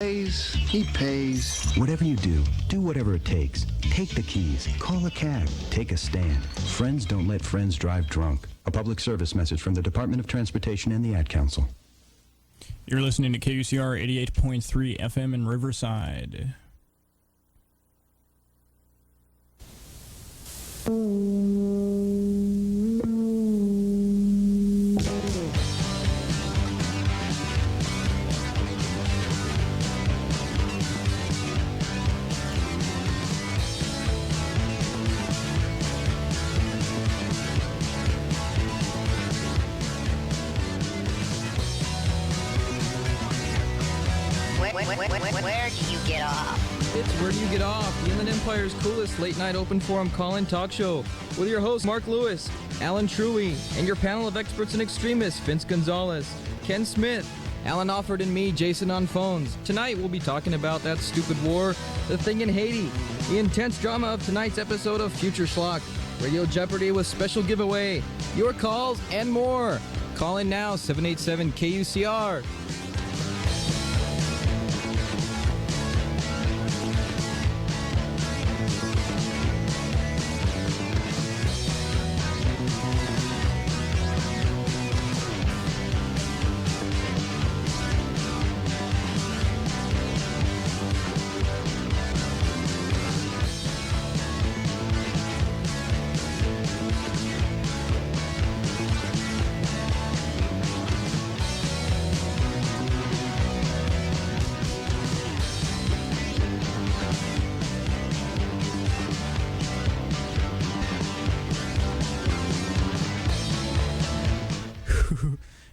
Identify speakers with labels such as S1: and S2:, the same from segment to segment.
S1: He pays.
S2: Whatever you do whatever it takes. Take the keys, call a cab, take a stand. Friends don't let friends drive drunk. A public service message from the Department of Transportation and the Ad Council.
S3: You're listening to KUCR 88.3 FM in Riverside.
S4: Where do you get off?
S5: It's Where Do You Get Off, the Inland Empire's coolest late-night open forum call-in talk show with your hosts Mark Lewis, Allan Truey, and your panel of experts and extremists, Vince Gonzales, Ken Smith, Allan Offord, and me, Jason on phones. Tonight we'll be talking about that stupid war, the thing in Haiti, the intense drama of tonight's episode of Future Schlock, Radio Jeopardy with special giveaway, your calls, and more. Call in now, 787-KUCR.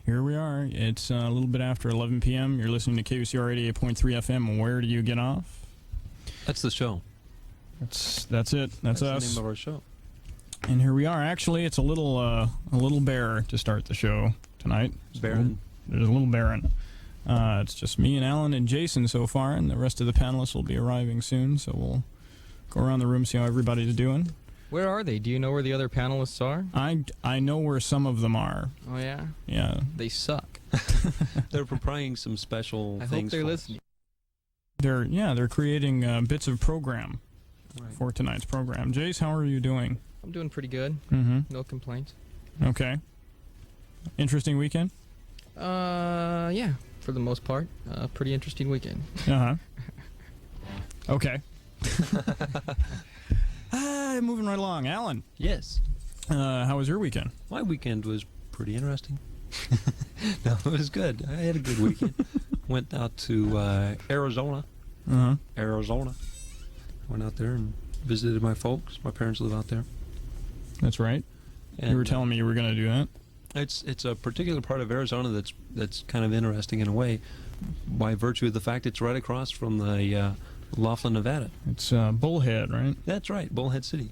S3: Here we are. It's a little bit after 11 p.m. You're listening to KUCR 88.3 FM. Where do you get off?
S6: That's the show.
S3: That's it. That's us.
S6: The name of our show.
S3: And here we are. Actually, it's a little bare to start the show tonight.
S6: Barren.
S3: There's a little barren. It's just me and Allan and Jason so far, and the rest of the panelists will be arriving soon. So we'll go around the room, see how everybody's doing.
S5: Where are they? Do you know where the other panelists are?
S3: I know where some of them are.
S5: Oh, yeah?
S3: Yeah.
S5: They suck.
S6: They're preparing some special
S5: I
S6: things.
S5: hope they're listening.
S3: They're creating bits of program
S6: Right.
S3: for tonight's program. Jace, how are you doing?
S5: I'm doing pretty good.
S3: Mm-hmm.
S5: No complaints.
S3: Okay. Interesting weekend?
S5: Yeah, for the most part. Pretty interesting weekend.
S3: Uh-huh. Okay. Moving right along. Allan,
S6: Yes.
S3: how was your weekend?
S6: My weekend was pretty interesting. No, it was good. I had a good weekend. Went out to Arizona.
S3: Uh-huh.
S6: Arizona. Went out there and visited my folks. My parents live out there.
S3: That's right.
S6: And
S3: You were telling me you were going to do that.
S6: It's a particular part of Arizona that's kind of interesting in a way, by virtue of the fact it's right across from the Laughlin, Nevada.
S3: It's Bullhead, right?
S6: That's right, Bullhead City.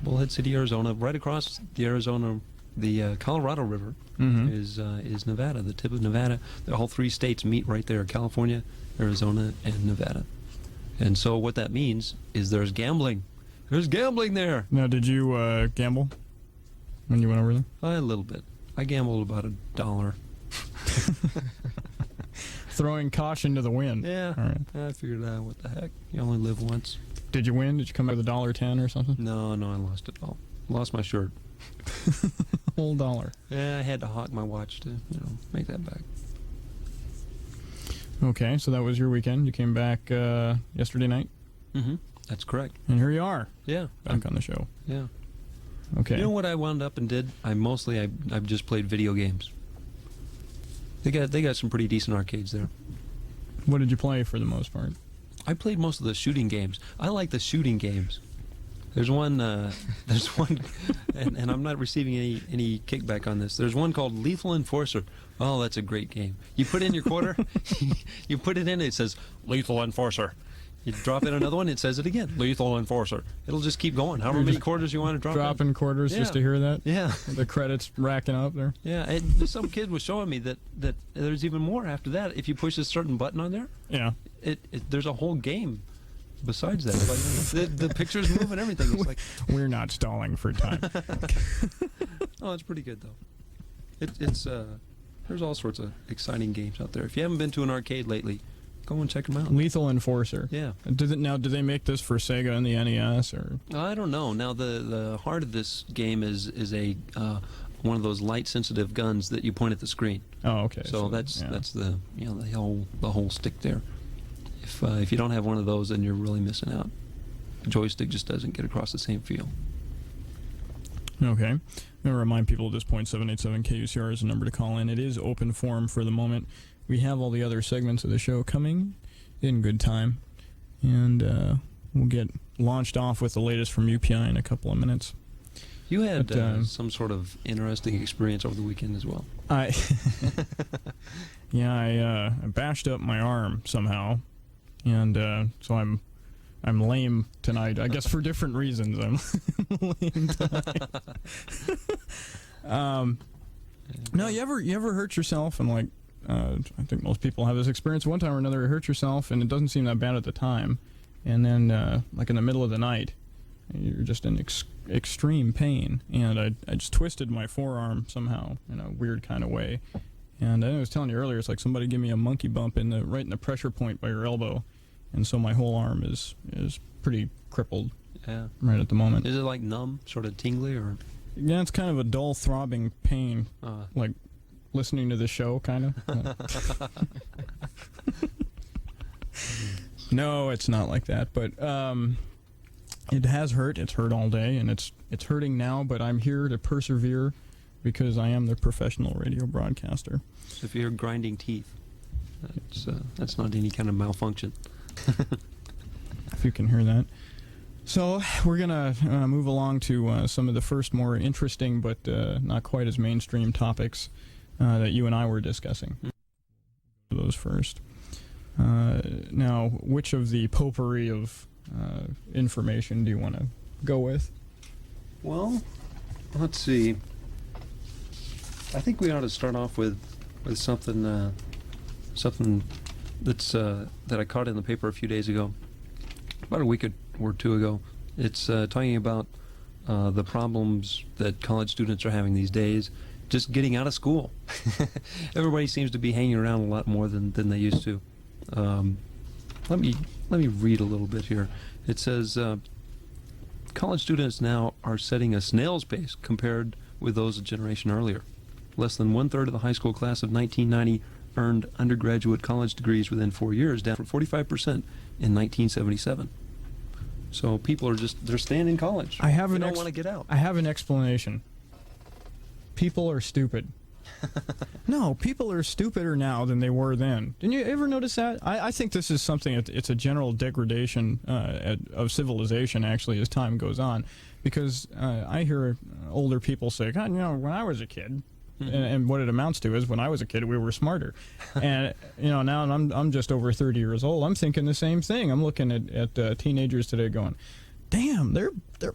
S6: Bullhead City, Arizona. Right across the Colorado River is Nevada, the tip of Nevada. All three states meet right there: California, Arizona, and Nevada. And so what that means is there's gambling. There's gambling there.
S3: Now, did you gamble when you went over there?
S6: A little bit. I gambled about $1.
S3: Throwing caution to the wind.
S6: Yeah.
S3: All right.
S6: I figured, what the heck? You only live once.
S3: Did you win? Did you come out with $1.10 or something?
S6: No, I lost it all. Lost my shirt.
S3: Whole dollar.
S6: Yeah, I had to hawk my watch to, make that back.
S3: Okay, so that was your weekend. You came back yesterday night,
S6: Mm-hmm. That's correct.
S3: and here you are,
S6: Yeah.
S3: back on the show.
S6: Yeah.
S3: Okay.
S6: You know what I wound up and did? I've just played video games. They got some pretty decent arcades there.
S3: What did you play for the most part?
S6: I played most of the shooting games. I like the shooting games. There's one, and I'm not receiving any kickback on this. There's one called Lethal Enforcer. Oh, that's a great game. You put in your quarter, you put it in, it says Lethal Enforcer. You drop in another one, it says it again, Lethal Enforcer. It'll just keep going. However
S3: You're
S6: many
S3: just
S6: quarters you want to drop
S3: Dropping quarters just
S6: Yeah.
S3: to hear that?
S6: Yeah.
S3: The credits racking up there?
S6: Yeah, and some kid was showing me that there's even more after that. If you push a certain button on there,
S3: Yeah.
S6: there's a whole game besides that. Like, the pictures move and everything. It's like,
S3: We're not stalling for time.
S6: oh, it's pretty good though. It's there's all sorts of exciting games out there. If you haven't been to an arcade lately, Go and check them out.
S3: Lethal Enforcer.
S6: Yeah.
S3: Do they make this for Sega and the NES or?
S6: I don't know. Now the heart of this game is a one of those light sensitive guns that you point at the screen.
S3: Oh, okay.
S6: So that's the the whole stick there. If you don't have one of those, then you're really missing out. The joystick just doesn't get across the same feel.
S3: Okay. I'm going to remind people at this point, 787-KUCR is the number to call in. It is open forum for the moment. We have all the other segments of the show coming in good time. And we'll get launched off with the latest from UPI in a couple of minutes.
S6: You had some sort of interesting experience over the weekend as well.
S3: I bashed up my arm somehow. And so I'm lame tonight. I guess for different reasons. I'm lame tonight. No, you ever hurt yourself and like I think most people have this experience one time or another. You hurt yourself and it doesn't seem that bad at the time, and then like in the middle of the night, you're just in extreme pain. And I just twisted my forearm somehow in a weird kind of way. And I was telling you earlier, it's like somebody give me a monkey bump right in the pressure point by your elbow. And so my whole arm is pretty crippled right at the moment.
S6: Is it like numb, sort of tingly, or?
S3: Yeah, it's kind of a dull throbbing pain, like listening to the show, kind of. No, it's not like that, but it has hurt. It's hurt all day, and it's hurting now, but I'm here to persevere because I am the professional radio broadcaster.
S6: So if you hear grinding teeth, that's not any kind of malfunction.
S3: If you can hear that. So we're going to move along to some of the first more interesting but not quite as mainstream topics that you and I were discussing. Those first. Now, which of the potpourri of information do you want to go with?
S6: Well, let's see. I think we ought to start off with something that's that I caught in the paper a few days ago, about a week or two ago. It's talking about the problems that college students are having these days, just getting out of school. Everybody seems to be hanging around a lot more than they used to. Let me read a little bit here. It says college students now are setting a snail's pace compared with those a generation earlier. Less than 1/3 of the high school class of 1990 earned undergraduate college degrees within 4 years, down from 45% in 1977. So people are they're staying in college. They don't want to get out.
S3: I have an explanation. People are stupid. No, people are stupider now than they were then. Didn't you ever notice that? I think this is something, it's a general degradation of civilization, actually, as time goes on. Because I hear older people say, God, when I was a kid, and what it amounts to is when I was a kid, we were smarter. And, now I'm just over 30 years old. I'm thinking the same thing. I'm looking at teenagers today going, damn, they're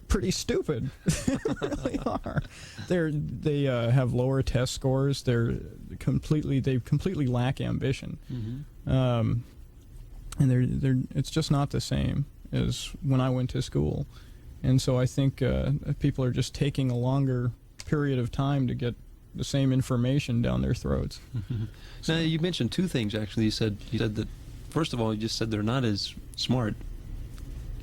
S3: pretty stupid. They really are. They have lower test scores. They completely lack ambition. Mm-hmm. And it's just not the same as when I went to school. And so I think people are just taking a longer period of time to get the same information down their throats.
S6: Mm-hmm. So. Now, you mentioned two things, actually. You said that, first of all, you just said they're not as smart.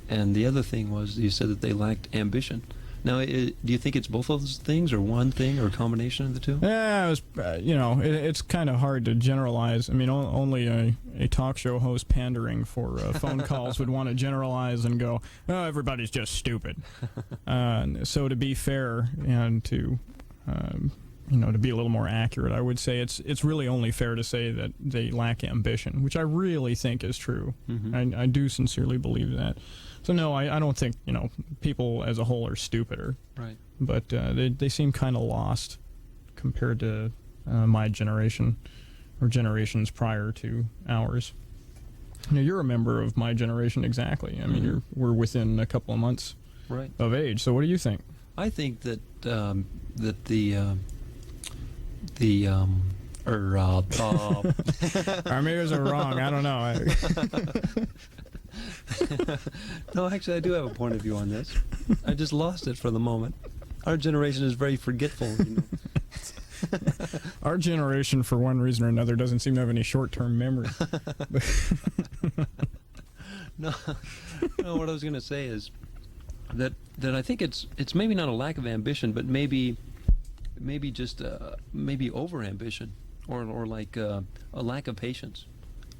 S6: And the other thing was you said that they lacked ambition. Now, do you think it's both of those things, or one thing, or a combination of the two?
S3: Yeah, it's kind of hard to generalize. I mean, only a talk show host pandering for phone calls would want to generalize and go, oh, everybody's just stupid. So to be fair and to to be a little more accurate, I would say it's really only fair to say that they lack ambition, which I really think is true. Mm-hmm. I do sincerely believe that. So no, I don't think people as a whole are stupider.
S6: Right.
S3: But they seem kind of lost compared to my generation or generations prior to ours. You're a member of my generation exactly. I mean, we're within a couple of months of age. So what do you think?
S6: I think that
S3: our mirrors are wrong. I don't know.
S6: No, actually, I do have a point of view on this. I just lost it for the moment. Our generation is very forgetful.
S3: Our generation, for one reason or another, doesn't seem to have any short-term memory.
S6: No, what I was going to say is that I think it's maybe not a lack of ambition, but maybe just maybe over ambition, or like a lack of patience.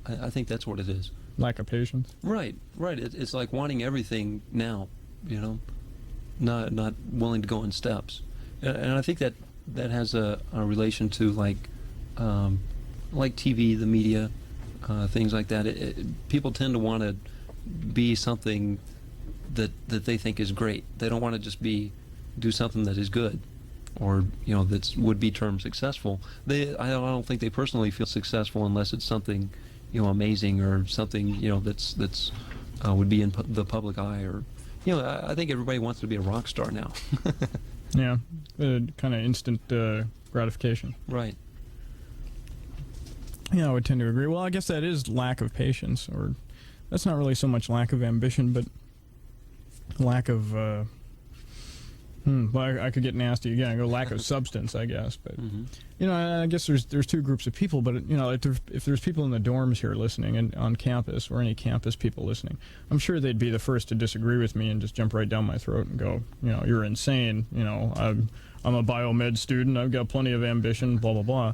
S6: I think that's what it is.
S3: Lack of patience.
S6: Right. It's like wanting everything now, not willing to go in steps, and I think that has a relation to like TV, the media, things like that. People tend to want to be something that they think is great. They don't want to just do something that is good, or that would be termed successful. I don't think they personally feel successful unless it's something amazing, or something that's would be in the public eye, or I think everybody wants to be a rock star now.
S3: Yeah, kind of instant gratification.
S6: Right.
S3: Yeah, I would tend to agree. Well, I guess that is lack of patience, or that's not really so much lack of ambition, but lack of, well, I could get nasty again. I go lack of substance, I guess. But, I guess there's two groups of people, but, if there's people in the dorms here listening and on campus, or any campus people listening, I'm sure they'd be the first to disagree with me and just jump right down my throat and go, you're insane. I'm a biomed student. I've got plenty of ambition, blah, blah, blah.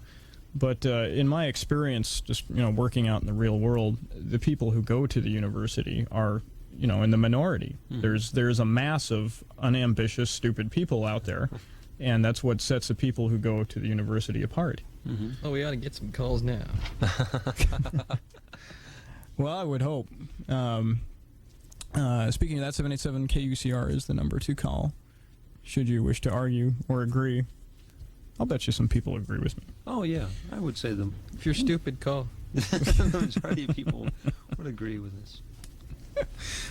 S3: But in my experience, just working out in the real world, the people who go to the university are, in the minority. There's a mass of unambitious, stupid people out there, and that's what sets the people who go to the university apart.
S5: Oh, we ought to get some calls now.
S3: Well, I would hope. Speaking of that, 787 KUCR is the number to call, should you wish to argue or agree. I'll bet you some people agree with me.
S6: Oh, yeah. I would say them.
S5: If you're stupid, call.
S6: The majority of people would agree with this.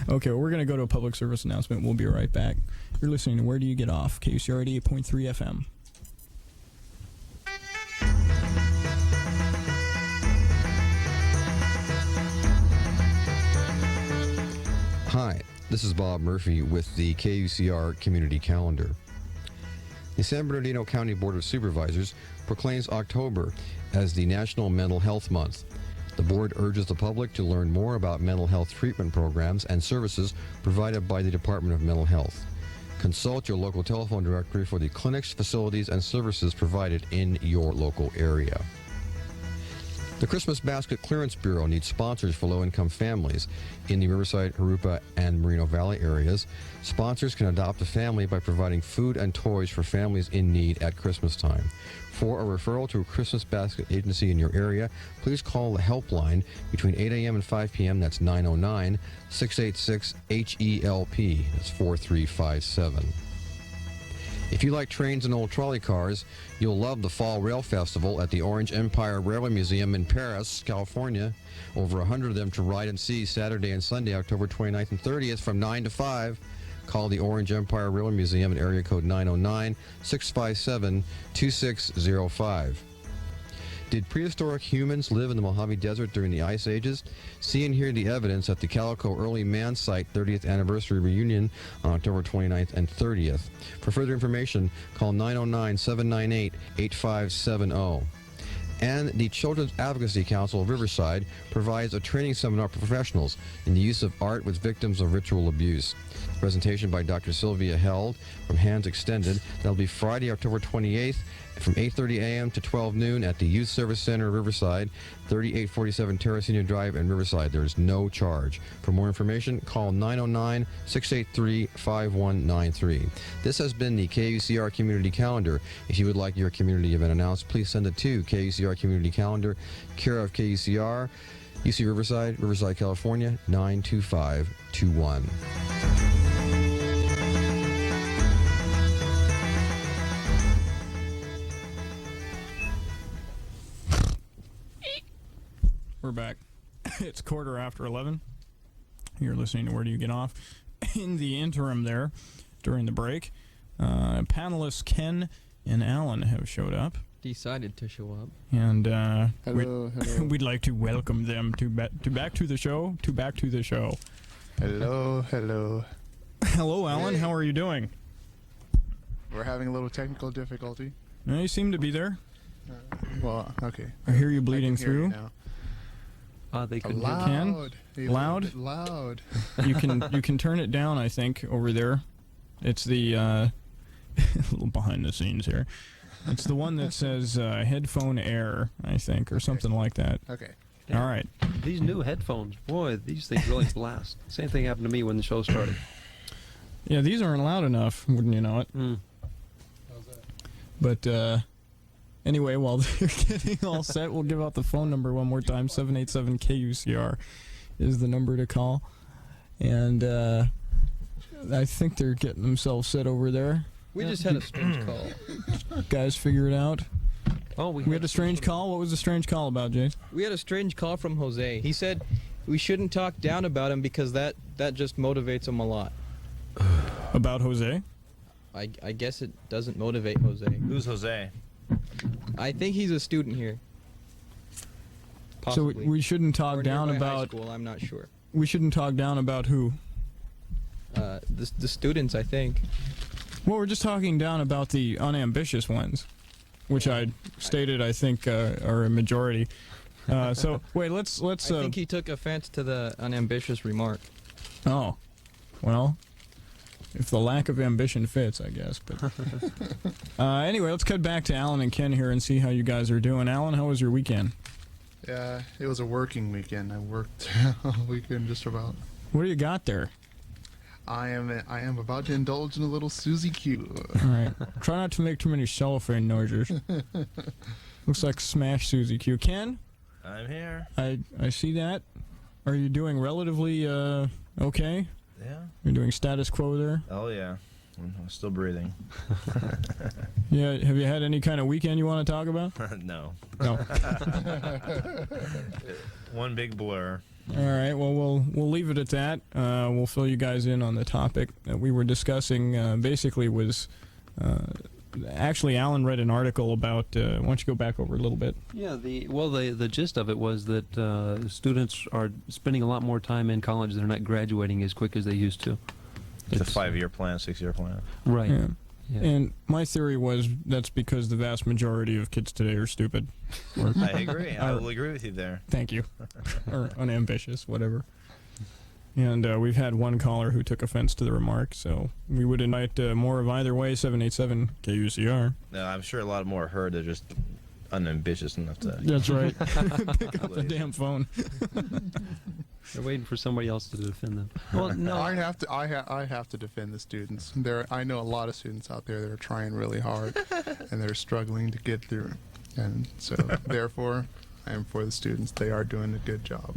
S3: Okay, well, we're going to go to a public service announcement. We'll be right back. You're listening to Where Do You Get Off? KUCR 88.3 FM.
S7: Hi, this is Bob Murphy with the KUCR Community Calendar. The San Bernardino County Board of Supervisors proclaims October as the National Mental Health Month. The board urges the public to learn more about mental health treatment programs and services provided by the Department of Mental Health. Consult your local telephone directory for the clinics, facilities, and services provided in your local area. The Christmas Basket Clearance Bureau needs sponsors for low-income families in the Riverside, Harupa, and Moreno Valley areas. Sponsors can adopt a family by providing food and toys for families in need at Christmas time. For a referral to a Christmas Basket agency in your area, please call the helpline between 8 a.m. and 5 p.m. That's 909-686-HELP. That's 4357. If you like trains and old trolley cars, you'll love the Fall Rail Festival at the Orange Empire Railway Museum in Paris, California. Over 100 of them to ride and see Saturday and Sunday, October 29th and 30th from 9 to 5. Call the Orange Empire Railway Museum at area code 909-657-2605. Did prehistoric humans live in the Mojave Desert during the Ice Ages? See and hear the evidence at the Calico Early Man Site 30th Anniversary Reunion on October 29th and 30th. For further information, call 909-798-8570. And the Children's Advocacy Council of Riverside provides a training seminar for professionals in the use of art with victims of ritual abuse. Presentation by Dr. Sylvia Held from Hands Extended. That'll be Friday, October 28th from 8:30 a.m. to 12 noon at the Youth Service Center, Riverside, 3847 Terracina Drive in Riverside. There is no charge. For more information, call 909-683-5193. This has been the KUCR Community Calendar. If you would like your community event announced, please send it to KUCR Community Calendar, care of KUCR, UC Riverside, Riverside, California, 92521.
S3: We're back. It's 11:15. You're listening to Where Do You Get Off? In the interim there, during the break, panelists Ken and Allan have showed up.
S5: Decided to show up.
S3: And
S1: hello.
S3: we'd like to welcome them to back to the show.
S1: Hello.
S3: Hello, Allan.
S1: Hey.
S3: How are you doing?
S1: We're having a little technical difficulty.
S3: You seem to be there.
S1: Well, okay.
S3: I hear you bleeding
S1: I can hear you
S3: through.
S1: now.
S6: They couldn't hear.
S1: Loud. A little
S3: Loud?
S1: bit loud.
S3: You can turn it down, I think, over there. It's the a little behind the scenes here. It's the one that says headphone air, I think, or something like that.
S1: Okay.
S3: All right.
S6: These new headphones, boy, these things really blast. Same thing happened to me when the show started.
S3: Yeah, these aren't loud enough, wouldn't you know it?
S6: Mm.
S3: But anyway, while they're getting all set, we'll give out the phone number one more time. 787-KUCR is the number to call. And I think they're getting themselves set over there.
S5: We just had a strange call.
S3: Guys, figure it out.
S6: Oh,
S3: We had a strange call. What was the strange call about, Jace?
S5: We had a strange call from Jose. He said we shouldn't talk down about him because that just motivates him a lot.
S3: About Jose?
S5: I guess it doesn't motivate Jose.
S8: Who's Jose?
S5: I think he's a student here.
S3: So
S5: Possibly.
S3: we shouldn't talk
S5: Or
S3: down
S5: nearby high
S3: about.
S5: school, I'm not sure.
S3: We shouldn't talk down about who.
S5: The students, I think.
S3: Well, we're just talking down about the unambitious ones, which I stated I think are a majority. So wait, let's.
S5: I think he took offense to the unambitious remark.
S3: Oh, well, if the lack of ambition fits, I guess. But anyway, let's cut back to Allan and Ken here and see how you guys are doing. Allan, how was your weekend?
S1: Yeah, it was a working weekend. I worked all weekend just about.
S3: What do you got there?
S1: I am about to indulge in a little Susie Q.
S3: All right, try not to make too many cellophane noises. Looks like Smash Susie Q. Ken,
S8: I'm here.
S3: I see that. Are you doing relatively okay?
S8: Yeah.
S3: You're doing status quo there?
S8: Oh, yeah. I'm still breathing.
S3: Yeah, have you had any kind of weekend you want to talk about?
S8: No.
S3: No.
S8: One big blur.
S3: All right, well, we'll leave it at that. We'll fill you guys in on the topic that we were discussing. Basically was, actually, Allan read an article about, why don't you go back over a little bit?
S6: Yeah, the gist of it was that students are spending a lot more time in college. They're not graduating as quick as they used to.
S8: It's a 5-year plan, 6-year plan.
S6: Right.
S3: Yeah.
S6: Yeah.
S3: And my theory was that's because the vast majority of kids today are stupid. Or,
S8: I agree. I will agree with you there.
S3: thank you. Or unambitious, whatever. And we've had one caller who took offense to the remark, so we would invite more of either way, 787-KUCR.
S8: No, I'm sure a lot more heard. They're just unambitious enough to.
S3: That's right. Pick up the damn phone.
S6: They're waiting for somebody else to defend them. Well, no.
S1: I have to defend the students. I know a lot of students out there that are trying really hard and they're struggling to get through. And so therefore I am for the students. They are doing a good job.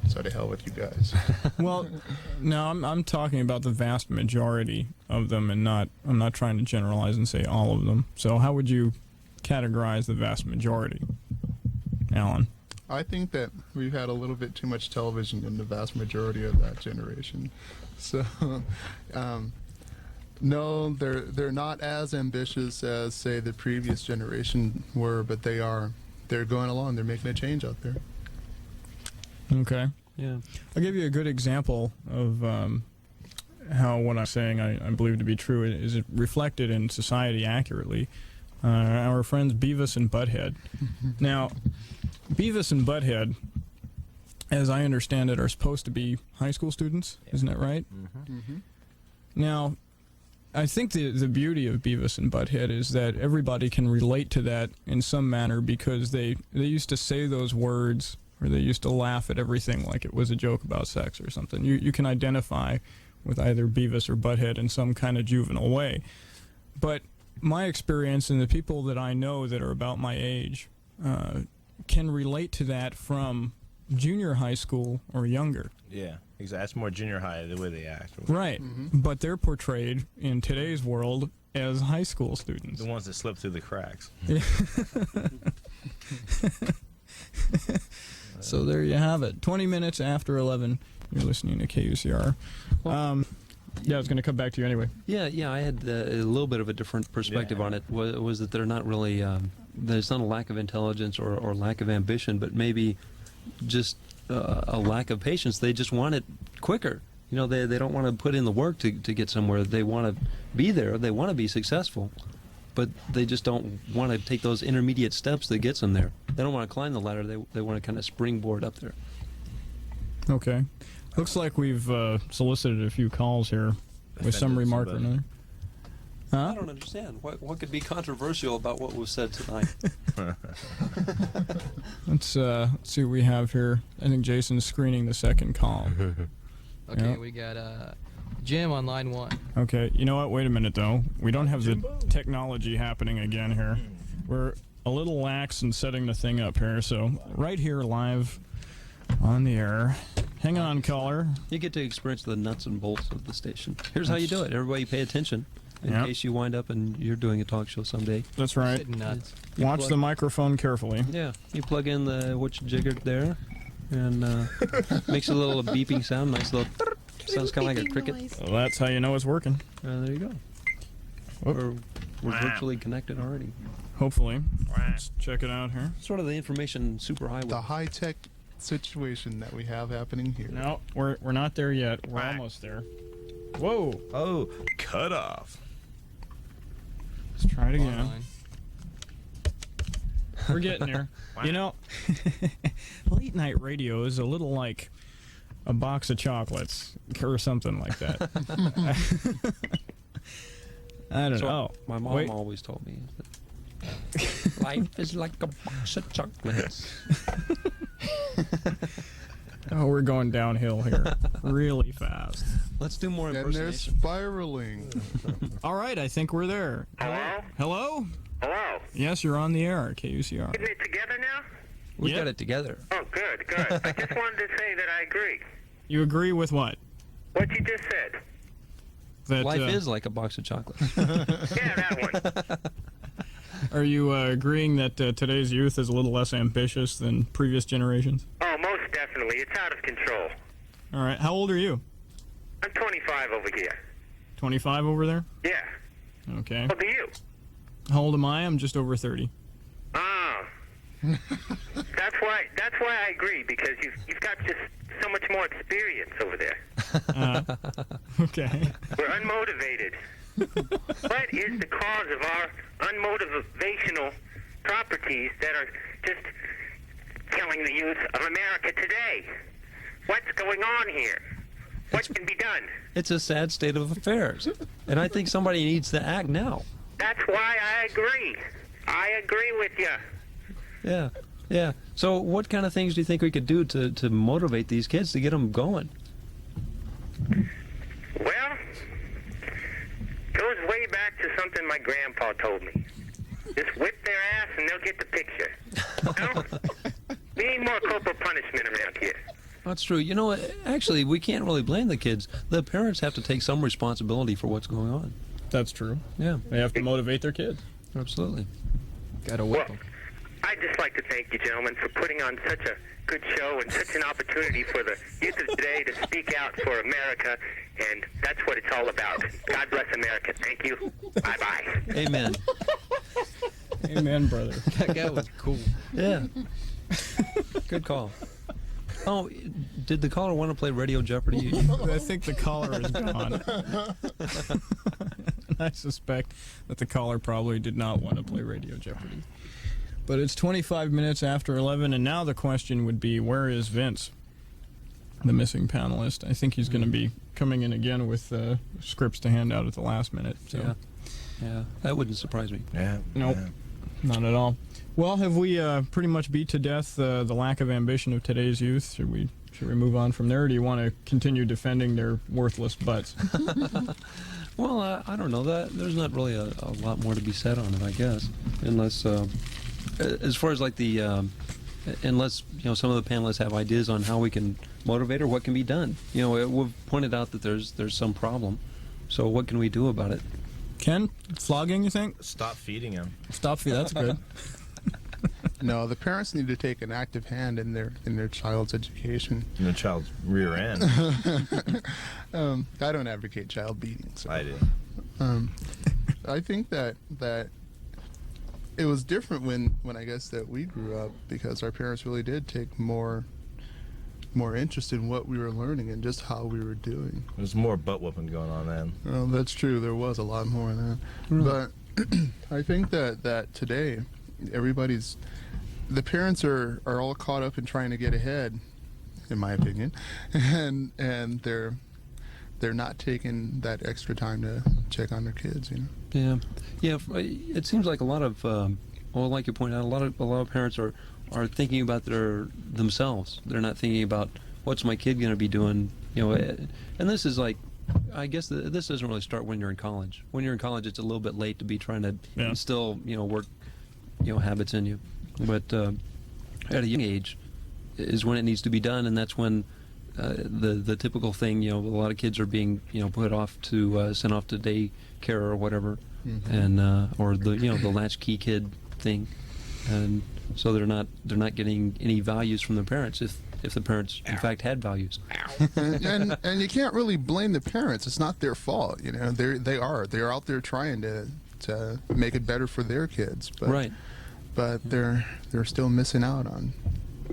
S1: So to hell with you guys.
S3: Well, no, I'm talking about the vast majority of them, and I'm not trying to generalize and say all of them. So how would you categorize the vast majority, Allan?
S1: I think that we've had a little bit too much television in the vast majority of that generation. So, no, they're not as ambitious as, say, the previous generation were, but they're going along. They're making a change out there.
S3: Okay.
S6: Yeah.
S3: I'll give you a good example of how what I'm saying I believe to be true is reflected in society accurately. Our friends Beavis and Butthead. Now, Beavis and Butthead, as I understand it, are supposed to be high school students. Isn't that right?
S8: Mm-hmm.
S1: Mm-hmm.
S3: Now, I think the beauty of Beavis and Butthead is that everybody can relate to that in some manner because they used to say those words, or they used to laugh at everything like it was a joke about sex or something. You can identify with either Beavis or Butthead in some kind of juvenile way. But my experience and the people that I know that are about my age can relate to that from junior high school or younger.
S8: Yeah, exactly. That's more junior high, the way they act.
S3: Right.
S1: Mm-hmm.
S3: But they're portrayed in today's world as high school students.
S8: The ones that slip through the cracks.
S3: Yeah. So there you have it. 20 minutes after 11, you're listening to KUCR. Yeah, I was going to come back to you anyway.
S6: Yeah. I had a little bit of a different perspective on it. Was that they're not really there's not a lack of intelligence or lack of ambition, but maybe just a lack of patience. They just want it quicker. You know, they don't want to put in the work to get somewhere. They want to be there. They want to be successful, but they just don't want to take those intermediate steps that gets them there. They don't want to climb the ladder. They want to kind of springboard up there.
S3: Okay. Looks like we've solicited a few calls here with some remark or another.
S6: I don't understand. What could be controversial about what was said tonight?
S3: Let's see what we have here. I think Jason's screening the second call.
S5: Okay,
S3: Yep.
S5: we got Jim on line 1.
S3: Okay, you know what? Wait a minute, though. We don't have the technology happening again here. We're a little lax in setting the thing up here, so right here live on the air. Hang on, caller.
S6: You get to experience the nuts and bolts of the station. Here's how you do it. Everybody pay attention in case you wind up and you're doing a talk show someday.
S3: That's right.
S5: Nuts.
S3: Watch the microphone carefully.
S6: Yeah, you plug in the what you jiggered there, and makes a little beeping sound. Nice little sounds kind of like a cricket.
S3: Well, that's how you know it's working.
S6: There you go. We're virtually connected already.
S3: Hopefully. Let's check it out here.
S6: Sort of the information superhighway.
S1: The high-tech situation that we have happening here.
S3: No, we're not there yet. We're almost there. Whoa.
S8: Oh, cut off.
S3: Let's try it again.
S5: Online.
S3: We're getting there. You know, late night radio is a little like a box of chocolates or something like that. I don't know.
S6: My mom always told me that life is like a box of chocolates.
S3: Oh, we're going downhill here really fast.
S6: Let's do more
S1: And they're
S6: impersonation.
S1: spiraling.
S3: All right, I think we're there.
S9: Hello?
S3: Hello?
S9: Hello?
S3: Yes, you're on the air, KUCR.
S9: Getting it together now?
S6: We
S3: Yep.
S6: got it together.
S9: Oh, good, good. I just wanted to say that I agree.
S3: You agree with what?
S9: What you just said.
S3: That
S6: Life is like a box of chocolates.
S9: Yeah, that one.
S3: Are you agreeing that today's youth is a little less ambitious than previous generations?
S9: Oh, most definitely. It's out of control.
S3: All right. How old are you?
S9: I'm 25 over here.
S3: 25 over there?
S9: Yeah.
S3: Okay.
S9: What do you?
S3: How old am I? I'm just over 30.
S9: Ah. That's why I agree, because you've got just so much more experience over there.
S3: Okay.
S9: We're unmotivated. What is the cause of our unmotivational properties that are just killing the youth of America today? What's going on here? What can be done?
S6: It's a sad state of affairs, and I think somebody needs to act now.
S9: That's why I agree. I agree with you.
S6: Yeah, yeah. So what kind of things do you think we could do to motivate these kids to get them going?
S9: Well, goes way back to something my grandpa told me. Just whip their ass and they'll get the picture. No? We need more corporal punishment around here.
S6: That's true. You know, actually, we can't really blame the kids. The parents have to take some responsibility for what's going on.
S3: That's true.
S6: Yeah,
S3: They have to motivate their kids.
S6: absolutely.
S5: Gotta
S9: Well,
S5: whip 'em.
S9: I'd just like to thank you, gentlemen, for putting on such a good show and such an opportunity for the youth of today to speak out for America, and that's what it's all about. God bless America. Thank you. Bye-bye.
S6: Amen.
S3: Amen, brother.
S5: That guy was cool.
S6: Yeah. Good call. Oh, did the caller want to play Radio Jeopardy?
S3: I think the caller is gone. I suspect that the caller probably did not want to play Radio Jeopardy. But it's 25 minutes after 11, and now the question would be, where is Vince, the missing panelist? I think he's going to be coming in again with scripts to hand out at the last minute. So.
S6: Yeah. Yeah, that wouldn't surprise me.
S8: Yeah.
S3: Nope, not at all. Well, have we pretty much beat to death the lack of ambition of today's youth? Should we move on from there, or do you want to continue defending their worthless butts?
S6: Well, I don't know. There's not really a lot more to be said on it, I guess, unless as far as like the unless some of the panelists have ideas on how we can motivate or what can be done. We've pointed out that there's some problem. So what can we do about it?
S3: Ken, flogging, you think?
S8: Stop feeding him.
S3: Stop feed. That's good.
S1: No, the parents need to take an active hand in their child's education.
S8: In the child's rear end.
S1: I don't advocate child beating. So.
S8: I do.
S1: I think that it was different when I guess that we grew up, because our parents really did take more interest in what we were learning and just how we were doing.
S8: There's more butt whooping going on then.
S1: Well, that's true. There was a lot more of that. But I think that today, the parents are all caught up in trying to get ahead, in my opinion, and they're not taking that extra time to check on their kids,
S6: Yeah. It seems like a lot of, like you point out, a lot of parents are thinking about themselves. They're not thinking about what's my kid going to be doing, And this is like, I guess this doesn't really start when you're in college. When you're in college, it's a little bit late to be trying to instill, work, habits in you. But at a young age is when it needs to be done, and that's when the typical thing, a lot of kids are being, put off to sent off to daycare or whatever, and or the latchkey kid thing, and so they're not getting any values from their parents if the parents in fact had values.
S1: and you can't really blame the parents. It's not their fault. They're out there trying to make it better for their kids, but
S6: right.
S1: But they're still missing out on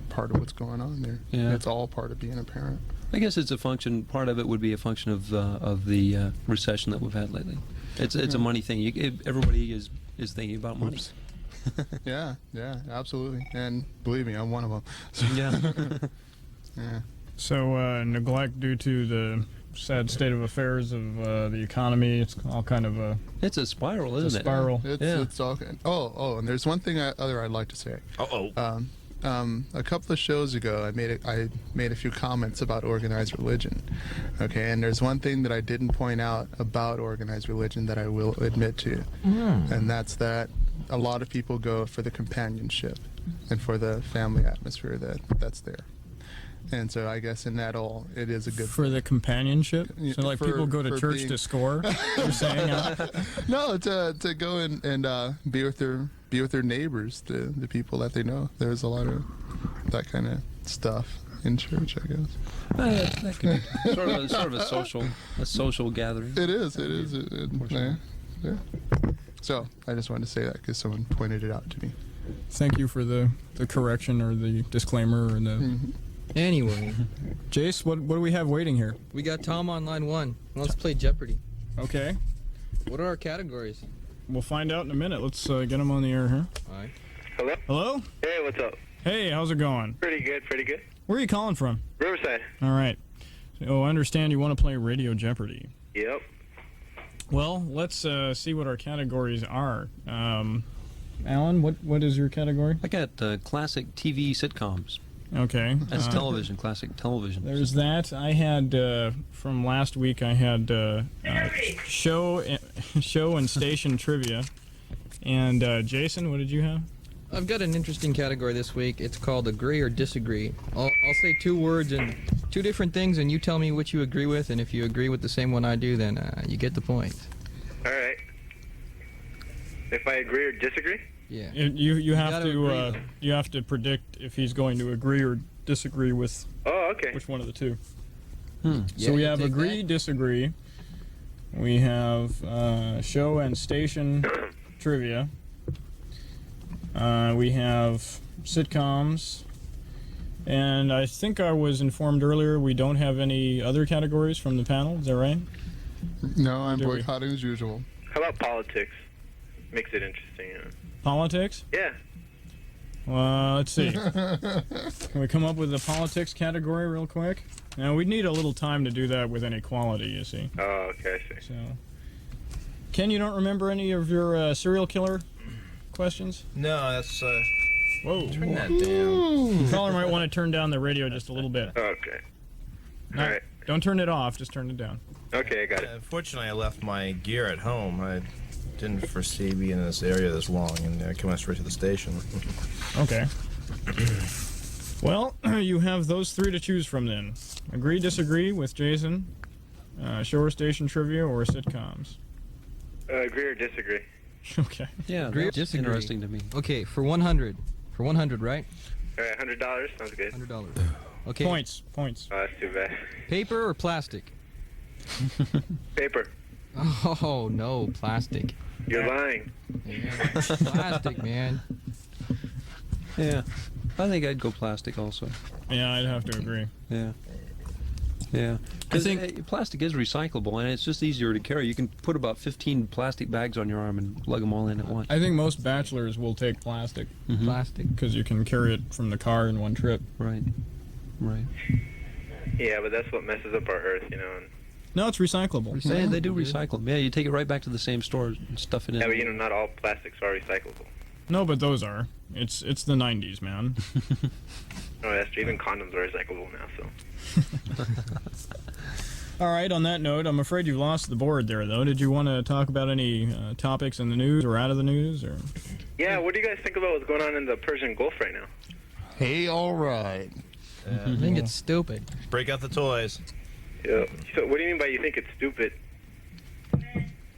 S1: part of what's going on there.
S6: Yeah.
S1: It's all part of being a parent.
S6: I guess it's a function. Part of it would be a function of the recession that we've had lately. It's a money thing. Everybody is thinking about money.
S1: Yeah, absolutely. And believe me, I'm one of them. So,
S6: yeah.
S3: So neglect due to the sad state of affairs of the economy. It's all kind of a...
S6: It's a spiral, isn't it?
S3: Spiral.
S1: It's all... Oh, and there's one thing other I'd like to say. A couple of shows ago, I made a few comments about organized religion. Okay, and there's one thing that I didn't point out about organized religion that I will admit to, and that's that a lot of people go for the companionship and for the family atmosphere that's there. And so I guess in that all, it is a good
S3: for the companionship. So like people go to church to score. You're saying?
S1: No, to go and be with their neighbors, the people that they know. There's a lot of that kind of stuff in church, I guess.
S6: That could be sort of a social gathering.
S1: It is. Yeah. So I just wanted to say that because someone pointed it out to me.
S3: Thank you for the correction or the disclaimer or the.
S5: Anyway,
S3: Jace, what do we have waiting here?
S5: we got Tom on line 1. Let's play Jeopardy.
S3: Okay,
S5: What are our categories?
S3: we'll find out in a minute. Let's get him on the air here.
S5: All right.
S9: Hello?
S3: Hello?
S9: Hey, what's up?
S3: Hey, how's it going?
S9: Pretty good.
S3: Where are you calling from?
S9: Riverside.
S3: All right. So I understand you want to play Radio Jeopardy.
S9: Yep.
S3: Well, let's see what our categories are. Allan, what is your category?
S6: I got classic TV sitcoms.
S3: Okay.
S6: That's television, classic television.
S3: There's that. I had from last week. I had show and station trivia. And Jason, what did you have?
S5: I've got an interesting category this week. It's called Agree or Disagree. I'll say 2 words and 2 different things, and you tell me which you agree with, and if you agree with the same one I do, then you get the point.
S9: All right. If I agree or disagree?
S5: Yeah.
S3: You have to
S5: agree,
S3: you have to predict if he's going to agree or disagree with which one of the 2. So we have agree, disagree. We have show and station trivia. We have sitcoms. And I think I was informed earlier we don't have any other categories from the panel. Is that right?
S1: No, I'm boycotting as usual.
S9: How about politics? Makes it interesting.
S3: Politics?
S9: Yeah.
S3: Well, let's see. Can we come up with a politics category real quick? Now, we'd need a little time to do that with inequality, you see.
S9: Oh, okay, I see.
S3: So, Ken, you don't remember any of your serial killer questions?
S8: No, that's
S3: Whoa.
S8: turn that down.
S3: The caller might want to turn down the radio just a little bit.
S9: Okay.
S3: No,
S9: All right.
S3: Don't turn it off, just turn it down.
S9: Okay, I got it.
S8: Fortunately, I left my gear at home. I didn't foresee being in this area this long, and I came straight to the station.
S3: Okay. Well, you have those 3 to choose from then. Agree, disagree with Jason, show or station trivia, or sitcoms.
S9: Agree or disagree?
S3: Okay.
S6: Yeah,
S5: Agree or
S6: that's
S5: disagree?
S6: interesting to me.
S5: Okay, for 100. For 100, right?
S9: All right, $100 sounds good.
S5: $100. Okay.
S3: Points.
S9: Oh, that's too bad.
S5: Paper or plastic?
S9: Paper.
S5: Oh, no, plastic.
S9: You're lying.
S5: Yeah, plastic, man.
S6: Yeah, I think I'd go plastic also.
S3: Yeah, I'd have to agree.
S6: Yeah. Yeah, because plastic is recyclable, and it's just easier to carry. You can put about 15 plastic bags on your arm and lug them all in at once.
S3: I think most bachelors will take plastic.
S6: Mm-hmm.
S3: Plastic, because you can carry it from the car in one trip.
S6: Right. Right.
S10: Yeah, but that's what messes up our Earth, you know. And
S3: no, it's recyclable.
S6: Yeah, they do recycle them. Yeah, you take it right back to the same store and stuff it in.
S10: yeah, but you know, not all plastics are recyclable.
S3: No, but those are. It's the 90s, man.
S10: No, that's true. Even condoms are recyclable now, so.
S3: All right, on that note, I'm afraid you lost the board there, though. Did you want to talk about any topics in the news or out of the news? Or?
S10: Yeah, what do you guys think about what's going on in the Persian Gulf right now?
S1: Hey, all right.
S5: I think it's stupid.
S8: Break out the toys.
S10: Yeah. So what do you mean by you think it's stupid?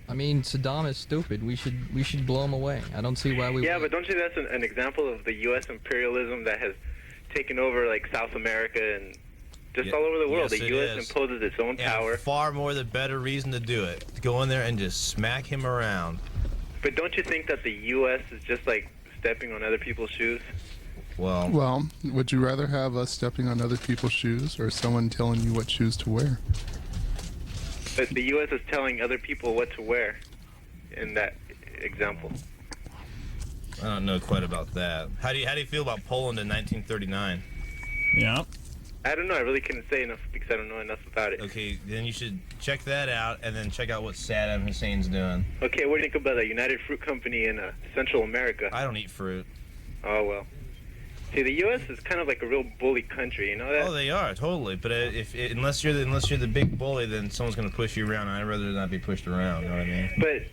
S5: I mean, Saddam is stupid. We should blow him away. I don't see why we.
S10: Yeah, but don't you think that's an example of the U.S. imperialism that has taken over, like, South America and just all over the world?
S8: Yes,
S10: the
S8: it
S10: U.S.
S8: is.
S10: imposes its own power.
S8: And far more the better reason to do it. To go in there and just smack him around.
S10: But don't you think that the U.S. is just, like, stepping on other people's shoes?
S1: Well, would you rather have us stepping on other people's shoes or someone telling you what shoes to wear?
S10: But the U.S. is telling other people what to wear in that example.
S8: I don't know quite about that. How do you feel about Poland in 1939?
S3: Yeah.
S10: I don't know. I really couldn't say enough because I don't know enough about it.
S8: Okay, then you should check that out and then check out what Saddam Hussein's doing.
S10: Okay, what do you think about the United Fruit Company in Central America?
S8: I don't eat fruit.
S10: Oh, well. See, the U.S. is kind of like a real bully country, you know that?
S8: Oh, they are, totally. But unless you're the big bully, then someone's going to push you around. I'd rather not be pushed around, you know what I mean?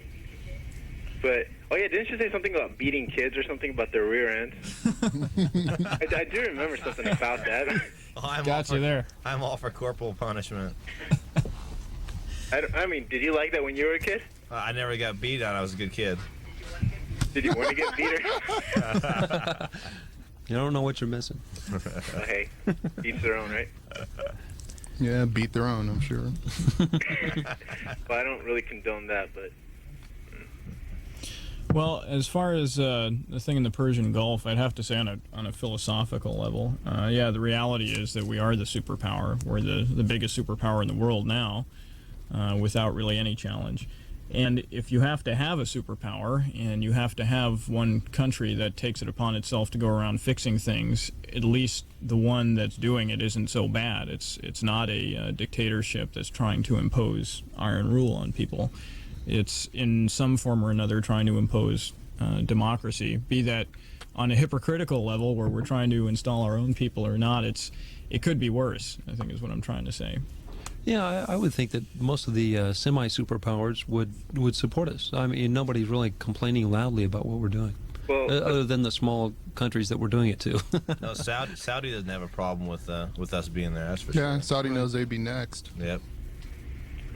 S10: But, oh yeah, didn't you say something about beating kids or something about their rear ends? I do remember something about that.
S3: Got you there.
S8: I'm all for corporal punishment.
S10: I mean, did you like that when you were a kid?
S8: I never got beat on. I was a good kid.
S10: Did you want to get beat or?
S6: You don't know what you're missing.
S10: Hey, each their own, right?
S1: Yeah, beat their own, I'm sure.
S10: Well, I don't really condone that, but...
S3: Well, as far as the thing in the Persian Gulf, I'd have to say on a philosophical level, yeah, the reality is that we are the superpower. We're the biggest superpower in the world now, without really any challenge. And if you have to have a superpower, and you have to have one country that takes it upon itself to go around fixing things, at least the one that's doing it isn't so bad. It's not a dictatorship that's trying to impose iron rule on people. It's in some form or another trying to impose democracy, be that on a hypocritical level where we're trying to install our own people or not. It could be worse, I think is what I'm trying to say.
S6: Yeah, I would think that most of the semi-superpowers would support us. I mean, nobody's really complaining loudly about what we're doing, other than the small countries that we're doing it to.
S8: No, Saudi doesn't have a problem with us being there. That's for sure.
S1: Yeah, Saudi knows they'd be next.
S8: Yep.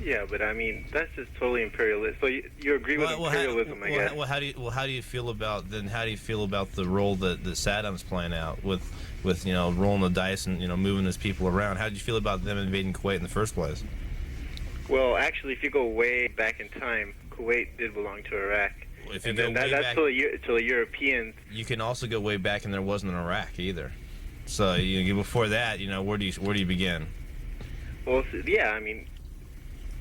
S10: Yeah, but I mean, that's just totally imperialist. So you agree with imperialism, I guess?
S8: How do you feel about the role that Saddam's playing out with rolling the dice and moving his people around? How do you feel about them invading Kuwait in the first place?
S10: Well, actually, if you go way back in time, Kuwait did belong to Iraq.
S8: If you
S10: and
S8: go
S10: then
S8: way
S10: that's
S8: back,
S10: till the Europeans.
S8: You can also go way back, and there wasn't an Iraq either. So before that, where do you begin?
S10: Well, yeah, I mean.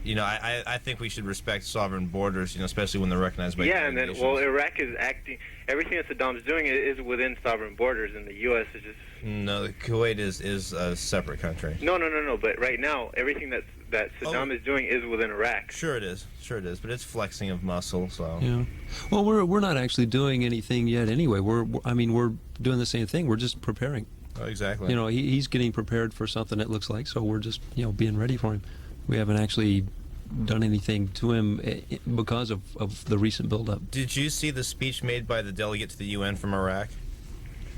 S8: I think we should respect sovereign borders, especially when they're recognized by
S10: and then, Iraq is acting, everything that Saddam's doing is within sovereign borders, and the U.S. is just...
S8: No, Kuwait is a separate country.
S10: No, but right now, everything that Saddam is doing is within Iraq.
S8: Sure it is, but it's flexing of muscle, so...
S6: Yeah. Well, we're not actually doing anything yet anyway. We're doing the same thing. We're just preparing.
S8: Oh, exactly.
S6: He's getting prepared for something, it looks like, so we're just, being ready for him. We haven't actually done anything to him because of the recent buildup.
S8: Did you see the speech made by the delegate to the UN from Iraq?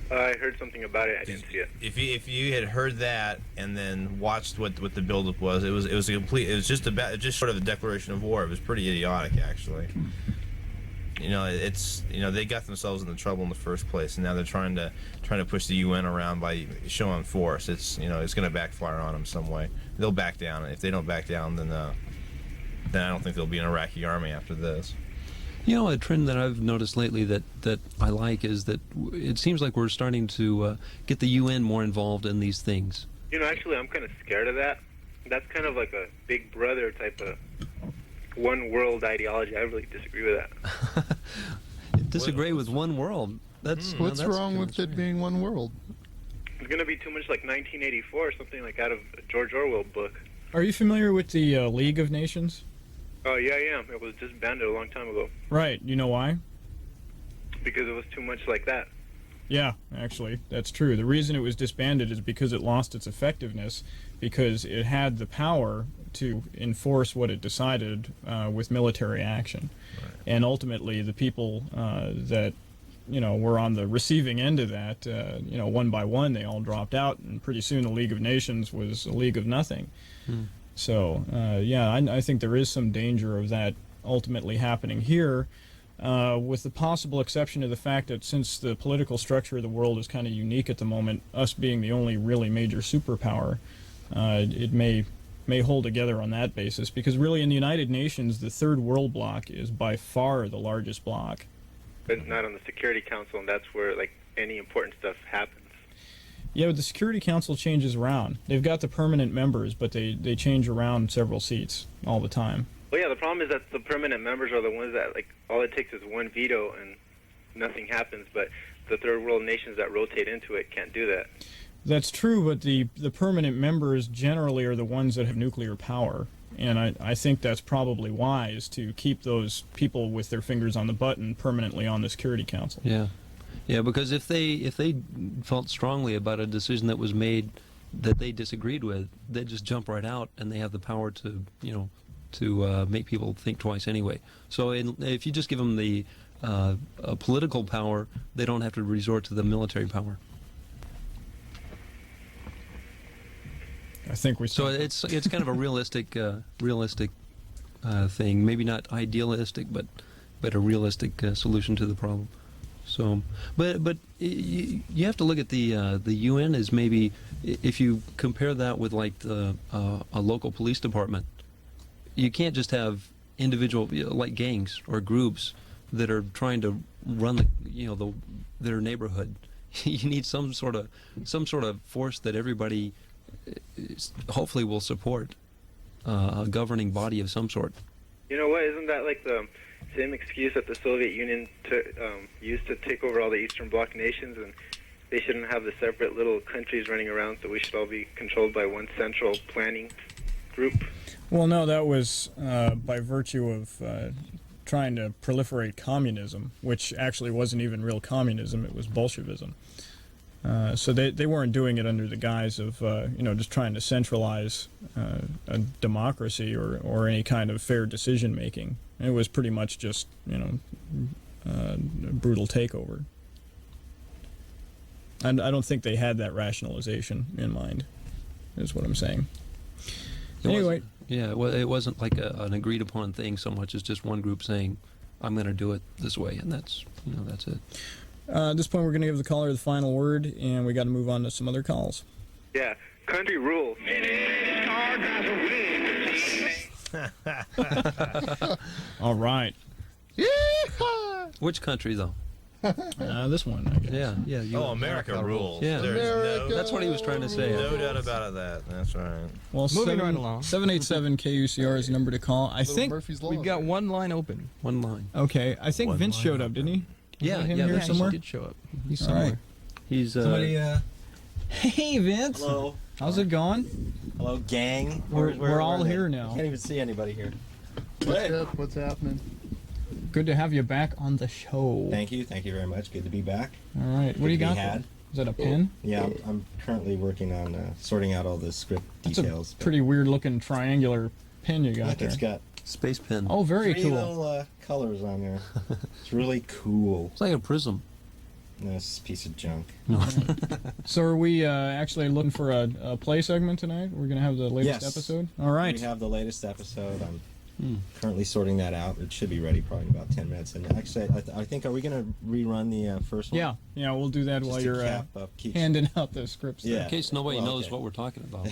S10: I heard something about it. I didn't see it.
S8: If you had heard that and then watched what the buildup was, it was just sort of a declaration of war. It was pretty idiotic, actually. They got themselves into trouble in the first place, and now they're trying to push the UN around by showing force. It's going to backfire on them some way. They'll back down. If they don't back down, then I don't think there'll be an Iraqi army after this.
S6: A trend that I've noticed lately that I like is that it seems like we're starting to get the UN more involved in these things.
S10: Actually, I'm kind of scared of that that's kind of like a big brother type of one world ideology. I really disagree with that.
S6: You disagree with one world. That's
S1: What's wrong with it being one world?
S10: It's going to be too much like 1984 or something like out of a George Orwell book.
S3: Are you familiar with the League of Nations?
S10: Oh, yeah, I am. It was disbanded a long time ago
S3: Right. You know why?
S10: because it was too much like that.
S3: Yeah, actually, that's true. The reason it was disbanded is because it lost its effectiveness, because it had the power to enforce what it decided with military action.
S8: Right.
S3: And ultimately, the people that were on the receiving end of that, one by one, they all dropped out, and pretty soon the League of Nations was a league of nothing. So, I think there is some danger of that ultimately happening here. With the possible exception of the fact that since the political structure of the world is kind of unique at the moment, us being the only really major superpower, it may hold together on that basis. Because really in the United Nations, the third world bloc is by far the largest bloc.
S10: But not on the Security Council, and that's where like any important stuff happens.
S3: Yeah, but the Security Council changes around. They've got the permanent members, but they change around several seats all the time.
S10: Well, yeah, the problem is that the permanent members are the ones that, like, all it takes is one veto and nothing happens, but the third world nations that rotate into it can't do that.
S3: That's true, but the permanent members generally are the ones that have nuclear power, and I think that's probably wise to keep those people with their fingers on the button permanently on the Security Council.
S6: Yeah, because if they felt strongly about a decision that was made that they disagreed with, they'd just jump right out, and they have the power to make people think twice anyway. So if you just give them the political power, they don't have to resort to the military power.
S3: I think we.
S6: So it's kind of a realistic thing. Maybe not idealistic, but a realistic solution to the problem. So, but you have to look at the UN as maybe, if you compare that with like a local police department. You can't just have individual, like gangs or groups that are trying to run their neighborhood. You need some sort of force that everybody hopefully will support, a governing body of some sort.
S10: You know what? Isn't that like the same excuse that the Soviet Union used to take over all the Eastern Bloc nations, and they shouldn't have the separate little countries running around, so we should all be controlled by one central planning group?
S3: Well, no, that was by virtue of trying to proliferate communism, which actually wasn't even real communism, it was Bolshevism. So they weren't doing it under the guise of, just trying to centralize a democracy or any kind of fair decision-making. It was pretty much just, brutal takeover. And I don't think they had that rationalization in mind, is what I'm saying. Anyway.
S6: Yeah, well, it wasn't like an agreed-upon thing so much as just one group saying, I'm going to do it this way, and that's it.
S3: At this point, we're going to give the caller the final word, and we got to move on to some other calls.
S10: Yeah, country rules.
S3: All right.
S6: Which country, though?
S3: This one, I guess.
S6: Yeah.
S8: America rules.
S6: Yeah,
S1: America
S6: that's what he was trying to say.
S8: No doubt about that. That's right.
S3: Well,
S5: Moving right along.
S3: 787 KUCR is the number to call. I think
S1: Murphy's Law.
S5: We've got one line open.
S6: One line.
S3: Okay, I think
S8: One
S3: Vince
S8: line
S3: showed up,
S8: open.
S3: didn't he?
S6: Yeah,
S3: him
S6: yeah,
S3: here
S6: Vince
S3: somewhere?
S5: He did show up. He's
S3: All
S5: somewhere.
S3: right.
S6: He's
S11: Somebody,
S3: Hey, Vince.
S11: hello.
S3: How's it going?
S11: Hello, gang.
S3: We're all
S11: are they?
S3: here now.
S11: I can't even see anybody here.
S1: What's up? What's happening?
S3: Good to have you back on the show.
S11: Thank you very much. Good to be back.
S3: All right, what
S11: Good
S3: do you
S11: to be
S3: got?
S11: had.
S3: Is that a pen?
S11: Yeah, I'm currently working on sorting out all the script
S3: That's
S11: details.
S3: a pretty weird-looking triangular pen you got
S11: Look,
S3: there.
S11: it's got
S6: space pen.
S3: Oh, very
S11: 3
S3: cool.
S11: little colors on there. It's really cool.
S6: It's like a prism.
S11: No, it's just a piece of junk.
S3: So are we actually looking for a play segment tonight? We're going to have the latest
S11: Yes.
S3: episode? All right.
S11: We have the latest episode. I'm currently sorting that out. It should be ready probably in about 10 minutes. And actually, I think, are we going to rerun the first one?
S3: Yeah, we'll do that
S11: Just
S3: while
S11: to
S3: you're
S11: cap up Keith's-
S3: handing out the scripts. there.
S11: Yeah.
S6: In case nobody
S11: Well,
S6: knows
S11: okay.
S6: what we're talking about.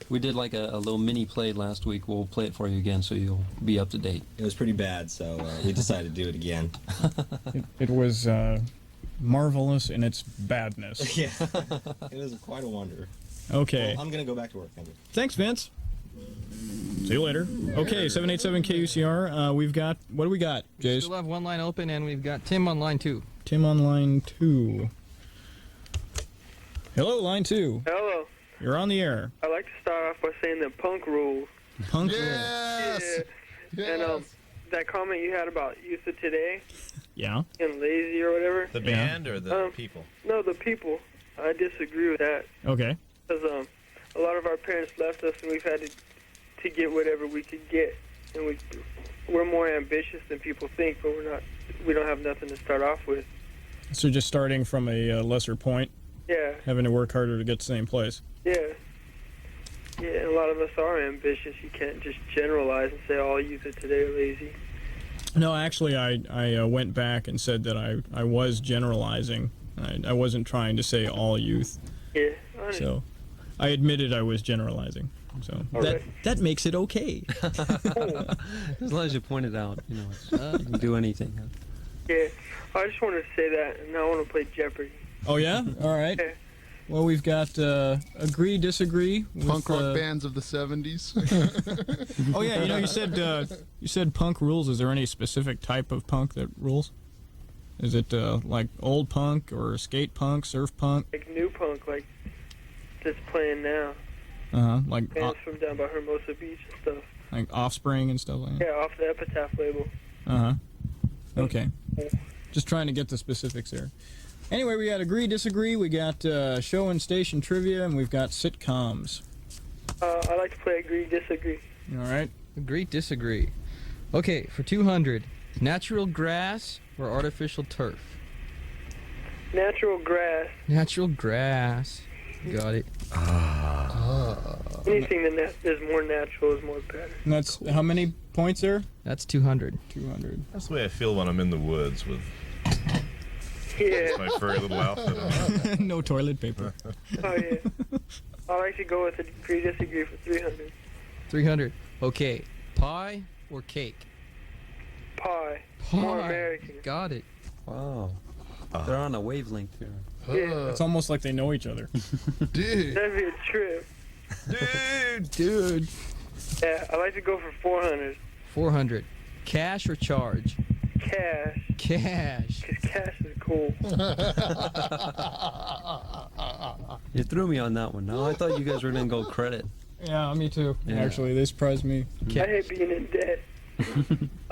S6: We did like a little mini play last week. We'll play it for you again so you'll be up to date.
S11: It was pretty bad, so we decided to do it again.
S3: It was marvelous in its badness.
S11: Yeah, it was quite a wonder.
S3: Okay.
S11: Well, I'm going to go back to work. Thank you.
S3: Thanks, Vince. See you later. Okay, 787 KUCR. We've got, what do we got, Jace?
S5: Still have one line open, and we've got Tim on line 2.
S3: Tim on line 2. Hello, line 2.
S12: Hello.
S3: You're on the air.
S12: I'd like to start off by saying the punk rules.
S3: Punk
S1: Yes!
S12: Yeah.
S1: Yes!
S12: And that comment you had about youth of today
S3: Yeah?
S12: and lazy or whatever.
S8: The band or the people?
S12: No, the people. I disagree with that.
S3: Okay.
S12: Because a lot of our parents left us, and we've had to get whatever we could get, and we're more ambitious than people think, but we're not. We don't have nothing to start off with.
S3: So just starting from a lesser point,
S12: Yeah,
S3: having to work harder to get to the same place.
S12: yeah, yeah. And a lot of us are ambitious. You can't just generalize and say all youth of today are lazy.
S3: No, actually, I went back and said that I was generalizing. I wasn't trying to say all youth.
S12: Yeah,
S3: So I admitted I was generalizing. So that makes it okay.
S6: As long as you point it out, you know, you can do anything.
S12: Yeah, I just wanted to say that, and now I want to play Jeopardy.
S3: Oh, yeah? All right.
S12: Yeah.
S3: Well, we've got agree, disagree. With,
S1: Punk rock bands of the 70s.
S3: Oh, yeah, you said punk rules. Is there any specific type of punk that rules? Is it like old punk or skate punk, surf punk?
S12: Like new punk, like that's playing now.
S3: Like
S12: Bands from down by Hermosa Beach and stuff.
S3: like Offspring and stuff like that.
S12: Yeah, off the Epitaph label.
S3: Okay. Just trying to get the specifics there. Anyway, we got agree, disagree. We got show and station trivia, and we've got sitcoms.
S12: I like to play agree, disagree.
S3: All right.
S5: Agree, disagree. Okay, for 200, natural grass or artificial turf?
S12: Natural grass.
S5: Natural grass. Got it.
S12: Anything that is more natural is more better.
S3: And that's how many points there?
S5: That's 200.
S3: 200.
S8: That's the way I feel when I'm in the woods with
S12: Yeah.
S8: my furry little outfit on.
S3: No toilet paper.
S12: Oh yeah. I like to go with agree, disagree for 300.
S5: 300. Okay, pie or cake?
S12: Pie.
S5: Pie.
S12: More American.
S5: Got it.
S6: Wow. They're on a wavelength here.
S12: Yeah.
S3: It's almost like they know each other.
S1: Dude.
S12: That'd be a trip.
S3: Dude.
S12: Yeah, I like to go for 400.
S5: 400. Cash or charge?
S12: Cash.
S5: Cash.
S12: Because cash is cool.
S6: You threw me on that one. No, I thought you guys were going to go credit.
S3: Yeah, me too.
S6: Yeah.
S3: Actually, they surprised me.
S12: I hate being in debt.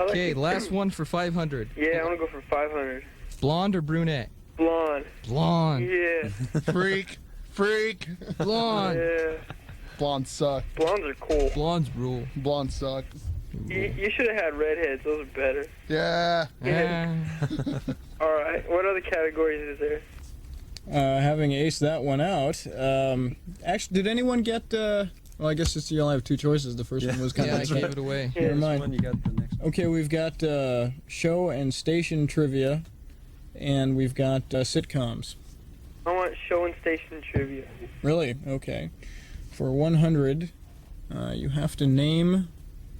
S5: Okay, last one for 500.
S12: Yeah, I want to go for 500.
S5: Blonde or brunette?
S12: Blonde.
S5: Blonde.
S12: Yeah.
S1: Freak.
S5: Blonde.
S12: Yeah.
S1: Blondes suck.
S12: Blondes are cool.
S5: Blondes rule.
S1: Blondes suck.
S12: You should have had redheads. Those are better.
S1: Yeah.
S12: All right. What other categories is there?
S3: Having aced that one out. Actually, did anyone get? Well, I guess it's, you only have two choices. The first one was kind
S5: Yeah,
S3: of.
S5: I gave it away.
S3: Never
S6: This
S3: mind.
S6: one, you got the next one.
S3: Okay, we've got show and station trivia, and we've got sitcoms.
S12: I want show and station trivia.
S3: Really? Okay. For 100, you have to name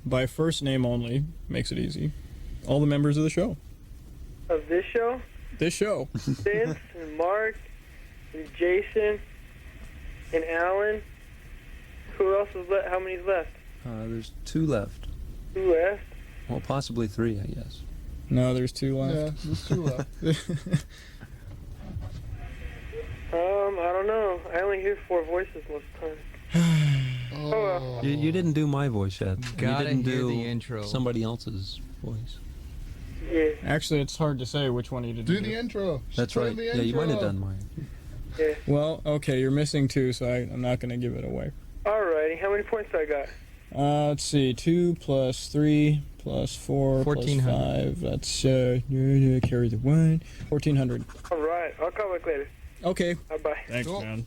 S3: by first name only. Makes it easy. All the members of the show.
S12: Of this show?
S3: This show.
S12: Vince and Mark and Jason and Allan. Who else is left? How many's left?
S6: There's 2 left.
S12: 2 left?
S6: Well, possibly 3, I guess.
S3: No, there's 2 left.
S1: Yeah, there's 2 left.
S12: I don't know. I only hear 4 voices most of the time.
S1: Oh.
S6: You didn't do my voice yet.
S5: Gotta
S6: you didn't
S5: hear
S6: do
S5: the intro.
S6: somebody else's voice.
S12: Yeah.
S3: Actually, it's hard to say which one you did.
S1: Do the intro.
S6: That's
S1: Play
S6: right.
S1: the
S6: Yeah, you might have
S1: intro.
S6: done mine.
S12: Yeah.
S3: Well, okay, you're missing 2, so I'm not going to give it away.
S12: Alrighty. How many points do I got?
S3: Let's see. 2 plus 3 plus 4 plus
S5: 1400.
S3: 5. That's carry the 1. 1400.
S12: Alright. I'll call back later.
S3: Okay.
S12: Bye-bye.
S3: Thanks,
S1: Cool.
S3: man.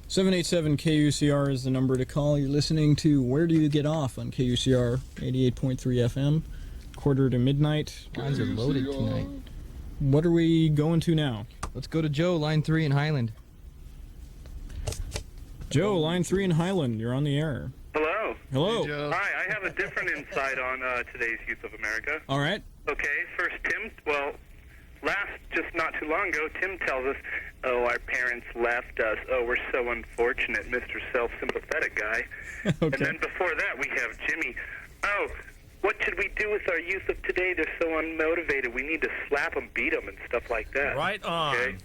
S3: 787 KUCR is the number to call. You're listening to Where Do You Get Off on KUCR 88.3 FM. Quarter to midnight.
S5: Lines are loaded tonight.
S3: What are we going to now?
S5: Let's go to Joe, line 3 in Highland.
S3: Joe, line 3 in Highland. You're on the air.
S13: Hello.
S3: Hello.
S1: Hey, Joe.
S13: Hi, I have a different insight on today's youth of America.
S3: All right.
S13: Okay, first, Tim. Well,
S9: just not too long ago, Tim tells us, oh, our parents left us. Oh, we're so unfortunate, Mr. Self-Sympathetic Guy.
S3: Okay.
S9: And then before that, we have Jimmy. Oh, what should we do with our youth of today? They're so unmotivated. We need to slap them, beat them, and stuff like that.
S13: Right on.
S9: Okay?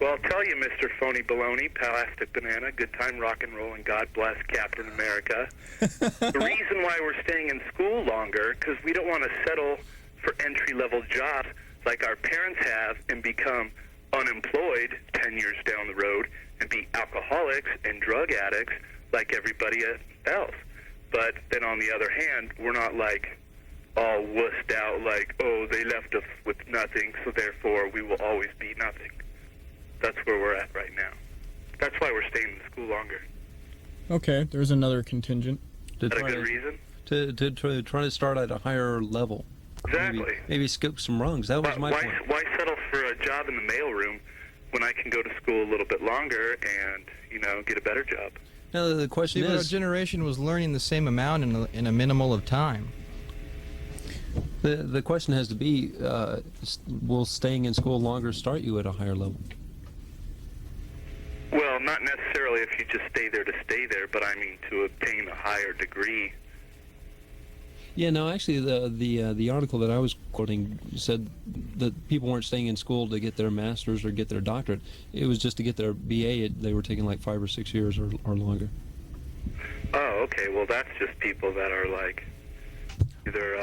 S9: Well, I'll tell you, Mr. Phony Baloney, Plastic Banana, good time rock and roll, and God bless Captain America. The reason why we're staying in school longer, because we don't want to settle for entry-level jobs like our parents have and become unemployed 10 years down the road and be alcoholics and drug addicts like everybody else. But then on the other hand, we're not like all wussed out like, oh, they left us with nothing, so therefore we will always be nothing. That's where we're at right now. That's why we're staying in school longer.
S3: Okay, there's another contingent.
S9: Is that a good reason?
S6: To try to start at a higher level.
S9: Exactly.
S6: Maybe skip some rungs. That was my point.
S9: Why settle for a job in the mailroom when I can go to school a little bit longer and, get a better job?
S6: Now, the question
S5: But our
S6: is...
S5: generation was learning the same amount in a minimal of time.
S6: The question has to be, will staying in school longer start you at a higher level?
S9: Well, not necessarily if you just stay there to stay there, but I mean to obtain a higher degree.
S6: Yeah, no, actually, the article that I was quoting said that people weren't staying in school to get their master's or get their doctorate. It was just to get their BA. They were taking like 5 or 6 years or longer.
S9: Oh, okay. Well, that's just people that are like either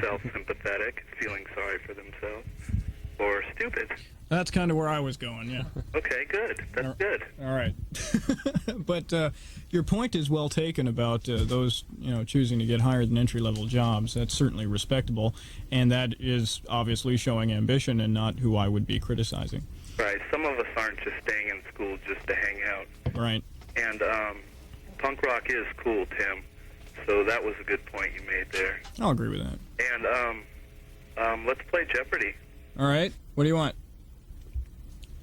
S9: self-sympathetic, feeling sorry for themselves, or stupid.
S3: That's kind of where I was going, yeah.
S9: Okay, good. That's good.
S3: All right. But your point is well taken about those, choosing to get higher than entry-level jobs. That's certainly respectable, and that is obviously showing ambition and not who I would be criticizing.
S9: Right. Some of us aren't just staying in school just to hang out.
S3: Right.
S9: And punk rock is cool, Tim. So that was a good point you made there.
S3: I'll agree with that.
S9: And let's play Jeopardy.
S3: All right. What do you want?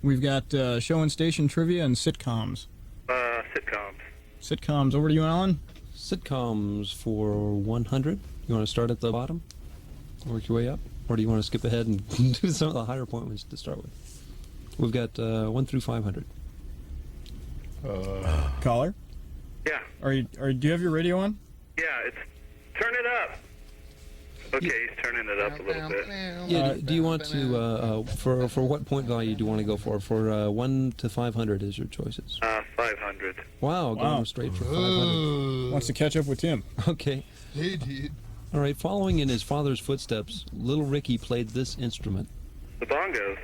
S3: We've got show and station trivia and sitcoms.
S9: Sitcoms.
S3: Sitcoms. Over to you, Allan.
S6: Sitcoms for 100. You want to start at the bottom? Work your way up? Or do you want to skip ahead and do some of the higher point ones to start with? We've got 1 through 500.
S3: Caller?
S9: Yeah.
S3: Do you have your radio on?
S9: Yeah, turn it up. Okay, he's turning it up a little bit.
S6: Yeah, do you want to, for what point value do you want to go for? For 1 to 500 is your choices.
S9: 500.
S6: Wow, going straight for 500.
S3: Wants to catch up with Tim.
S6: Okay.
S1: Hey, dude.
S6: All right, following in his father's footsteps, little Ricky played this instrument.
S9: The bongos.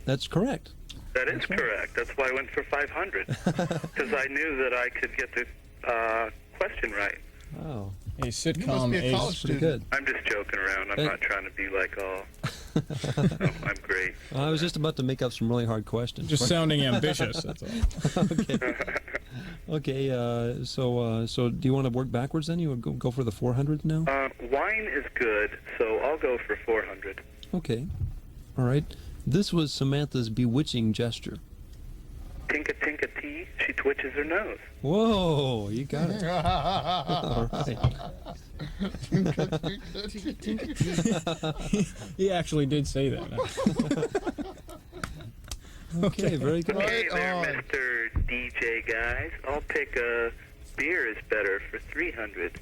S6: That's correct.
S9: That is correct. That's why I went for 500. Because I knew that I could get the question right.
S6: Oh.
S3: A sitcom ace.
S6: Pretty good.
S9: I'm just joking around. I'm not trying to be like all... I'm great.
S6: I was just about to make up some really hard questions.
S3: Just sounding ambitious, that's all.
S6: Okay, so do you want to work backwards then? You would go for the 400 now?
S9: Wine is good, so I'll go for 400.
S6: Okay. All right. This was Samantha's bewitching gesture.
S9: Tinka tinka tea, she twitches her nose.
S6: Whoa, you got it. All right.
S3: He actually did say that.
S6: Okay, very good.
S9: Hey there, Mr. DJ guys. I'll pick a beer is better for 300.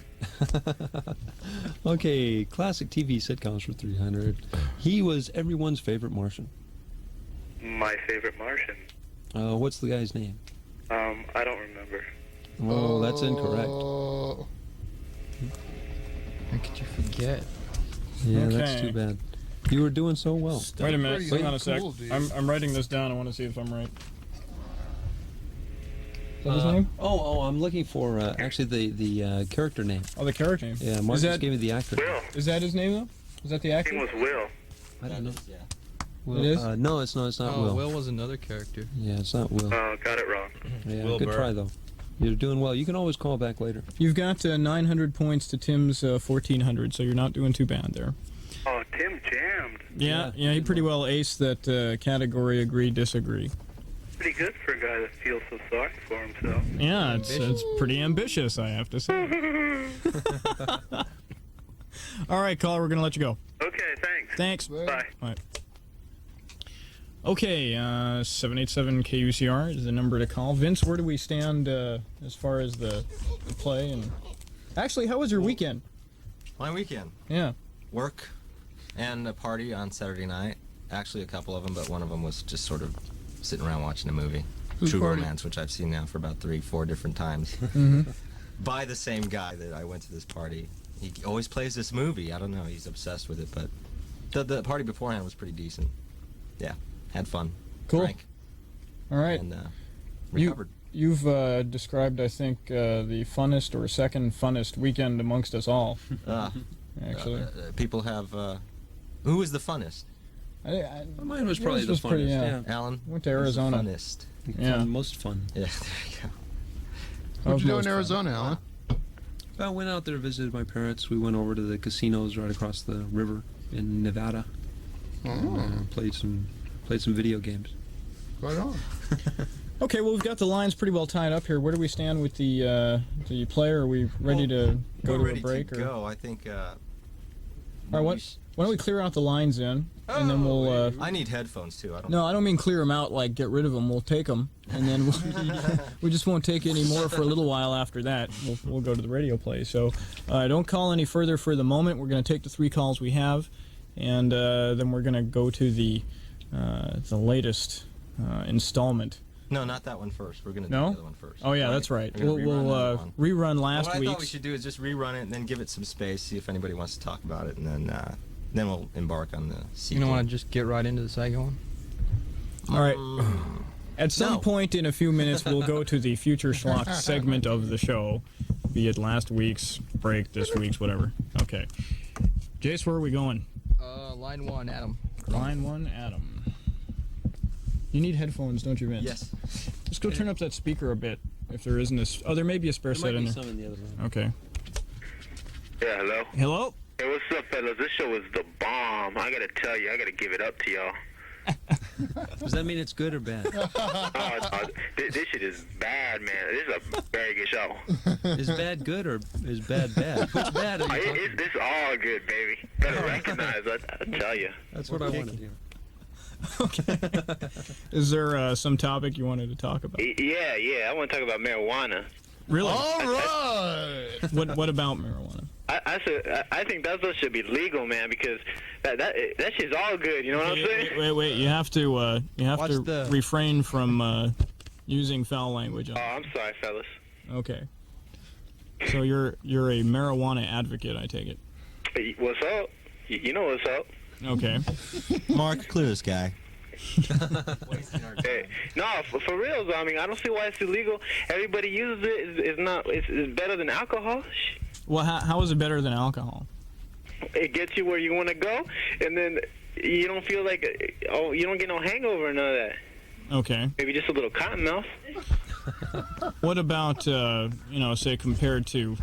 S6: Okay, classic TV sitcoms for 300. He was everyone's favorite Martian.
S9: My favorite Martian.
S6: What's the guy's name?
S9: I don't remember.
S6: Oh, that's incorrect.
S5: How could you forget?
S6: Yeah,
S3: Okay.
S6: that's too bad. You were doing so well.
S3: Wait a minute. Hang on a sec.
S1: Cool, dude.
S3: I'm writing this down. I want to see if I'm right. Is that his name?
S6: Oh, I'm looking for actually the character name.
S3: Oh, the character name.
S6: Yeah, Mark just gave me the actor.
S9: Will.
S3: Is that his name, though? Is that the actor?
S9: His name was Will.
S6: I don't know.
S11: Yeah.
S6: Will.
S3: It is?
S6: No, it's not. It's not Will.
S5: Will was another character.
S6: Yeah, it's not Will.
S9: Oh, got it wrong.
S6: Yeah,
S13: Will
S6: good
S13: Burr.
S6: try though. You're doing well. You can always call back later.
S3: You've got 900 points to Tim's 1,400, so you're not doing too bad there.
S9: Oh, Tim jammed.
S3: Yeah, he pretty well aced that category agree, disagree.
S9: Pretty good for a guy that feels so sorry for himself.
S3: Yeah, it's pretty ambitious, I have to say. All right, caller, we're going to let you go.
S9: Okay, thanks.
S3: Thanks.
S9: Bye.
S3: Bye. Okay, 787 KUCR is the number to call. Vince, where do we stand as far as the play? And actually, how was your weekend?
S11: My weekend?
S3: Yeah.
S11: Work and a party on Saturday night. Actually, a couple of them, but one of them was just sort of sitting around watching a movie.
S3: Whose
S11: True
S3: party?
S11: Romance, which I've seen now for about 3-4 different times.
S3: Mhm.
S11: By the same guy that I went to this party. He always plays this movie. I don't know, he's obsessed with it, but the party beforehand was pretty decent. Yeah, had fun.
S3: Cool.
S11: Drank.
S3: All right.
S11: And recovered.
S3: You've described, I think, the funnest or second funnest weekend amongst us all. Actually.
S11: People have... who was the funnest?
S6: Mine was probably the funnest,
S3: pretty,
S6: yeah.
S11: Alan?
S3: Went to Arizona.
S11: Funnest.
S3: Yeah.
S6: Most fun.
S11: Yeah, there you go.
S1: What'd you do in Arizona, Alan?
S6: I went out there, visited my parents. We went over to the casinos right across the river in Nevada. Played some video games.
S1: Right on.
S3: Okay, well, we've got the lines pretty well tied up here. Where do we stand with the play? Are we ready to go to a break?
S11: To go. I think...
S3: All right, why don't we clear out the lines in, and then we'll...
S11: I need headphones, too. I don't
S3: No, I don't mean clear them out, like get rid of them. We'll take them, and then we just won't take any more for a little while after that. We'll go to the radio play. So don't call any further for the moment. We're going to take the 3 calls we have, and then we're going to go to the latest installment.
S11: No, not that one first. We're going to do
S3: No?
S11: the other one first.
S3: Oh, yeah, that's right.
S11: We'll
S3: rerun last
S11: What I thought we
S3: week's.
S11: should do is just rerun it and then give it some space, see if anybody wants to talk about it, and then we'll embark on the
S5: You
S11: sequel.
S5: don't want to just get right into the second one?
S3: All right. At some point in a few minutes, we'll go to the Future Schlock segment of the show, be it last week's break, this week's, whatever. Okay. Jace, where are we going?
S5: Line 1, Adam.
S3: Line 1, Adam. You need headphones, don't you, Vince?
S11: Yes.
S3: Just go turn up that speaker a bit, if there isn't a... Oh, there may be a spare set in there.
S6: Some in the other room.
S3: Okay.
S13: Yeah, hello?
S3: Hello?
S13: Hey, what's up, fellas? This show is the bomb. I gotta tell you, I gotta give it up to y'all.
S6: Does that mean it's good or bad?
S13: This shit is bad, man. This is a very good show.
S6: Is bad good or is bad bad? Which bad are you talking
S13: It's all good, baby. Better recognize, I tell you.
S6: That's what I want to hear.
S3: Okay. Is there some topic you wanted to talk about?
S13: Yeah. I want to talk about marijuana.
S3: Really?
S1: All right.
S3: What about marijuana?
S13: I think that stuff should be legal, man, because that shit's all good. You know what I'm saying?
S3: Wait. You have to refrain from using foul language.
S13: Oh, I'm sorry, fellas.
S3: Okay. So you're a marijuana advocate, I take it.
S13: Hey, what's up? You know what's up?
S3: Okay.
S11: Mark, clear this guy.
S13: Hey, no, for real though. I mean, I don't see why it's illegal. Everybody uses it. It's better than alcohol.
S3: Well, how is it better than alcohol?
S13: It gets you where you want to go, and then you don't feel like you don't get no hangover or none of that.
S3: Okay.
S13: Maybe just a little cotton mouth.
S3: What about say compared to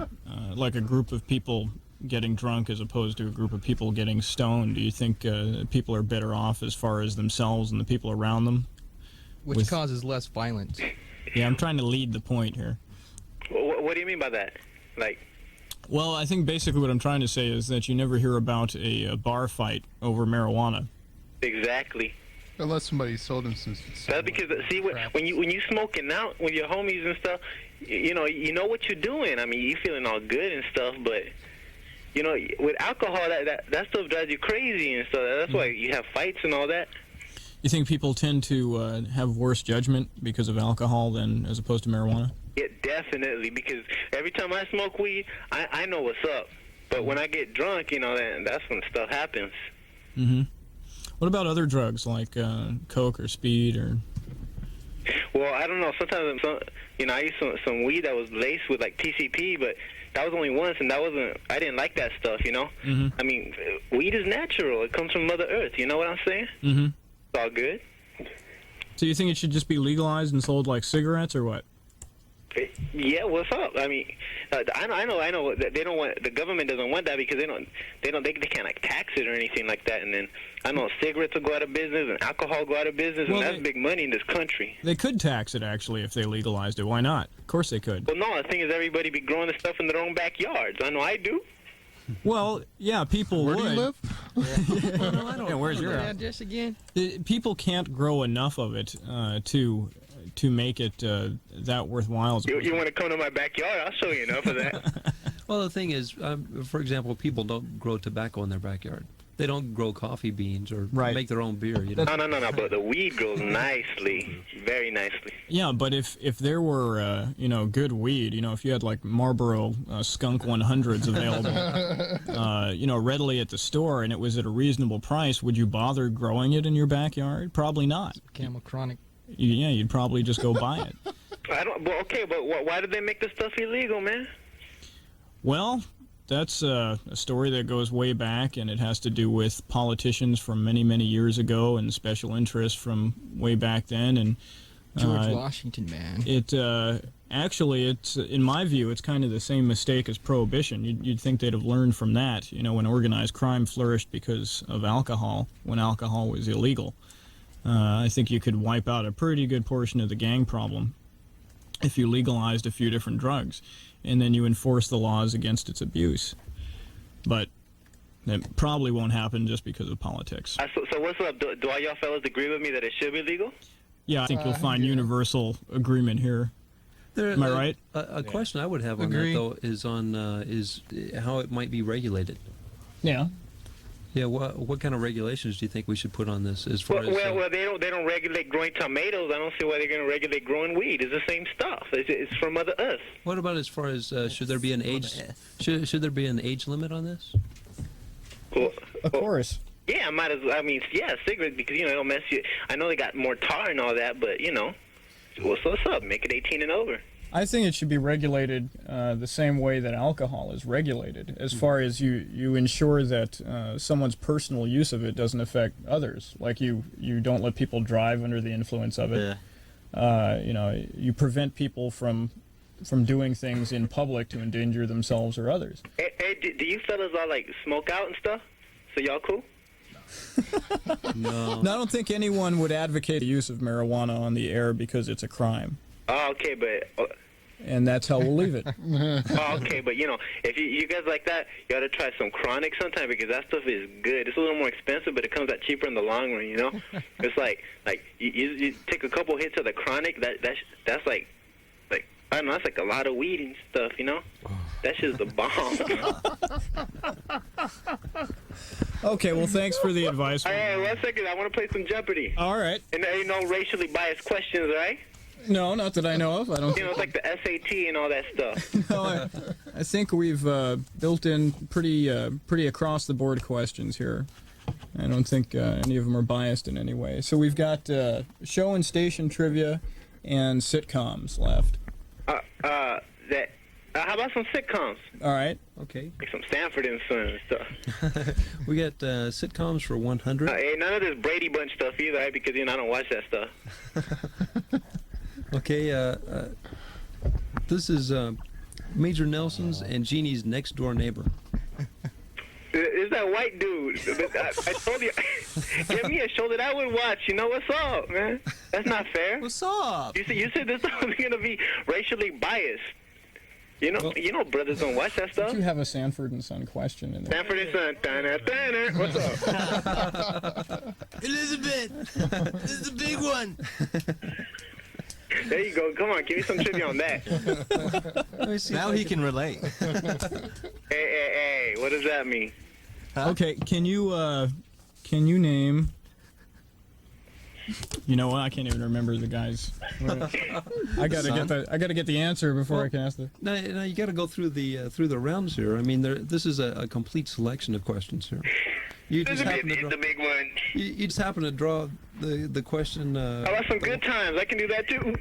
S3: like a group of people getting drunk as opposed to a group of people getting stoned? Do you think people are better off as far as themselves and the people around them?
S5: Which causes less violence?
S3: Yeah, I'm trying to lead the point here.
S13: What do you mean by that? Like?
S3: Well, I think basically what I'm trying to say is that you never hear about a bar fight over marijuana.
S13: Exactly.
S1: Unless somebody sold him some.
S13: That's because when you smoking out with your homies and stuff, you know what you're doing. I mean, you feeling all good and stuff, but with alcohol, that stuff drives you crazy and stuff. That's why you have fights and all that.
S3: You think people tend to have worse judgment because of alcohol than as opposed to marijuana?
S13: Yeah, definitely. Because every time I smoke weed, I know what's up. But when I get drunk, that's when stuff happens.
S3: Mm-hmm. What about other drugs like coke or speed or?
S13: Well, I don't know. Sometimes I used some weed that was laced with like TCP, but that was only once, and I didn't like that stuff.
S3: Mm-hmm.
S13: I mean, weed is natural. It comes from Mother Earth. You know what I'm saying?
S3: Mm-hmm.
S13: It's all good.
S3: So you think it should just be legalized and sold like cigarettes or what?
S13: Yeah, what's up? I mean, I know that they don't want, the government doesn't want that because they can't like tax it or anything like that. And then I know cigarettes will go out of business and alcohol go out of business, and that's big money in this country.
S3: They could tax it actually if they legalized it. Why not? Of course they could.
S13: Well, no, the thing is everybody be growing the stuff in their own backyards. I know I do.
S3: Well, yeah, people would.
S1: Where do you live?
S6: Well, no, I don't.
S3: Yeah, where's
S6: I don't
S3: your
S6: know.
S5: Address again?
S3: People can't grow enough of it to make it that worthwhile.
S13: You want to come to my backyard? I'll show you enough of that.
S6: Well, the thing is, for example, people don't grow tobacco in their backyard. They don't grow coffee beans or make their own beer. You know?
S13: No. But the weed grows nicely, very nicely.
S3: Yeah, but if there were good weed, if you had like Marlboro Skunk 100s available, readily at the store, and it was at a reasonable price, would you bother growing it in your backyard? Probably not.
S5: Camel Chronic.
S3: Yeah, you'd probably just go buy it.
S13: But why did they make this stuff illegal, man?
S3: Well, that's a story that goes way back, and it has to do with politicians from many, many years ago and special interests from way back then. And
S5: George Washington, man.
S3: Actually, it's in my view, it's kind of the same mistake as Prohibition. You'd think they'd have learned from that, when organized crime flourished because of alcohol, when alcohol was illegal. I think you could wipe out a pretty good portion of the gang problem if you legalized a few different drugs, and then you enforce the laws against its abuse. But that probably won't happen just because of politics.
S13: So what's up? Do all y'all fellas agree with me that it should be legal?
S3: Yeah, I think you'll find universal agreement here. Am I right?
S6: A question I would have on that, though, is on is how it might be regulated.
S3: Yeah.
S6: Yeah, what kind of regulations do you think we should put on this? As far as
S13: well, they don't regulate growing tomatoes. I don't see why they're going to regulate growing weed. It's the same stuff. It's from Mother Earth.
S6: What about as far as should there be an age? Should there be an age limit on this?
S13: Well,
S3: of course.
S13: Yeah, cigarettes, because it'll mess you. I know they got more tar and all that, but what's up? Make it 18 and over.
S3: I think it should be regulated the same way that alcohol is regulated, as far as you ensure that someone's personal use of it doesn't affect others. Like you don't let people drive under the influence of it. Yeah. You prevent people from doing things in public to endanger themselves or others.
S13: Hey, do you fellas all like smoke out and stuff? So y'all cool?
S3: No, I don't think anyone would advocate the use of marijuana on the air because it's a crime.
S13: Oh, okay, but...
S3: and that's how we'll leave it.
S13: Okay, but if you guys like that, you ought to try some Chronic sometime, because that stuff is good. It's a little more expensive, but it comes out cheaper in the long run. It's like you take a couple hits of the Chronic. That's like I don't know. That's like a lot of weed and stuff. That's just the bomb.
S3: Okay, well, thanks for the advice.
S13: Hey, 1 second. I want to play some Jeopardy.
S3: All right.
S13: And there ain't no racially biased questions, right?
S3: No, not that I know of. I don't.
S13: It's like the SAT and all that stuff.
S3: No, I think we've built in pretty across the board questions here. I don't think any of them are biased in any way. So we've got show and station trivia and sitcoms left.
S13: How about some sitcoms?
S3: All right.
S6: Okay.
S13: Like some Sanford and Son and stuff.
S6: We got sitcoms for 100.
S13: Hey, none of this Brady Bunch stuff either, right? Because I don't watch that stuff.
S6: Okay, this is Major Nelson's and Jeannie's next door neighbor.
S13: It's that white dude. I told you, give me a show that I would watch. What's up, man? That's not fair.
S5: What's up?
S13: You said this was gonna be racially biased. Brothers don't watch that stuff.
S3: Did you have a Sanford and Son question in there?
S13: Sanford and Son. Dun-dun-dun-dun. What's up?
S5: Elizabeth, this is a big one.
S13: There you go. Come on, give me some trivia on that.
S11: Now he can relate.
S13: Hey, what does that mean?
S3: Huh? Okay, can you name? You know what? I can't even remember the guys. I gotta get the answer before I can ask the.
S6: No, you got to go through the rounds here. I mean, this is a complete selection of questions here.
S13: It's the big one.
S6: You just happen to draw the question.
S13: I want some good times. I can do that too.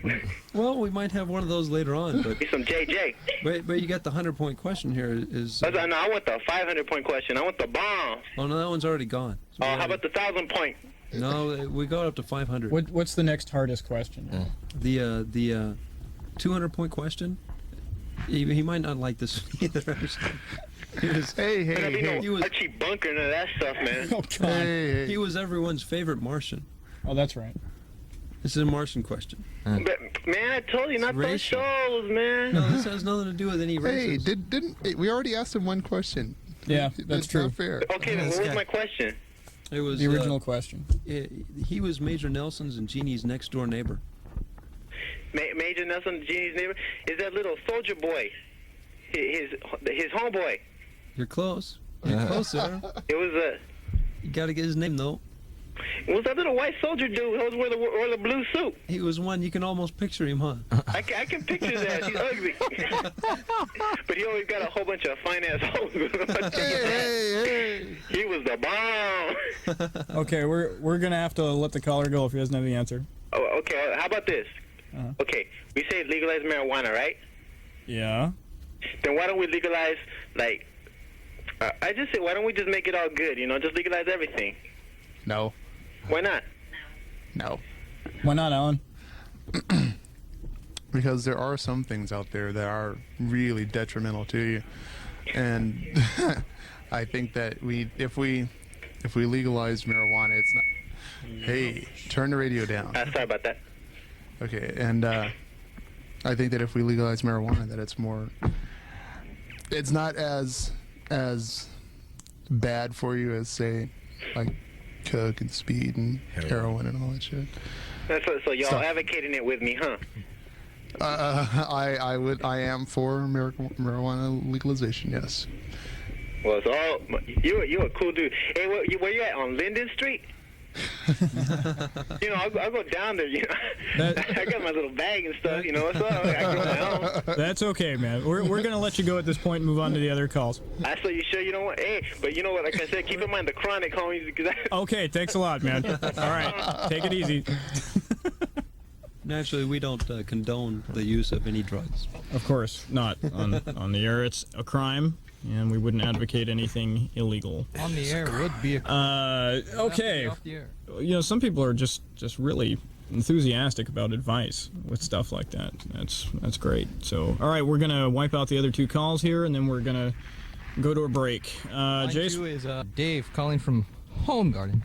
S6: Well, we might have one of those later on. But
S13: some JJ.
S6: But you got the 100-point question here.
S13: No, I want the 500-point question. I want the bomb.
S6: Oh no, that one's already gone.
S13: So how about the 1,000-point?
S6: No, we got up to 500.
S3: What's the next hardest question?
S6: The 200-point question. He might not like this either.
S13: He was Archie Bunker and all that stuff, man.
S3: Oh, God.
S6: Hey. He was everyone's favorite Martian.
S3: Oh, that's right.
S6: This is a Martian question.
S13: But man, I told you not those shows, man.
S6: No, this has nothing to do with any races.
S1: Hey, didn't we already asked him one question?
S3: Yeah, that's
S1: it's
S3: true.
S1: not fair.
S13: Okay, then what was my question?
S6: It was
S3: The original question.
S6: He was Major Nelson's and Jeannie's next door neighbor.
S13: Major Nelson, Genie's neighbor, is that little soldier boy, his homeboy.
S6: You're close. You're close, sir.
S13: It was
S6: You got to get his name though.
S13: It was that little white soldier dude who always wore the blue suit.
S6: He was one you can almost picture him, huh?
S13: I can picture that. He's ugly, but he always got a whole bunch of fine ass hoes.
S1: Hey.
S13: He was the bomb.
S3: Okay, we're gonna have to let the caller go if he doesn't have the answer.
S13: Oh, okay. How about this? Okay, we say legalize marijuana, right?
S3: Yeah.
S13: Then why don't we legalize, like, I just say, why don't we just make it all good, just legalize everything?
S1: No.
S13: Why not?
S1: No.
S3: Why not, Alan?
S1: Because there are some things out there that are really detrimental to you. And I think that if we legalize marijuana, it's not... Hey, turn the radio down.
S13: Sorry about that.
S1: Okay, and I think that if we legalize marijuana, that it's not as bad for you as, say, like coke and speed and heroin and all that shit.
S13: So y'all advocating it with me, huh?
S1: I am for marijuana legalization. Yes.
S13: Well, it's all you a cool dude. Hey, where you at on Linden Street? I'll go down there. I got my little bag and stuff. So I go down.
S3: That's okay, man. We're gonna let you go at this point and move on to the other calls.
S13: So you sure you don't want? Hey, but you know what? Like I said, keep in mind the chronic, homies.
S3: Okay, thanks a lot, man. All right, take it easy.
S6: Naturally, we don't condone the use of any drugs.
S3: Of course not. On the air, it's a crime, and we wouldn't advocate anything illegal.
S5: On the air would be a
S3: okay.
S5: off the air.
S3: Some people are just really enthusiastic about advice with stuff like that. That's great. So, all right, we're gonna wipe out the other two calls here, and then we're gonna go to a break. Jason
S5: is Dave calling from Home Garden.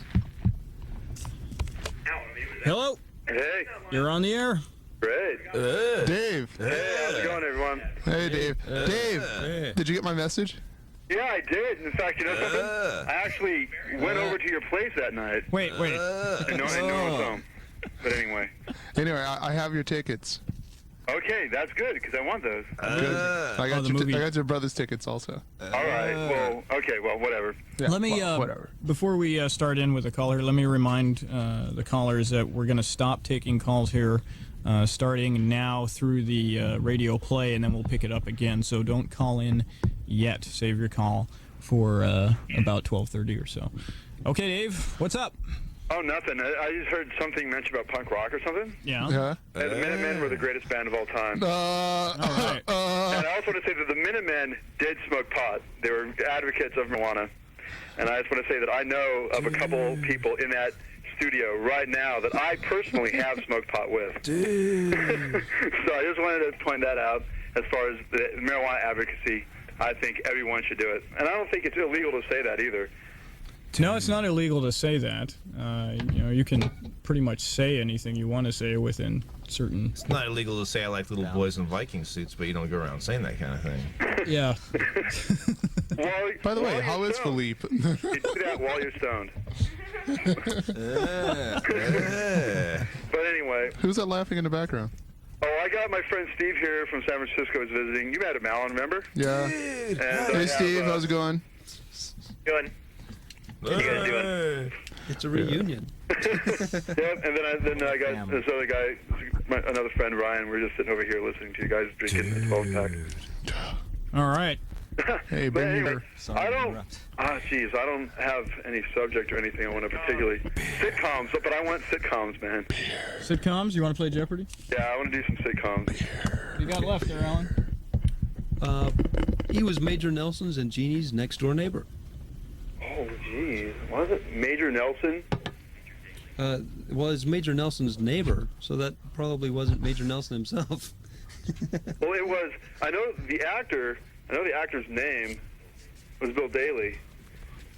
S3: Hello.
S14: Hey.
S3: You're on the air.
S14: Great.
S1: Dave.
S14: Hey, how's it going, everyone?
S1: Hey, Dave. Dave, did you get my message?
S14: Yeah, I did. In fact, you know something? I actually went over to your place that night.
S3: Wait.
S14: And no one was home. But anyway.
S1: Anyway, I have your tickets.
S14: Okay, that's good, because I want those.
S1: Good. I got your brother's tickets also.
S14: All right. Well, okay, well, whatever.
S1: Yeah,
S3: Let me,
S1: whatever.
S3: Before we start in with the caller, let me remind the callers that we're going to stop taking calls here starting now through the radio play, and then we'll pick it up again. So don't call in yet. Save your call for about 12:30 or so. Okay, Dave, what's up?
S14: Oh, nothing. I just heard something mentioned about punk rock or something.
S3: Yeah.
S14: The Minutemen were the greatest band of all time.
S3: All right.
S14: And I also want to say that the Minutemen did smoke pot. They were advocates of marijuana. And I just want to say that I know of a couple people in that studio right now that I personally have smoked pot with. So I just wanted to point that out as far as the marijuana advocacy. I think everyone should do it. And I don't think it's illegal to say that either.
S3: No, it's not illegal to say that. You can pretty much say anything you want to say within certain...
S8: It's not illegal to say I like little boys in Viking suits, but you don't go around saying that kind of thing.
S3: Yeah.
S1: By the way, how is Philippe?
S14: You do that while you're stoned. But anyway.
S1: Who's that laughing in the background?
S14: Oh, I got my friend Steve here from San Francisco is visiting. You met him, Allan, remember?
S1: Yeah.
S14: And
S1: hey, Steve, how's it going?
S14: Good. What are you guys doing?
S6: It's a reunion.
S14: Yep, and then I got this other guy, another friend, Ryan. We're just sitting over here listening to you guys drinking a 12-pack.
S3: All right.
S1: Hey,
S14: But
S1: bring
S14: anyway,
S1: your...
S14: I don't have any subject or anything I want to particularly... Sitcoms, but I want sitcoms, man.
S3: Sitcoms? You want to play Jeopardy?
S14: Yeah, I want to do some sitcoms.
S3: What you got left there, Alan?
S6: He was Major Nelson's and Jeannie's next door neighbor.
S14: Oh, geez. Was it Major Nelson?
S6: Well, it's Major Nelson's neighbor, so that probably wasn't Major Nelson himself.
S14: Well, it was. I know the actor's name was Bill Daly.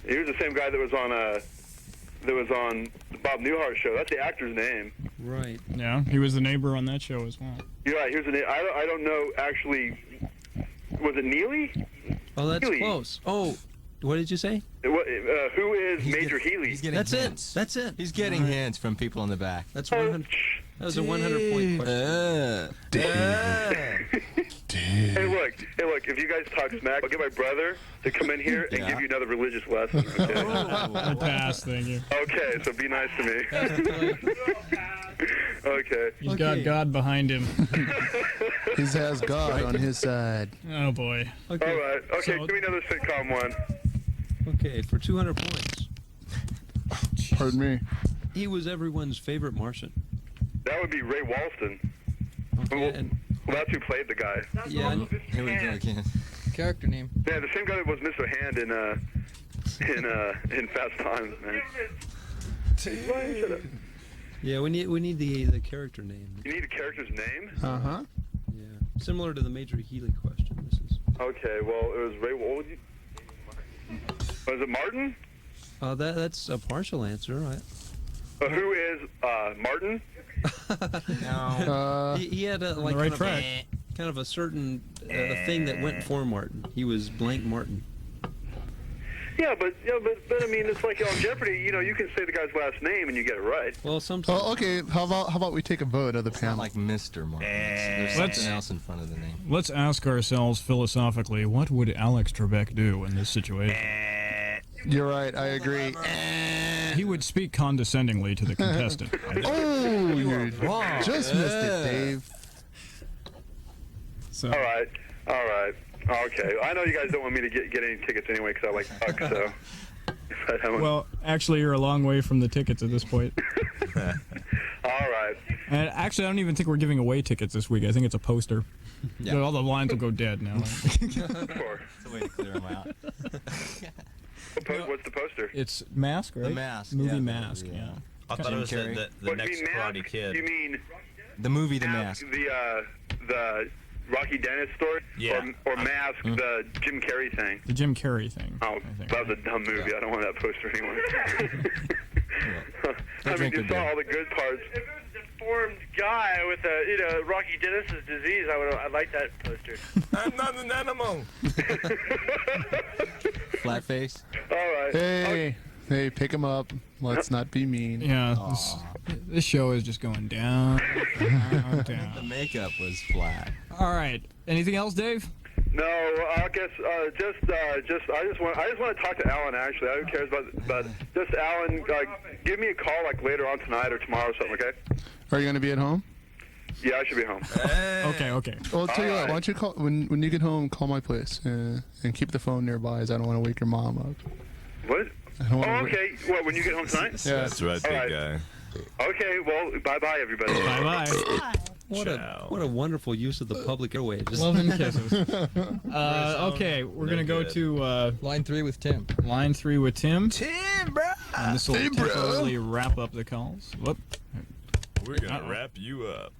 S14: He was the same guy that was on the Bob Newhart show. That's the actor's name.
S6: Right.
S3: Yeah, he was the neighbor on that show as well.
S14: You're right. Here's the name. I don't know actually. Was it Neely?
S6: Oh, that's
S14: Neely.
S6: close. Oh, What did you say?
S14: Who is Major Healy?
S11: He's getting
S6: That's
S11: hints.
S6: it. That's it.
S11: He's getting hints from people in the back.
S6: That's 100. That was a 100-point question.
S14: Hey, look. If you guys talk smack, I'll get my brother to come in here and give you another religious lesson. Okay?
S3: I pass, thank you.
S14: Okay, so be nice to me. Okay.
S3: He's got God behind him.
S1: He has God on his side.
S3: Oh, boy.
S14: Okay. All right. Okay,
S3: So-
S14: give me another sitcom one.
S6: Okay, for 200 points.
S1: Pardon me.
S6: He was everyone's favorite Martian.
S14: That would be Ray Walston.
S6: Okay.
S14: Well, that's who played the guy.
S6: Yeah.
S11: Here we go again.
S5: Character name.
S14: Yeah, the same guy that was Mr. Hand in Fast Times, man. Ryan, shut up.
S6: Yeah, we need the character name.
S14: You need a character's name?
S1: Uh-huh.
S6: Yeah, similar to the Major Healy question. This is.
S14: Okay, well, it was Ray. What would you? Was it Martin?
S6: That's a partial answer, right?
S14: Who is Martin?
S6: No. He had a like
S3: right
S6: kind of a certain thing that went for Martin. He was blank Martin.
S14: Yeah, but I mean, it's like on Jeopardy. You know, you can say the guy's last name and you get it right.
S6: Well, sometimes.
S1: Oh, okay. How about we take a vote of the panel?
S11: Like Mr. Martin. There's something else in front of the name.
S3: Let's ask ourselves philosophically, what would Alex Trebek do in this situation?
S1: You're right. I agree.
S3: He would speak condescendingly to the contestant.
S1: Oh, you just missed it, Dave.
S3: So.
S14: All right. Okay. I know you guys don't want me to get any tickets anyway because I like Buck, so.
S3: Well, actually, you're a long way from the tickets at this point.
S14: All right.
S3: And actually, I don't even think we're giving away tickets this week. I think it's a poster.
S11: Yeah.
S3: All the lines will go dead now.
S14: Sure.
S11: It's a way to clear them out.
S14: What's the poster?
S3: It's Mask, right?
S11: The Mask.
S3: Movie
S11: yeah,
S3: Mask,
S11: movie,
S3: yeah.
S15: I thought it was the
S14: What,
S15: next
S14: you mean
S15: Karate
S14: Mask?
S15: Kid.
S14: You mean
S11: The movie The Mask.
S14: the Rocky Dennis story?
S15: Yeah.
S14: Or Mask, the Jim Carrey thing?
S3: The Jim Carrey thing.
S14: Oh, that was a dumb movie. I don't want that poster anymore. I mean, you saw all the good parts.
S12: If it was a deformed guy with Rocky Dennis's disease, I'd like that poster.
S15: I'm not an animal.
S11: Flat face.
S14: All right.
S1: Hey, pick him up. Let's not be mean.
S3: Yeah, this show is just going down, down, down.
S11: The makeup was flat.
S3: All right. Anything else, Dave?
S14: No, I guess I just want to talk to Allan. Actually, I don't care about just Allan. Give me a call like later on tonight or tomorrow or something. Okay?
S1: Are you going to be at home?
S14: Yeah, I should be home.
S3: Okay.
S1: Well, I'll tell you what. Why don't you call when you get home? Call my place and keep the phone nearby, as I don't want to wake your mom up.
S14: What? Oh, okay. What? When you get home tonight?
S1: Yeah,
S15: That's right, big guy.
S14: Okay. Well, bye, everybody.
S3: Bye.
S6: What a wonderful use of the public airwaves.
S3: Love and kisses. Okay, we're gonna go to
S5: line 3 with Tim.
S3: Line 3 with Tim.
S15: Tim, bro.
S3: And this will temporarily wrap up the calls. Whoop.
S15: We're gonna wrap you up,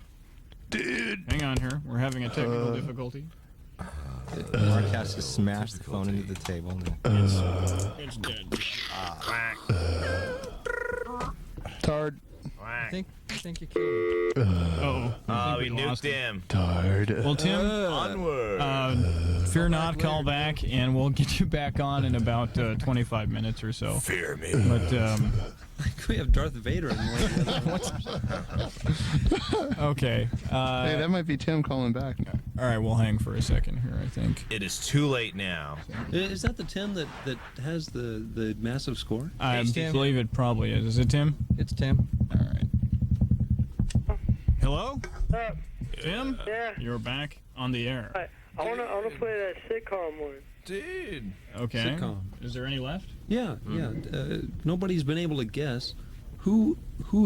S15: dude.
S3: Hang on here. We're having a technical difficulty.
S11: Mark has to smash the phone into the table.
S3: It's dead.
S1: Tard.
S5: I think you killed him.
S15: We nuked him.
S1: Tard.
S3: Well, Tim,
S15: Onward.
S3: fear not, call back, and we'll get you back on in about 25 minutes or so.
S15: Fear me.
S3: But
S6: We have Darth Vader in
S3: What's okay.
S1: Hey, that might be Tim calling back.
S3: All right, we'll hang for a second here, I think.
S15: It is too late now.
S6: Is that the Tim that has the massive score?
S3: I believe it probably is. Is it Tim?
S5: It's Tim.
S3: All right. Hello? Tim?
S12: Yeah.
S3: You're back on the air.
S12: I wanna play that sitcom one.
S15: Dude.
S3: Okay.
S6: Sitcom.
S3: Is there any left?
S6: Yeah. Nobody's been able to guess who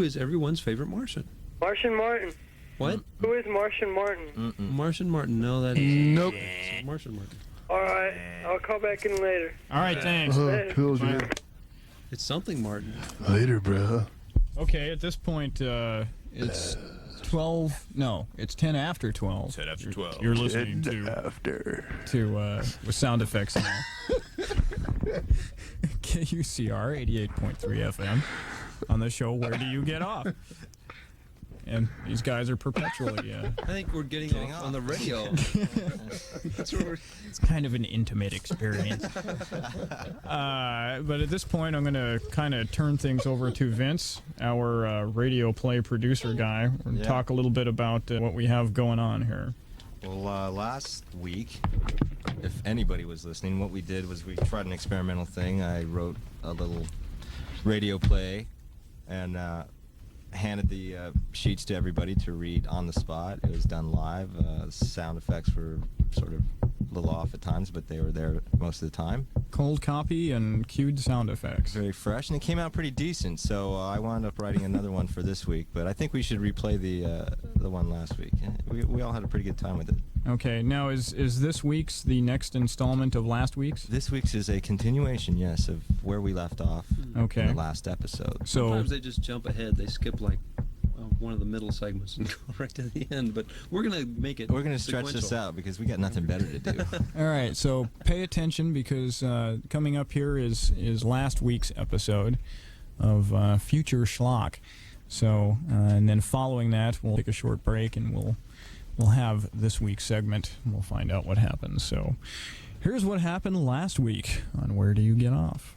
S6: is everyone's favorite Martian.
S12: Martian Martin.
S6: What?
S12: Who is Martian Martin?
S6: Martian Martin. No, that is
S1: Nope.
S6: Martian Martin.
S12: All right, I'll call back in later.
S3: All right, thanks.
S1: Cool, dude.
S6: It's something Martin.
S1: Later, bro.
S3: Okay, at this point, it's 12. No, it's 10 after 12.
S15: 10 after 12.
S3: You're listening to with sound effects now. KUCR 88.3 FM on the show Where Do You Get Off? and these guys are perpetually.
S6: I think we're getting off on the radio. That's where we're...
S3: It's kind of an intimate experience. But at this point, I'm going to kind of turn things over to Vince, our radio play producer guy, and talk a little bit about what we have going on here.
S11: Well, last week, if anybody was listening, what we did was we tried an experimental thing. I wrote a little radio play and handed the sheets to everybody to read on the spot. It was done live. Sound effects were sort of a little off at times, but they were there most of the time.
S3: Cold copy and cued sound effects.
S11: Very fresh, and it came out pretty decent, so I wound up writing another one for this week, but I think we should replay the one last week. We all had a pretty good time with it.
S3: Okay, now is this week's the next installment of last week's?
S11: This week's is a continuation, yes, of where we left off in the last episode.
S3: So
S6: sometimes they just jump ahead. They skip like one of the middle segments and go right to the end, but we're going to make it
S11: We're going to stretch this out because we got nothing better to do.
S3: All right, so pay attention because coming up here is last week's episode of Future Schlock. So, and then following that, we'll take a short break and we'll have this week's segment. And we'll find out what happens. So, here's what happened last week on Where Do You Get Off?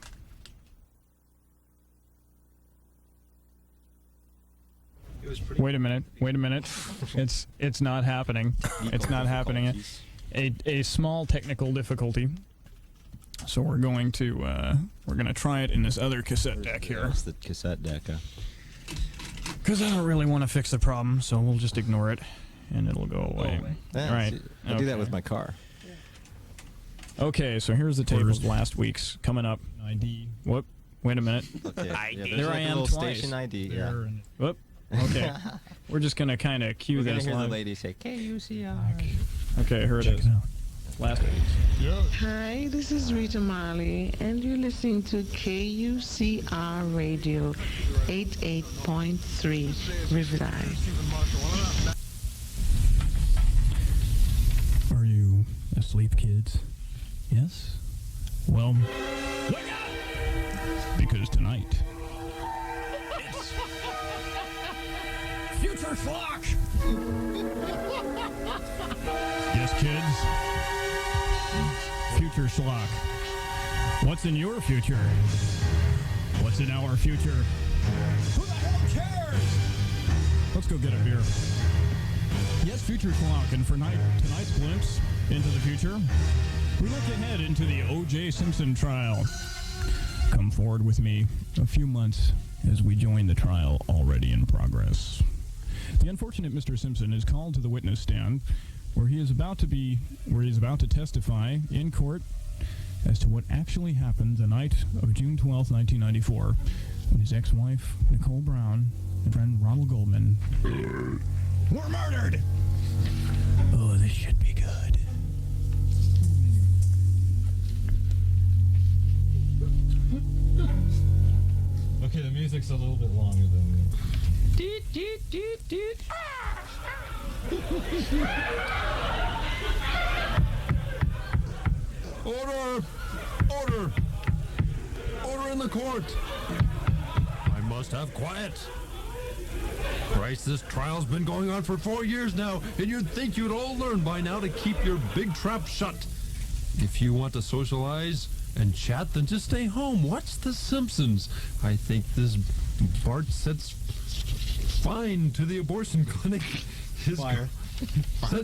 S3: Wait a minute. It's not happening. It's not happening. A small technical difficulty. So we're going to try it in this other cassette deck here.
S11: That's the cassette deck.
S3: Because I don't really want to fix the problem, so we'll just ignore it, and it'll go away.
S11: Yeah,
S3: All right.
S11: I do that with my car.
S3: Okay, so here's the table of last week's coming up. ID. Whoop. Wait a minute.
S11: Okay.
S3: ID.
S11: Yeah,
S3: there
S11: like
S3: I
S11: a
S3: am
S11: little
S3: twice.
S11: Station ID. Yeah.
S3: Whoop. Okay. We're just going to kind of cue
S11: We're
S3: this
S11: gonna hear
S3: live.
S11: the lady say KUCR.
S3: Okay, here it is. Last week's.
S16: Hi, this is Rita Marley, and you're listening to KUCR Radio 88.3 Riverside.
S3: Are you asleep, kids? Yes? Well, wake up! Because tonight, it's Future Schlock! Yes, kids? Future Schlock. What's in your future? What's in our future? Who the hell cares? Let's go get a beer. Yes, Future Schlock, and for tonight's glimpse into the future, we look ahead into the O.J. Simpson trial. Come forward with me a few months as we join the trial already in progress. The unfortunate Mr. Simpson is called to the witness stand where he is about to testify in court as to what actually happened the night of June 12, 1994, when his ex-wife, Nicole Brown, and friend Ronald Goldman were murdered. Oh, this should be good.
S17: Okay, the music's a little bit longer than...
S16: Doot, doot, doot, doot.
S18: Order! Order! Order in the court! I must have quiet. Christ, this trial's been going on for 4 years now, and you'd think you'd all learn by now to keep your big trap shut. If you want to socialize and chat, then just stay home. Watch The Simpsons. I think this Bart sets fine to the abortion clinic. Sets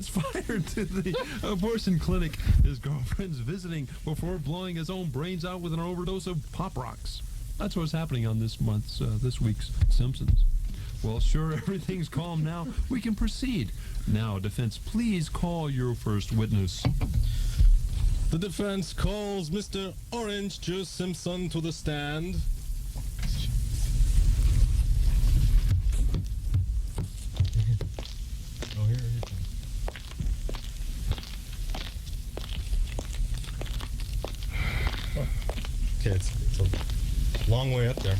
S18: fire to the abortion clinic his girlfriend's visiting before blowing his own brains out with an overdose of Pop Rocks. That's what's happening on this week's Simpsons. Well, sure, everything's calm now. We can proceed. Now, defense, please call your first witness.
S17: The defense calls Mr. Orange Juice Simpson to the stand. Oh, here it comes. Okay, it's a long way up there.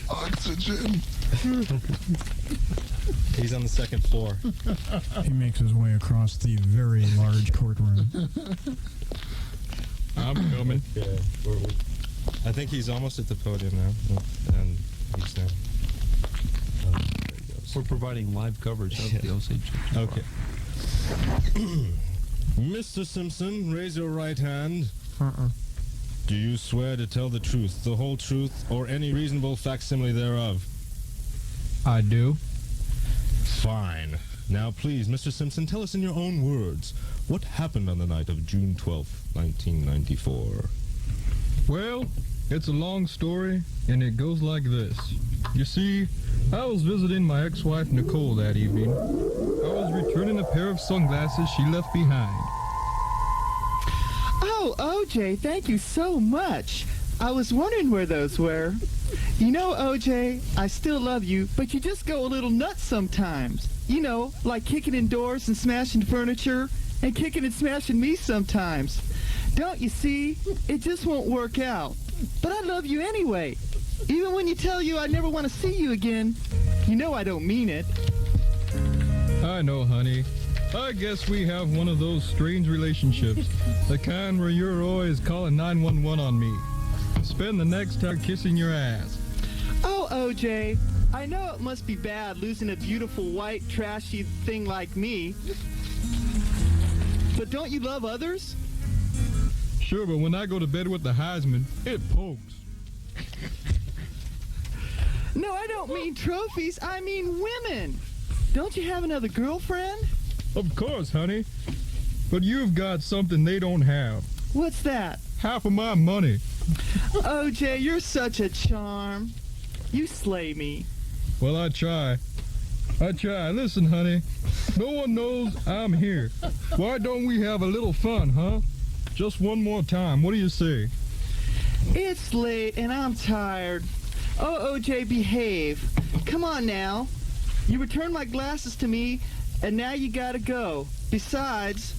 S1: Oxygen.
S17: He's on the second floor.
S3: He makes his way across the very large courtroom.
S17: I'm coming. Okay. I think he's almost at the podium now. And he's now. Oh, there he goes.
S6: We're providing live coverage of the Osage.
S17: Okay. Mr. Simpson, raise your right hand. Do you swear to tell the truth, the whole truth, or any reasonable facsimile thereof?
S3: I do.
S17: Fine. Now, please, Mr. Simpson, tell us in your own words, what happened on the night of June 12th, 1994?
S3: Well, it's a long story, and it goes like this. You see, I was visiting my ex-wife Nicole that evening. I was returning a pair of sunglasses she left behind.
S19: Oh, OJ, thank you so much. I was wondering where those were. You know, OJ, I still love you, but you just go a little nuts sometimes. You know, like kicking in doors and smashing furniture, and kicking and smashing me sometimes. Don't you see? It just won't work out. But I love you anyway. Even when you tell you I never want to see you again, you know I don't mean it.
S3: I know, honey. I guess we have one of those strange relationships. The kind where you're always calling 911 on me. Spend the next time kissing your ass.
S19: Oh, OJ, I know it must be bad losing a beautiful, white, trashy thing like me. But don't you love others?
S3: Sure, but when I go to bed with the Heisman, it pokes.
S19: No, I don't mean trophies. I mean women. Don't you have another girlfriend?
S3: Of course, honey. But you've got something they don't have.
S19: What's that?
S3: Half of my money.
S19: OJ, you're such a charm. You slay me.
S3: Well, I try. Listen, honey. No one knows I'm here. Why don't we have a little fun, huh? Just one more time. What do you say?
S19: It's late and I'm tired. Oh, OJ, behave. Come on now. You returned my glasses to me, and now you gotta go. Besides,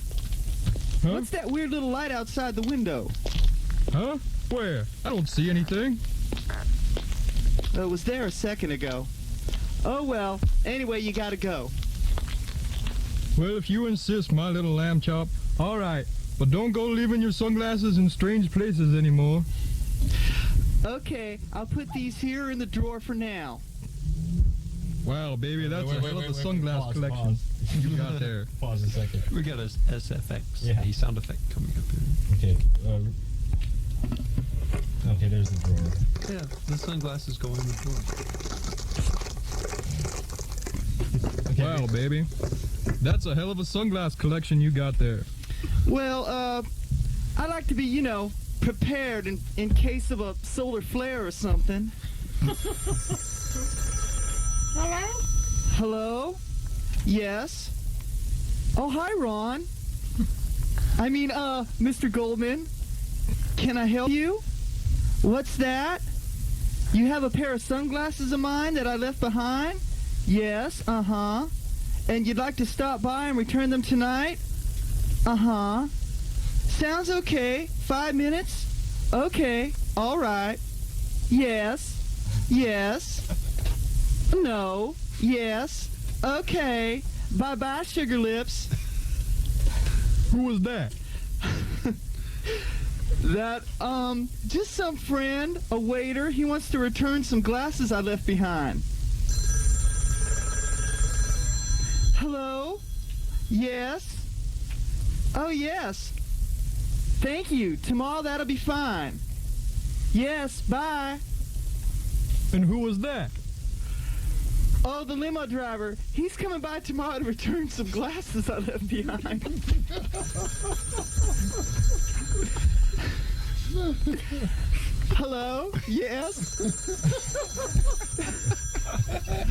S19: what's that weird little light outside the window?
S3: Huh? Where? I don't see anything.
S19: It was there a second ago. Oh, well. Anyway, you gotta go.
S3: Well, if you insist, my little lamb chop, all right. But don't go leaving your sunglasses in strange places anymore.
S19: Okay, I'll put these here in the drawer for now.
S3: Wow, baby, that's a hell of a sunglass collection you got there.
S17: Pause a second.
S6: We got a SFX, a sound effect coming up here.
S17: Okay. Okay, there's the drawer.
S6: Yeah, the sunglasses go in the drawer.
S3: Okay. Wow, baby. That's a hell of a sunglass collection you got there.
S19: Well, I like to be, you know, prepared in case of a solar flare or something.
S16: Hello?
S19: Hello? Yes? Oh, hi, Ron. I mean, Mr. Goldman. Can I help you? What's that? You have a pair of sunglasses of mine that I left behind? Yes, uh-huh. And you'd like to stop by and return them tonight? Uh-huh. Sounds okay. 5 minutes? Okay. All right. Yes. Yes. No. Yes. Okay. Bye-bye, sugar lips.
S3: Who was that?
S19: That, just some friend, a waiter. He wants to return some glasses I left behind. Hello? Yes? Oh, yes. Thank you. Tomorrow that'll be fine. Yes, bye.
S3: And who was that?
S19: Oh, the limo driver. He's coming by tomorrow to return some glasses I left behind. Hello? Yes?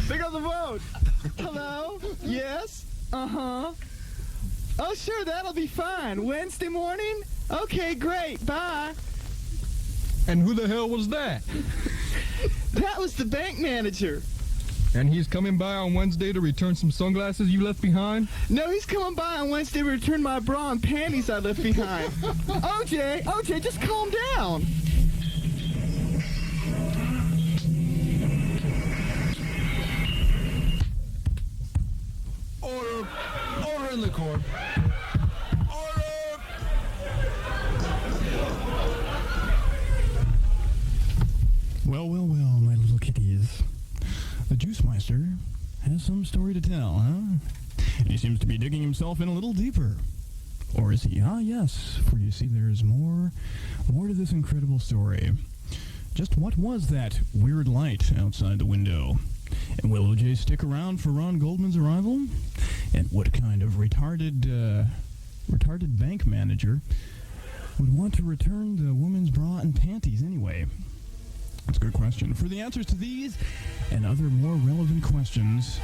S19: Pick up the phone. Hello? Yes? Uh-huh. Oh, sure, that'll be fine. Wednesday morning? Okay, great. Bye.
S3: And who the hell was that?
S19: That was the bank manager.
S3: And he's coming by on Wednesday to return some sunglasses you left behind?
S19: No, he's coming by on Wednesday to return my bra and panties I left behind. OJ, just calm down.
S18: Order in the court.
S20: Well, my little kitties. The Juice Meister
S3: has some story to tell, huh? He seems to be digging himself in a little deeper. Or is he? Ah, yes, for you see there's more to this incredible story. Just what was that weird light outside the window? And will OJ stick around for Ron Goldman's arrival? And what kind of retarded bank manager would want to return the woman's bra and panties anyway? That's a good question. For the answers to these and other more relevant questions,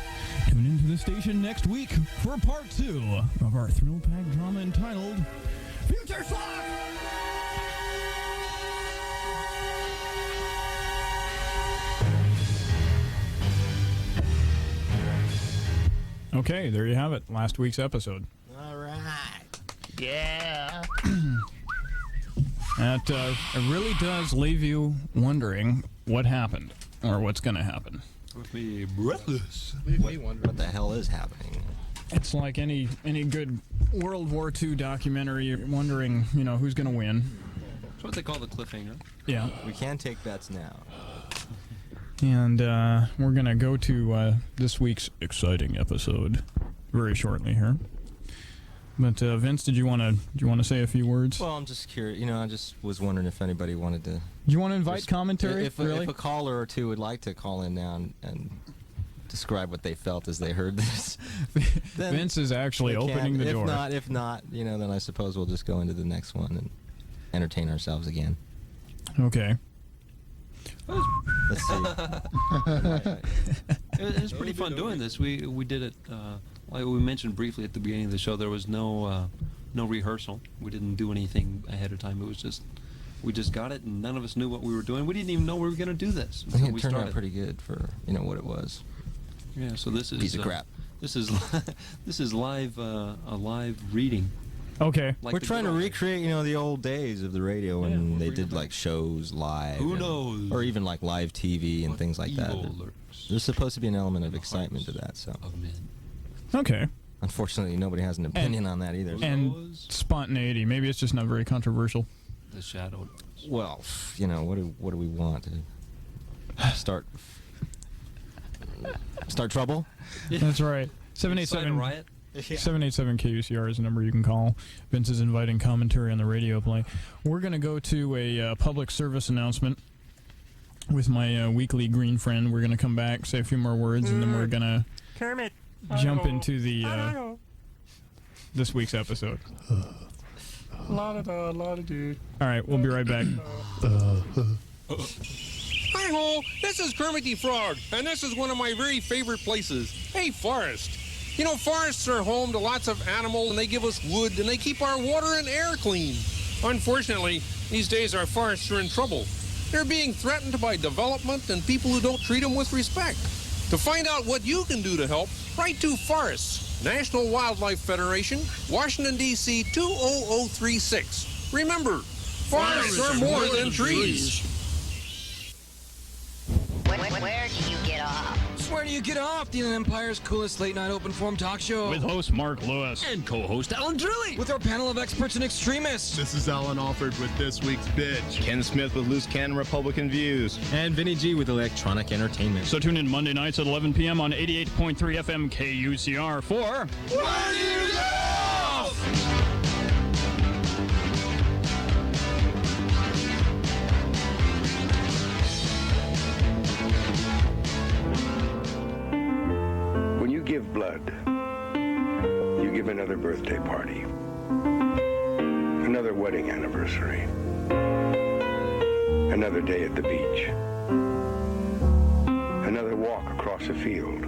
S3: tune into the station next week for part 2 of our thrill-packed drama entitled Future Schlock! Okay, there you have it. Last week's episode.
S4: All right. Yeah.
S3: That it really does leave you wondering what happened or what's going to happen.
S6: With me breathless.
S11: Leave me wondering what the hell is happening.
S3: It's like any good World War II documentary. You're wondering, who's going to win.
S6: That's what they call the cliffhanger.
S3: Yeah.
S11: We can take bets now.
S3: And we're going to go to this week's exciting episode very shortly here. But Vince, do you want to say a few words?
S11: Well, I'm just curious. I just was wondering if anybody wanted to.
S3: Do you want to invite commentary?
S11: If
S3: really?
S11: a caller or two would like to call in now and describe what they felt as they heard this,
S3: Vince is actually opening the door.
S11: If not, then I suppose we'll just go into the next one and entertain ourselves again.
S3: Okay.
S11: Let's see.
S6: It was pretty fun doing this. We did it. Like we mentioned briefly at the beginning of the show, there was no rehearsal. We didn't do anything ahead of time. It was just we just got it, and none of us knew what we were doing. We didn't even know we were going to do this.
S11: I think it turned out pretty good for what it was.
S6: Yeah. So this is
S11: piece of crap.
S6: This is live a live reading.
S3: Okay.
S11: Like we're trying to recreate, the old days of the radio when they did like shows live.
S6: Who knows?
S11: Or even like live TV and things like that. There's supposed to be an element of excitement to that. So.
S3: Okay.
S11: Unfortunately, nobody has an opinion on that either.
S3: And spontaneity. Maybe it's just not very controversial.
S6: The shadow.
S11: Well, what do we want to start trouble?
S3: That's right. 787
S6: riot.
S3: 787 KUCR is the number you can call. Vince is inviting commentary on the radio play. We're going to go to a public service announcement with my weekly green friend. We're going to come back, say a few more words, and then we're going to
S4: Kermit.
S3: jump into the this week's episode.
S4: Dude.
S3: All right, we'll be right back.
S20: Hi-ho, this is Kermit the Frog, and this is one of my very favorite places, a forest. Forests are home to lots of animals, and they give us wood, and they keep our water and air clean. Unfortunately, these days our forests are in trouble. They're being threatened by development and people who don't treat them with respect. To find out what you can do to help, write to Forests, National Wildlife Federation, Washington, D.C. 20036. Remember, forests are more than trees.
S4: Where do you get off?
S5: Where do you get off? The Empire's coolest late-night open forum talk show.
S3: With host Mark Lewis.
S5: And co-host Allan Drilly. With our panel of experts and extremists.
S1: This is Allan Offord with this week's bitch.
S8: Ken Smith with Loose Cannon Republican Views.
S21: And Vinny G with Electronic Entertainment.
S3: So tune in Monday nights at 11 p.m. on 88.3 FM KUCR for...
S20: Where do you get off?
S22: When you give blood, you give another birthday party, another wedding anniversary, another day at the beach, another walk across a field,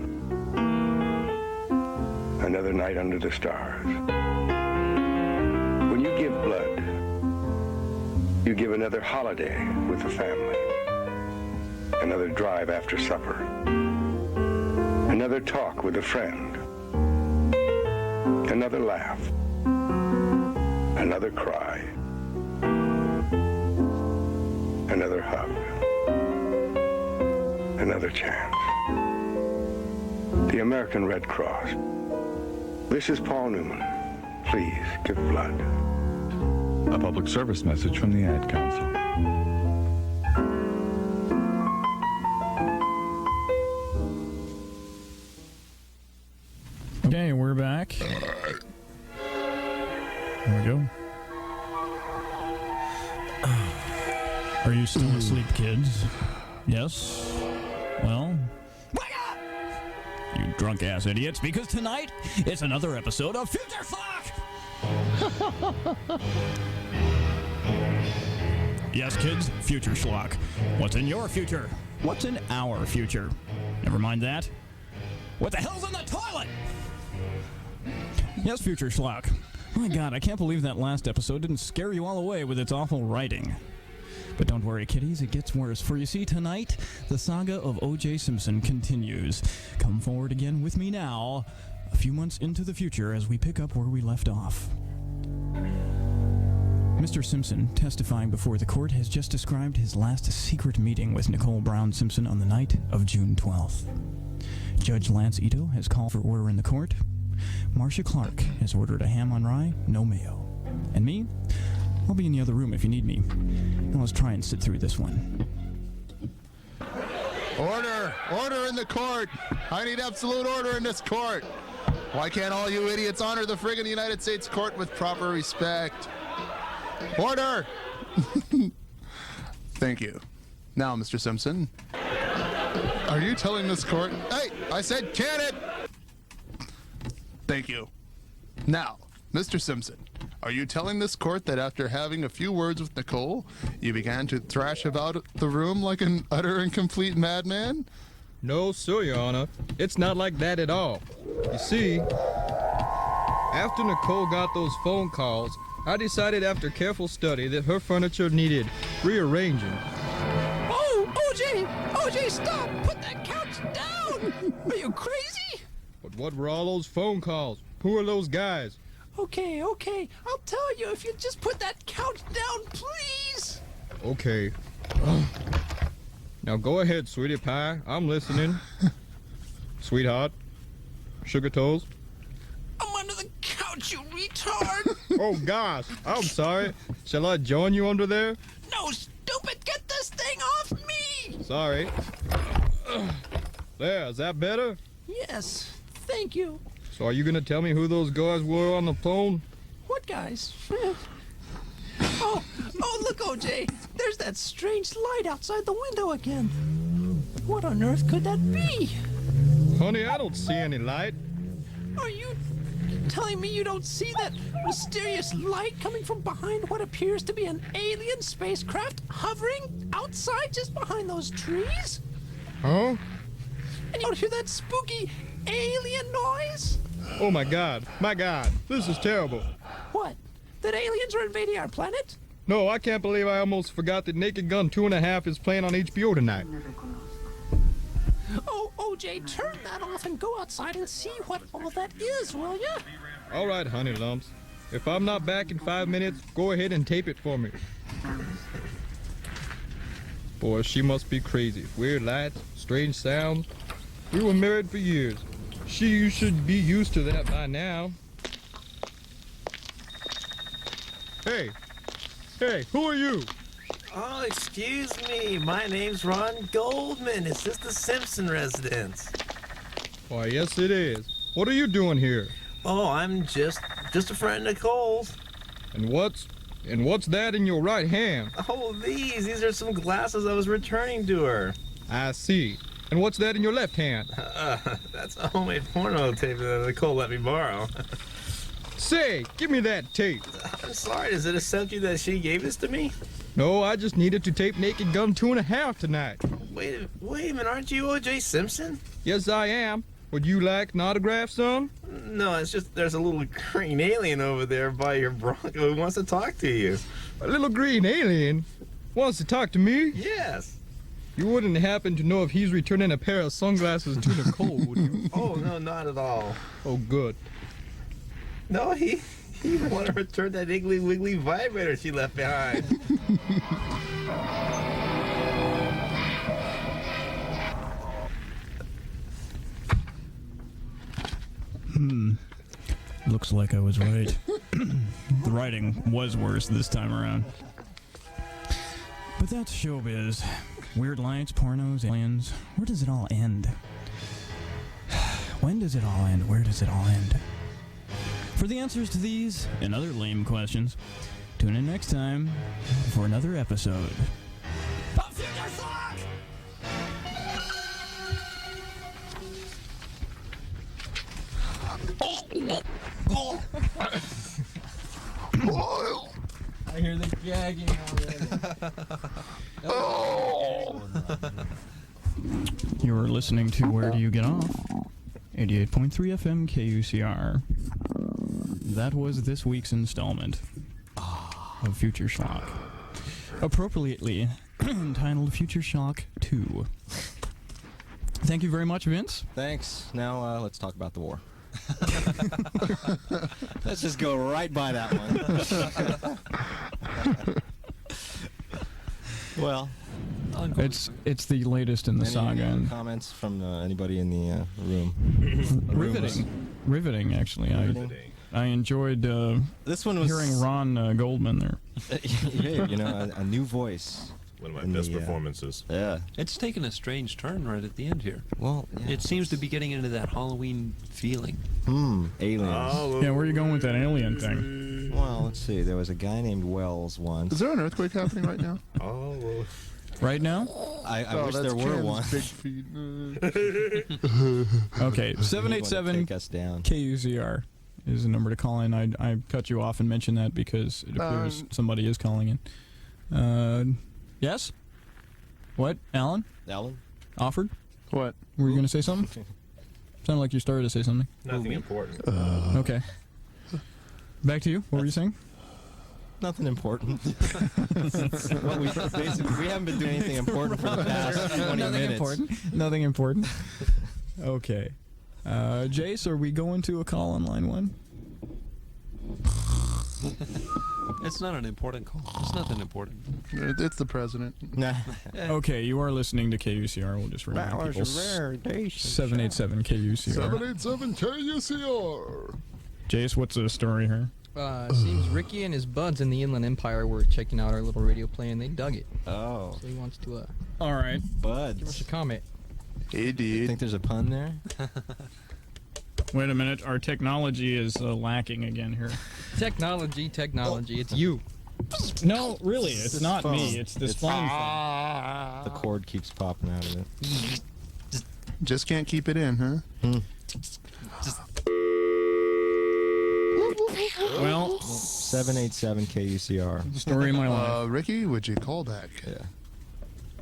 S22: another night under the stars. When you give blood, you give another holiday with the family, another drive after supper, another talk with a friend, another laugh, another cry, another hug, another chance. The American Red Cross. This is Paul Newman. Please give blood.
S23: A public service message from the Ad Council.
S3: Are you still asleep, kids? Yes? Well, wake up! You drunk-ass idiots, because tonight it's another episode of Future Schlock! Yes, kids, Future Schlock. What's in your future? What's in our future? Never mind that. What the hell's in the toilet? Yes, Future Schlock. My God, I can't believe that last episode didn't scare you all away with its awful writing. But don't worry, kiddies, it gets worse. For you see, tonight, the saga of O.J. Simpson continues. Come forward again with me now, a few months into the future, as we pick up where we left off. Mr. Simpson, testifying before the court, has just described his last secret meeting with Nicole Brown Simpson on the night of June 12th. Judge Lance Ito has called for order in the court. Marcia Clark has ordered a ham on rye, no mayo. And me? I'll be in the other room if you need me. Now let's try and sit through this one.
S1: Order! Order in the court! I need absolute order in this court! Why can't all you idiots honor the friggin' United States court with proper respect? Order! Thank you. Now, Mr. Simpson, are you telling this court... Hey, I said can it! Thank you. Now, Mr. Simpson, are you telling this court that after having a few words with Nicole, you began to thrash about the room like an utter and complete madman?
S5: No, sir, Your Honor. It's not like that at all. You see, after Nicole got those phone calls, I decided after careful study that her furniture needed rearranging.
S2: Oh, OJ, stop! Put that couch down! Are you crazy?
S5: But what were all those phone calls? Who are those guys?
S2: Okay, I'll tell you if you just put that couch down, please!
S5: Okay. Now go ahead, sweetie pie. I'm listening. Sweetheart. Sugar toes.
S2: I'm under the couch, you retard!
S5: Oh, gosh. I'm sorry. Shall I join you under there?
S2: No, stupid! Get this thing off me!
S5: Sorry. There, is that better?
S2: Yes, thank you.
S5: So are you going to tell me who those guys were on the phone?
S2: What guys? Oh, look, OJ. There's that strange light outside the window again. What on earth could that be?
S5: Honey, I don't see any light.
S2: Are you telling me you don't see that mysterious light coming from behind what appears to be an alien spacecraft hovering outside just behind those trees?
S5: Huh?
S2: And you don't hear that spooky alien noise?
S5: Oh, my God. My God. This is terrible.
S2: What? That aliens are invading our planet?
S5: No, I can't believe I almost forgot that Naked Gun 2.5 is playing on HBO tonight.
S2: Oh, OJ, turn that off and go outside and see what all that is, will ya?
S5: All right, honey lumps. If I'm not back in 5 minutes, go ahead and tape it for me. Boy, she must be crazy. Weird lights, strange sounds. We were married for years. You should be used to that by now. Hey, who are you?
S7: Oh, excuse me. My name's Ron Goldman. Is this the Simpson residence?
S5: Why, yes it is. What are you doing here?
S7: Oh, I'm just a friend of Nicole's.
S5: And what's that in your right hand?
S7: Oh, these are some glasses I was returning to her.
S5: I see. And what's that in your left hand?
S7: That's a homemade porno tape that Nicole let me borrow.
S5: Say, give me that tape.
S7: I'm sorry, does it accept you that she gave this to me?
S5: No, I just needed to tape Naked Gun 2.5 tonight.
S7: Wait a minute, aren't you O.J. Simpson?
S5: Yes, I am. Would you like an autograph, son?
S7: No, it's just there's a little green alien over there by your Bronco who wants to talk to you.
S5: A little green alien? Wants to talk to me?
S7: Yes.
S5: You wouldn't happen to know if he's returning a pair of sunglasses to Nicole, would you?
S7: Oh, no, not at all.
S5: Oh, good.
S7: No, he want to return that Iggly Wiggly vibrator she left behind.
S3: Looks like I was right. The writing was worse this time around. But that's showbiz. Weird lights, pornos, aliens. Where does it all end? When does it all end? Where does it all end? For the answers to these and other lame questions, tune in next time for another episode
S5: I hear the gagging already.
S3: You're listening to Where Do You Get Off? 88.3 FM KUCR. That was this week's installment of Future Schlock. Appropriately entitled Future Schlock 2. Thank you very much, Vince.
S11: Thanks. Now let's talk about the war. Let's just go right by that one. Well,
S3: it's the latest in the saga.
S11: Any comments from anybody in the room?
S3: Riveting, actually. I enjoyed
S11: this one was
S3: hearing Ron Goldman there.
S11: Yeah, you know, a new voice.
S15: One of my best performances.
S11: Yeah.
S6: It's taken a strange turn right at the end here.
S11: Well, yeah,
S6: it seems to be getting into that Halloween feeling.
S11: Aliens.
S3: Yeah, where are you going with that alien thing?
S11: Well, let's see. There was a guy named Wells once.
S1: Is there an earthquake happening right now?
S15: Oh, well.
S3: Right now?
S11: I wish there were one.
S1: Big feet.
S3: Okay, 787
S11: take us down.
S3: KUCR is the number to call in. I cut you off and mentioned that because it appears somebody is calling in. Yes? What? Allan? Offord?
S1: What?
S3: Were you going to say something? Sounded like you started to say something.
S15: Nothing important.
S3: Okay. Back to you. What were you saying?
S11: Nothing important. Well, we haven't been doing anything important for the past 20 minutes.
S3: Nothing important. Okay. Jace, are we going to a call on line 1?
S6: It's not an important call. It's nothing important.
S1: It's the president.
S3: Okay, you are listening to KUCR. We'll just remind people. 787 KUCR.
S1: 787 KUCR.
S3: Jace, what's the story here?
S5: Seems Ricky and his buds in the Inland Empire were checking out our little radio play and they dug it.
S11: Oh.
S5: So he wants to
S3: all right,
S11: buds.
S5: Give us a comment.
S1: Hey, dude.
S11: Think there's a pun there?
S3: Wait a minute, our technology is lacking again here.
S5: Technology, it's you.
S3: No, really, it's not
S11: phone.
S3: me. It's this phone.
S11: The cord keeps popping out of it.
S1: Just can't keep it in, huh?
S3: Well,
S11: 787 KUCR.
S3: Story of my life.
S1: Ricky, would you call back?
S11: Yeah.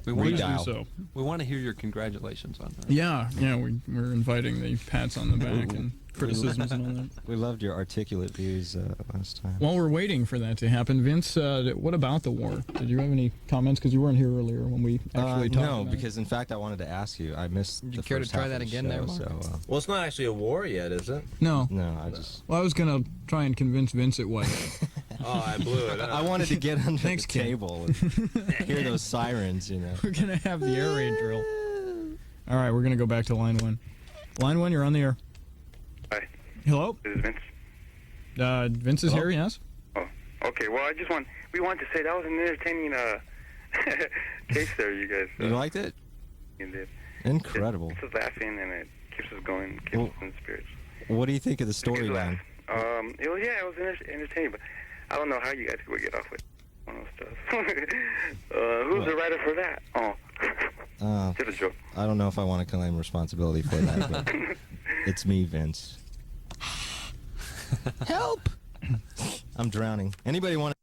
S6: We want
S3: Please
S6: to
S3: do so.
S6: We want to hear your congratulations on that.
S3: Yeah, we're inviting the pats on the back and criticisms and all that.
S11: We loved your articulate views last time.
S3: While we're waiting for that to happen, Vince, what about the war? Did you have any comments? Because you weren't here earlier when we actually talked
S11: No,
S3: about
S11: because in fact I wanted to ask you. I missed
S5: Would you
S11: the
S5: care to
S11: first
S5: try
S11: half
S5: that
S11: of the
S5: again
S11: show,
S5: there, Mark?
S11: So,
S8: Well, it's not actually a war yet, is it?
S3: No.
S11: no, I just...
S3: Well, I was going to try and convince Vince it was.
S8: Oh, I blew it up.
S11: I wanted to get under
S3: Thanks,
S11: the
S3: Ken.
S11: table and hear those sirens, you know.
S3: We're going to have the air raid drill. All right, we're going to go back to line 1. Line 1, you're on the air.
S14: Hi.
S3: Hello?
S14: This is Vince.
S3: Vince is here, yes?
S14: Oh, okay. Well, we wanted to say that was an entertaining case there, you guys.
S11: You liked it?
S14: You did.
S11: Incredible.
S14: It keeps us laughing and it keeps us going, keeps us in spirits.
S11: What do you think of the storyline?
S14: It was entertaining, but I don't know how you guys would get off with one of those stuff. Who's the writer for that? Oh, just a joke.
S11: I don't know if I want to claim responsibility for that, but it's me, Vince. Help! I'm drowning. Anybody want to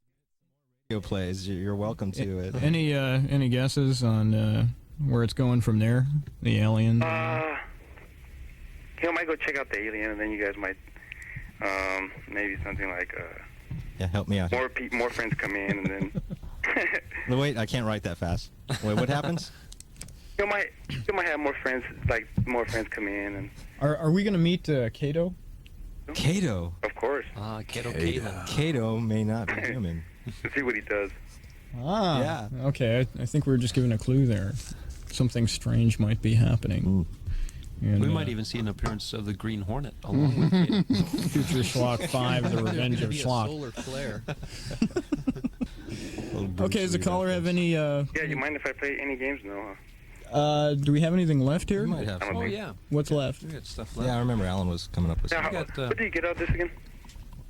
S11: radio plays? You're welcome to it.
S3: Any guesses on where it's going from there? The alien?
S14: I might go check out the alien, and then you guys might maybe something like
S11: Yeah, help me out.
S14: more friends come in, and then
S11: Wait, I can't write that fast. Wait, what happens?
S14: you might have more friends come in, and
S3: Are we going to meet Kato?
S11: Kato.
S14: of course,
S11: Kato may not be human.
S14: to see what he does.
S3: Ah,
S11: Yeah.
S3: Okay, I think we're just giving a clue there. Something strange might be happening. And,
S6: We might even see an appearance of the Green Hornet along with Kate.
S3: Future Schlock 5, The Revenge of Schlock.
S5: Solar flare.
S3: Okay, does the caller have any...
S14: Yeah, you mind if I play any games? No.
S3: do we have anything left here?
S11: We might have some.
S6: Oh, yeah.
S3: What's left?
S6: We got stuff left.
S11: Yeah, I remember Allan was coming up with
S14: Now,
S11: something.
S14: what do you get out of this again?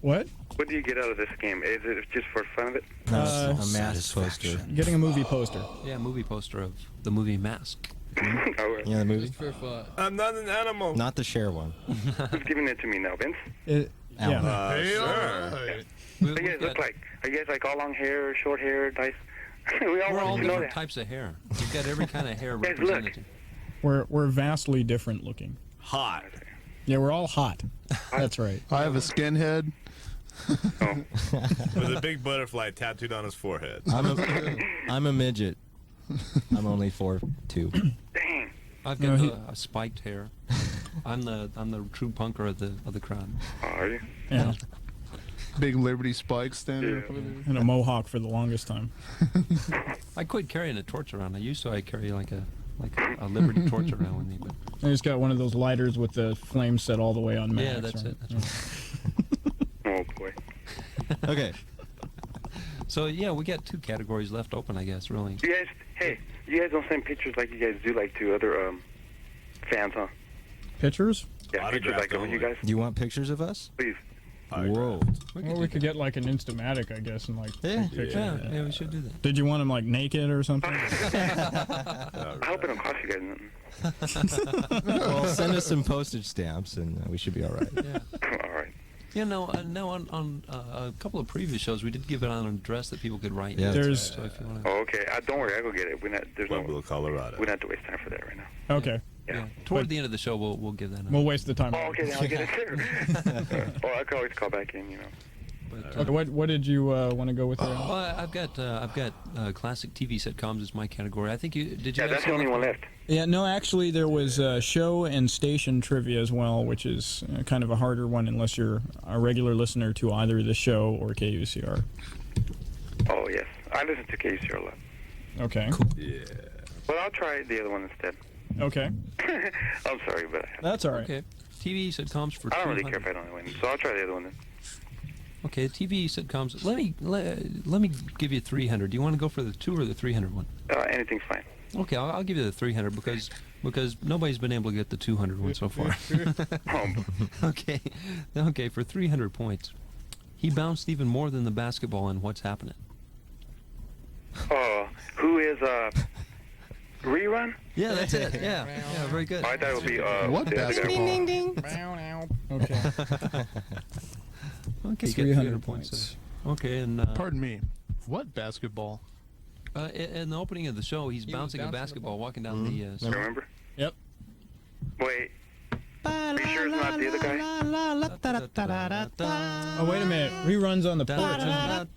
S3: What?
S14: What do you get out of this game? Is it just for fun of it?
S11: A mask poster.
S3: Getting a movie poster.
S6: Yeah, movie poster of the movie Mask.
S14: Oh,
S11: You know the movie?
S14: I'm not an animal.
S11: Not the Cher one.
S14: Who's giving it to me now, Vince?
S11: Alan.
S14: Sure. What do you guys look like? Are you guys like all long hair, short hair, nice? We all
S6: We're all
S14: want to know
S6: different
S14: that.
S6: types of hair. We've got every kind of hair
S14: Guys, look.
S6: represented.
S3: We're vastly different looking.
S15: Hot.
S3: Yeah, we're all hot. That's right.
S1: I have a skinhead.
S15: With a big butterfly tattooed on his forehead.
S11: I'm a midget. I'm only 4'2".
S6: I've got a spiked hair. I'm the true punker of the crowd.
S14: Are you?
S3: Yeah.
S1: Big Liberty spikes standing up over there.
S3: And a mohawk for the longest time.
S6: I quit carrying a torch around. I used to. I carry like a Liberty torch around with me, but
S3: And he's got one of those lighters with the flame set all the way on max.
S6: yeah, that's
S3: right?
S6: it. That's right.
S14: Oh boy.
S11: Okay.
S6: So yeah, we got 2 categories left open, I guess. Really.
S14: You guys, hey, you guys don't send pictures like you guys do like to other fans, huh?
S3: Pictures?
S14: Yeah, pictures like of you guys.
S11: Do you want pictures of us?
S14: Please.
S11: Whoa.
S3: Well, we could get like an Instamatic, I guess, and like take pictures.
S6: Yeah, we should do that.
S3: Did you want him like naked or something?
S14: I hope it don't cost you guys nothing.
S11: Well, send us some postage stamps, and we should be all right.
S6: Yeah.
S14: All right.
S6: Yeah, no, on a couple of previous shows, we did give it on an address that people could write.
S11: Yeah,
S3: There's-
S6: So if you want
S14: Oh, okay. Don't worry, I'll go get it. There's
S15: Pueblo, Colorado.
S14: we don't have to waste time for that right now.
S3: Okay.
S6: yeah, toward the end of the show, we'll give that.
S3: We'll waste the time.
S14: Oh, okay, then I'll get it too. Or I can always call back in, you know.
S3: Okay, what did you want to go with there?
S6: Well, I've got classic TV sitcoms as my category. I think you did. You
S14: Yeah,
S6: have
S14: that's the only one left.
S3: Yeah, no, actually, there was show and station trivia as well, which is kind of a harder one unless you're a regular listener to either the show or KUCR.
S14: Oh, yes. I listen to KUCR a lot.
S3: Okay.
S15: Yeah.
S14: Well, I'll try the other one instead.
S3: Okay.
S14: I'm sorry, but
S3: That's all right.
S6: Okay. TV sitcoms for.
S14: I don't really care
S6: 200.
S14: if I don't win, so I'll try the other one then.
S6: Okay, TV sitcoms. Let me give you 300. Do you want to go for the 2 or the 300 one?
S14: Anything's fine.
S6: Okay, I'll give you the 300 because nobody's been able to get the 200 one so far. Okay, for 300 points, he bounced even more than the basketball in What's Happening.
S14: Oh, who is Rerun?
S6: Yeah, that's it. Yeah, very good.
S14: I thought it would be
S1: What
S14: the other guy.
S1: basketball?
S3: Ding, ding. Okay.
S6: Okay, you get
S3: 300 points.
S6: Okay, and
S1: Pardon me. What basketball?
S6: in the opening of the show, he's bouncing a basketball walking down the.
S14: Remember?
S3: Yep.
S14: Wait. Are you sure it's not the other guy?
S3: Oh, wait a minute. Reruns on the porch.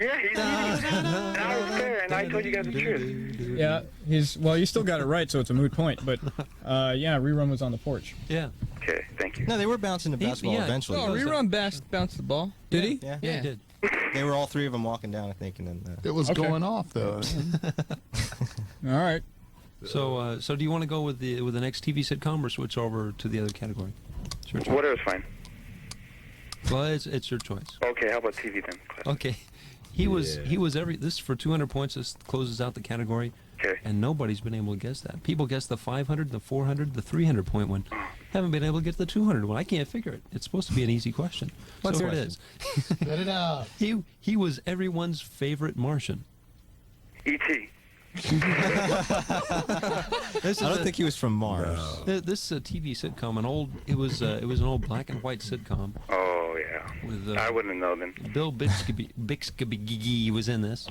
S14: Yeah, he's and I was there, and I told you guys the truth.
S3: Yeah, you still got it right, so it's a moot point. But yeah, rerun was on the porch.
S6: Yeah.
S14: Okay, thank you.
S11: No, they were bouncing the basketball eventually.
S5: Oh, rerun bounced the ball.
S3: Did he?
S11: Yeah.
S6: Yeah, he did.
S11: They were all 3 of them walking down, I think, and then.
S1: It was going off though.
S3: All right.
S6: So do you want to go with the next TV sitcom or switch over to the other category? It's your choice.
S14: Whatever's fine.
S6: Well, it's your choice.
S14: Okay, how about TV then?
S6: Okay. He was this for 200 points. This closes out the category.
S14: Okay.
S6: And nobody's been able to guess that. People guessed the 500, the 400, the 300 point one. Haven't been able to get the 200 one. I can't figure it. It's supposed to be an easy question.
S11: What's
S6: so
S11: the
S6: here it
S11: question?
S6: is.
S3: Get it out.
S6: He was everyone's favorite Martian.
S14: E.T.
S11: I don't think he was from Mars.
S6: This is a TV sitcom, it was an old black and white sitcom.
S14: Oh, yeah.
S6: With
S14: I wouldn't know then.
S6: Bill Bixby was in this.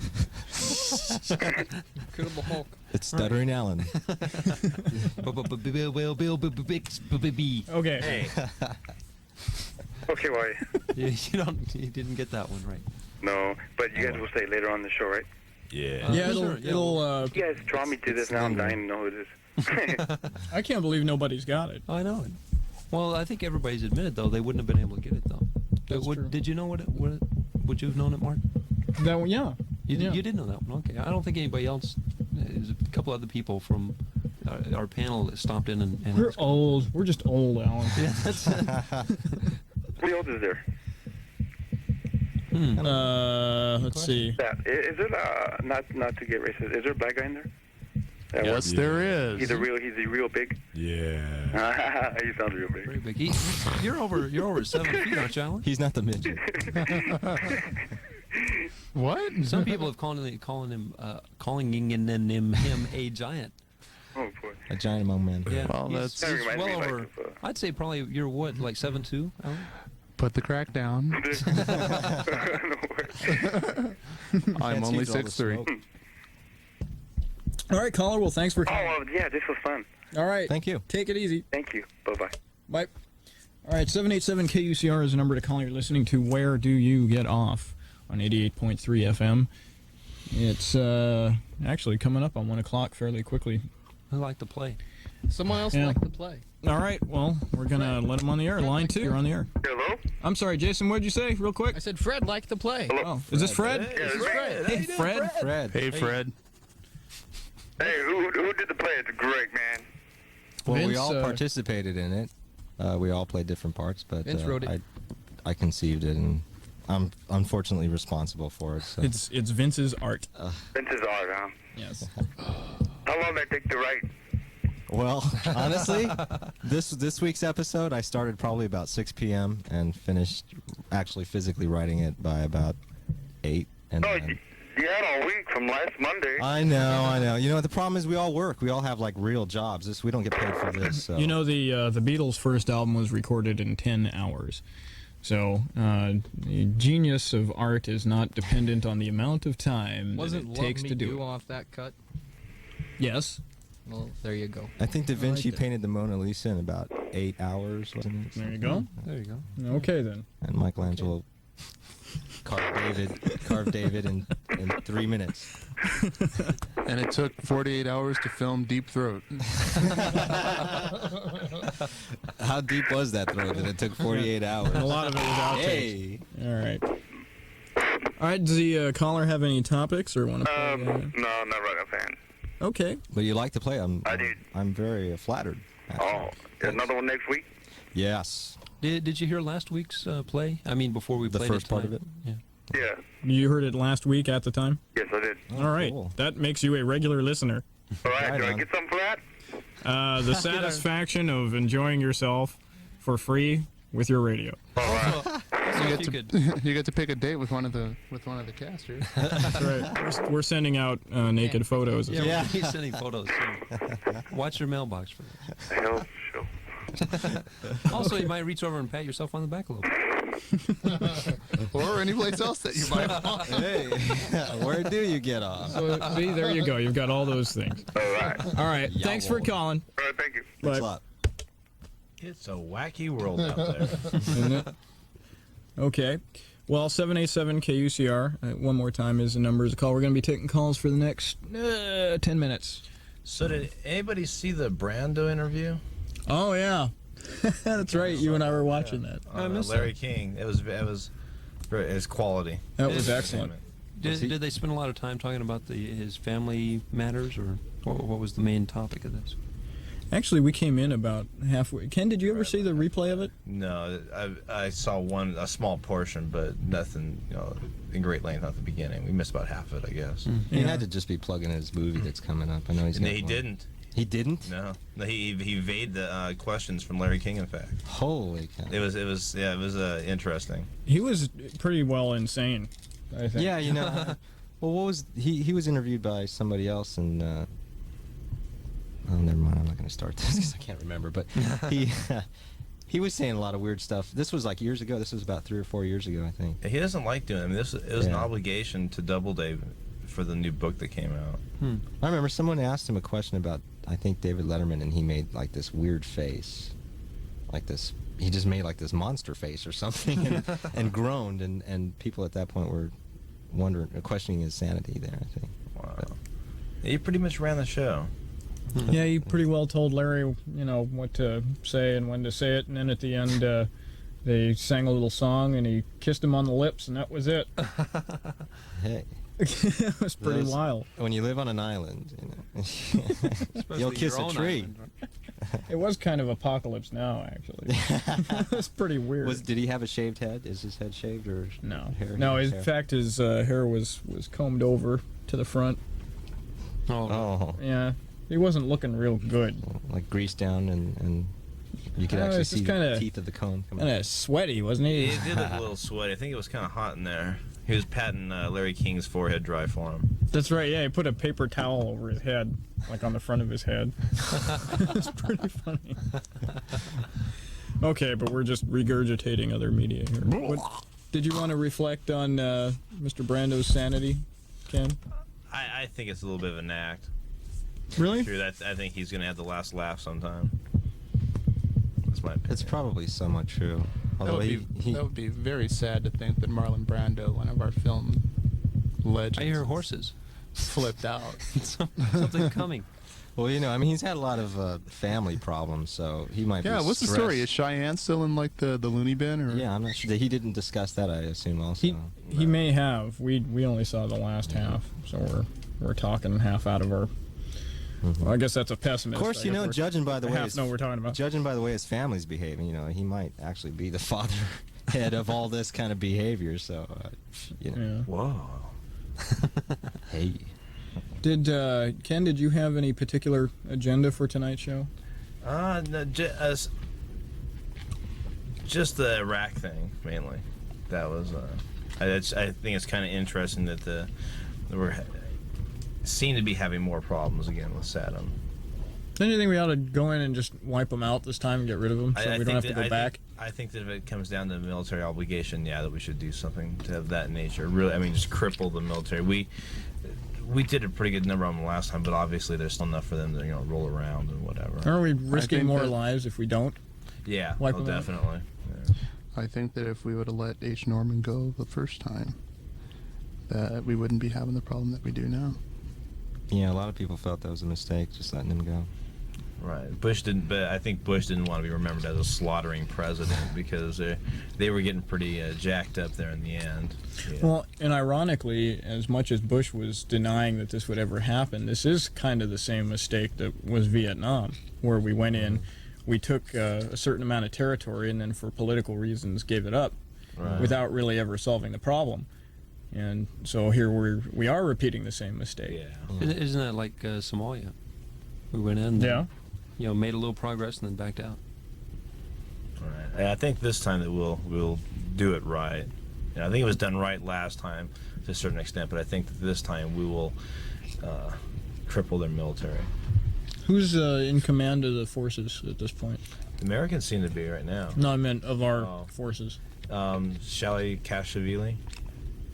S5: Incredible Hulk.
S11: It's Stuttering Allan.
S6: Bill Bixby.
S3: Okay.
S15: Hey.
S14: Okay, why?
S6: You didn't get that one right.
S14: No, but you guys will say later on in the show, right?
S15: Yeah.
S3: Yeah,
S6: sure,
S3: it'll.
S14: You guys draw me to this now. I'm dying to know who it is.
S3: I can't believe nobody's got it.
S6: I know it. Well, I think everybody's admitted though they wouldn't have been able to get it though.
S3: That's true.
S6: Did you know what? Would you have known it, Mark?
S3: That one, yeah.
S6: You did know that one. Okay. I don't think anybody else. There's a couple other people from our panel that stopped in and
S3: We're old. We're just old, Alan.
S6: Yeah, that's.
S14: Who else is there?
S3: Let's see.
S14: Is there not to get racist? Is there a black guy in there?
S1: Yes, there is.
S14: He's real big.
S15: Yeah.
S14: He sounds real big.
S6: Very big. You're over 7 feet, aren't you, Alan?
S11: He's not the midget.
S1: What?
S6: Some people have calling him a giant.
S14: Oh boy.
S11: A giant among men.
S6: Yeah.
S1: Well,
S6: he's
S1: that's-
S6: well over. I'd say probably you're what, like 7'2", Alan?
S1: Put the crack down. I'm only 6'3".
S3: All right, caller. Well, thanks for calling.
S14: Oh, yeah, this was fun.
S3: All right.
S11: Thank you.
S3: Take it easy.
S14: Thank you. Bye-bye.
S3: Bye. All right, 787-KUCR is the number to call. You're listening to Where Do You Get Off on 88.3 FM. It's actually coming up on 1 o'clock fairly quickly.
S6: I like to play.
S5: Someone else
S3: Yeah.
S5: like to play.
S3: All right, well, we're going to let him on the air. Line 2, you're on the air.
S14: Hello?
S3: I'm sorry, Jason, what did you say, real quick?
S5: I said Fred liked to play.
S3: Oh, is this Fred?
S14: Yeah, this is
S5: Fred.
S3: Hey, Fred.
S11: Fred.
S1: Hey, Fred.
S14: Hey, who did the play? It's great, man.
S11: Well, we
S5: Vince,
S11: all participated in it. We all played different parts, but
S5: Vince wrote it.
S11: I conceived it, and I'm unfortunately responsible for it. So.
S3: It's Vince's art.
S14: Vince's art, huh?
S3: Yes.
S14: How long did it take to write?
S11: Well, honestly, this week's episode, I started probably about 6 p.m. and finished actually physically writing it by about 8. And then,
S14: You had all week from last Monday.
S11: I know. You know, the problem is we all work. We all have like real jobs. We don't get paid for this. So.
S3: You know, the Beatles' first album was recorded in 10 hours. So, the genius of art is not dependent on the amount of time
S5: Wasn't
S3: that it
S5: Love
S3: takes
S5: Me
S3: to do
S5: Do
S3: it.
S5: off that cut?
S3: Yes.
S5: Well, there you go.
S11: I think Da Vinci
S5: Right there.
S11: painted the Mona Lisa in about 8 hours, wasn't it?
S3: There you go.
S6: There you go.
S3: Okay, then.
S11: And Michelangelo carved David in 3 minutes.
S1: And it took 48 hours to film Deep Throat.
S11: How deep was that throat that it took 48 hours?
S3: And a lot of it was outtakes.
S11: Hey.
S3: All right. All right, does the caller have any topics or want to play?
S14: No, not right a fan.
S3: Okay.
S11: But you like to play.
S14: I did.
S11: I'm very flattered.
S14: Oh, another one next week?
S11: Yes.
S6: Did you hear last week's play? I mean, before we
S11: The
S6: played
S11: first part of
S6: tonight?
S11: it?
S6: Yeah.
S14: Yeah.
S3: You heard it last week at the time?
S14: Yes, I did.
S3: All right.
S11: cool.
S3: That makes you a regular listener.
S14: All right,
S11: Right
S14: do I
S11: on.
S14: get something for that?
S3: The satisfaction of enjoying yourself for free with your radio.
S14: All right.
S1: You get to pick a date with one of the casters.
S3: That's right. We're sending out naked photos.
S6: Yeah, he's sending photos. Too. Watch your mailbox for that.
S14: Hell, sure.
S6: Also, you might reach over and pat yourself on the back a little bit.
S1: Or any place else that you might want.
S11: Hey, where do you get off?
S3: So, see, there you go. You've got all those things.
S14: All right.
S3: All right. Thanks for calling.
S14: All right, thank you.
S11: Thanks a
S3: Bye.
S11: lot.
S7: It's a wacky world out there.
S3: Isn't it? Okay. Well, 787-KUCR, one more time is the number of the call. We're going to be taking calls for the next 10 minutes.
S7: So did anybody see the Brando interview?
S3: Oh, yeah. That's right. You and I were watching that.
S7: Larry King. It was quality.
S3: That was excellent.
S6: Did they spend a lot of time talking about his family matters, or what was the main topic of this?
S3: Actually, we came in about halfway. Ken, did you ever see the replay of it?
S7: No, I saw a small portion, but nothing, in great length at the beginning. We missed about half of it, I guess.
S11: He had to just be plugging his movie that's coming up. I know he's.
S7: No,
S11: got
S7: he
S11: one.
S7: didn't.
S11: He didn't?
S7: No, he evaded the questions from Larry King. In fact,
S11: holy cow!
S7: It was interesting.
S3: He was pretty well insane, I think.
S11: Yeah, well, what was he was interviewed by somebody else, and oh, never mind. I'm not going to start this because I can't remember. But he was saying a lot of weird stuff. This was like years ago. This was about 3 or 4 years ago, I think.
S7: He doesn't like doing it. I mean, it was an obligation to Doubleday for the new book that came out.
S11: I remember someone asked him a question about, I think, David Letterman, and he made like this weird face, like this. He just made like this monster face or something, and groaned, and people at that point were questioning his sanity there, I think.
S7: Wow. Yeah, he pretty much ran the show.
S3: Yeah, he pretty well told Larry, what to say and when to say it, and then at the end, they sang a little song, and he kissed him on the lips, and that was it.
S11: Hey.
S3: It was pretty wild.
S11: When you live on an island, you'll kiss a tree.
S3: It was kind of Apocalypse Now, actually. It was pretty weird.
S11: Did he have a shaved head? Is his head shaved or
S3: no?
S11: Hair,
S3: No, in
S11: hair?
S3: fact, his hair was combed over to the front.
S11: Oh.
S3: Yeah, he wasn't looking real good.
S11: Like greased down, and you could actually see the teeth of the comb coming
S3: kind of sweaty, wasn't he?
S7: He did look a little sweaty. I think it was kind of hot in there.
S8: He was patting Larry King's forehead dry for him.
S3: That's right, yeah, he put a paper towel over his head, like on the front of his head. It's pretty funny. Okay, but we're just regurgitating other media here. Did you want to reflect on Mr. Brando's sanity, Ken?
S8: I think it's a little bit of an act.
S3: Really?
S8: True, I think he's going to have the last laugh sometime. That's my opinion.
S11: It's probably somewhat true. Although
S1: that would be very sad to think that Marlon Brando, one of our film legends,
S6: I hear horses.
S1: Flipped out.
S6: Something coming.
S11: Well, you know, I mean, he's had a lot of family problems, so he might be
S1: what's the
S11: stressed.
S1: story? Is Cheyenne still in, like, the loony bin? Or?
S11: Yeah, I'm not sure. He didn't discuss that, I assume, also.
S3: He may have. We only saw the last half, so we're talking half out of our... Well, I guess that's a pessimist.
S11: Of course, you know, judging by the way
S3: we're talking about.
S11: Judging by the way his family's behaving, you know, he might actually be the fatherhead of all this kind of behavior. So, you know.
S3: Yeah.
S8: Whoa.
S11: Hey.
S3: Did Ken? Did you have any particular agenda for tonight's show?
S8: No, just the Iraq thing mainly. That was. I think it's kind of interesting that we're seem to be having more problems again with Saddam.
S3: Don't you think we ought to go in and just wipe them out this time and get rid of them so we don't have to go back?
S8: I think that if it comes down to military obligation, that we should do something to have that nature. Really, I mean, just cripple the military. We did a pretty good number on them last time, but obviously there's still enough for them to roll around and whatever.
S3: Are we risking more lives if we don't?
S8: Yeah,
S3: wipe them
S8: definitely.
S1: Yeah. I think that if we would have let H. Norman go the first time, that we wouldn't be having the problem that we do now.
S11: Yeah, a lot of people felt that was a mistake, just letting him go.
S8: Right. Bush didn't, but I think Bush didn't want to be remembered as a slaughtering president because they were getting pretty jacked up there in the end. Yeah.
S3: Well, and ironically, as much as Bush was denying that this would ever happen, this is kind of the same mistake that was Vietnam, where we went in, we took a certain amount of territory, and then for political reasons gave it up, without really ever solving the problem. And so here we are repeating the same mistake.
S8: Yeah.
S6: Isn't that like Somalia? We went in, made a little progress and then backed out.
S8: Right. I think this time that we'll do it right. I think it was done right last time to a certain extent, but I think that this time we will cripple their military.
S3: Who's in command of the forces at this point?
S8: The Americans seem to be right now.
S3: No, I meant of our forces.
S8: Shally Kashvili.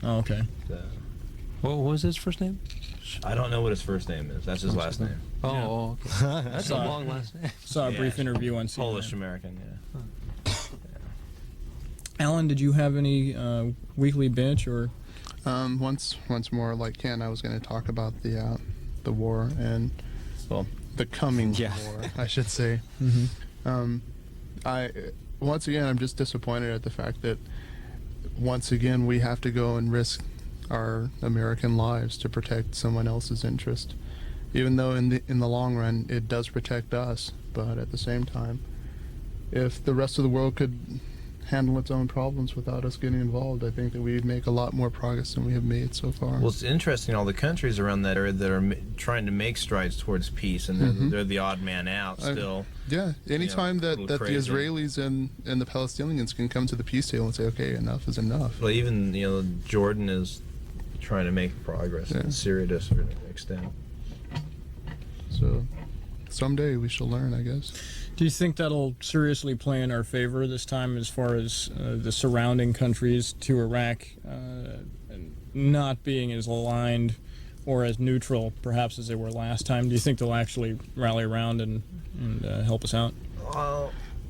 S3: Oh, okay.
S6: What was his first name?
S8: I don't know what his first name is. That's his last name.
S6: Oh, okay. That's a long last name.
S3: Saw a brief interview on CNN.
S8: Polish American, yeah.
S3: Allan, did you have any weekly bench or?
S1: Once more, like Ken, I was going to talk about the war and the coming war, I should say.
S3: Mm-hmm.
S1: Once again, I'm just disappointed at the fact that once again we have to go and risk our American lives to protect someone else's interest, even though in the long run it does protect us. But at the same time, if the rest of the world could handle its own problems without us getting involved, I think that we'd make a lot more progress than we have made so far.
S8: Well, it's interesting, all the countries around that area that are trying to make strides towards peace, and they're the odd man out still.
S1: Yeah, anytime that the Israelis and the Palestinians can come to the peace table and say, okay, enough is enough.
S8: Well, even Jordan is trying to make progress, and Syria to a certain extent.
S1: So someday we shall learn, I guess.
S3: Do you think that'll seriously play in our favor this time as far as the surrounding countries to Iraq not being as aligned or as neutral perhaps as they were last time? Do you think they'll actually rally around and help us out?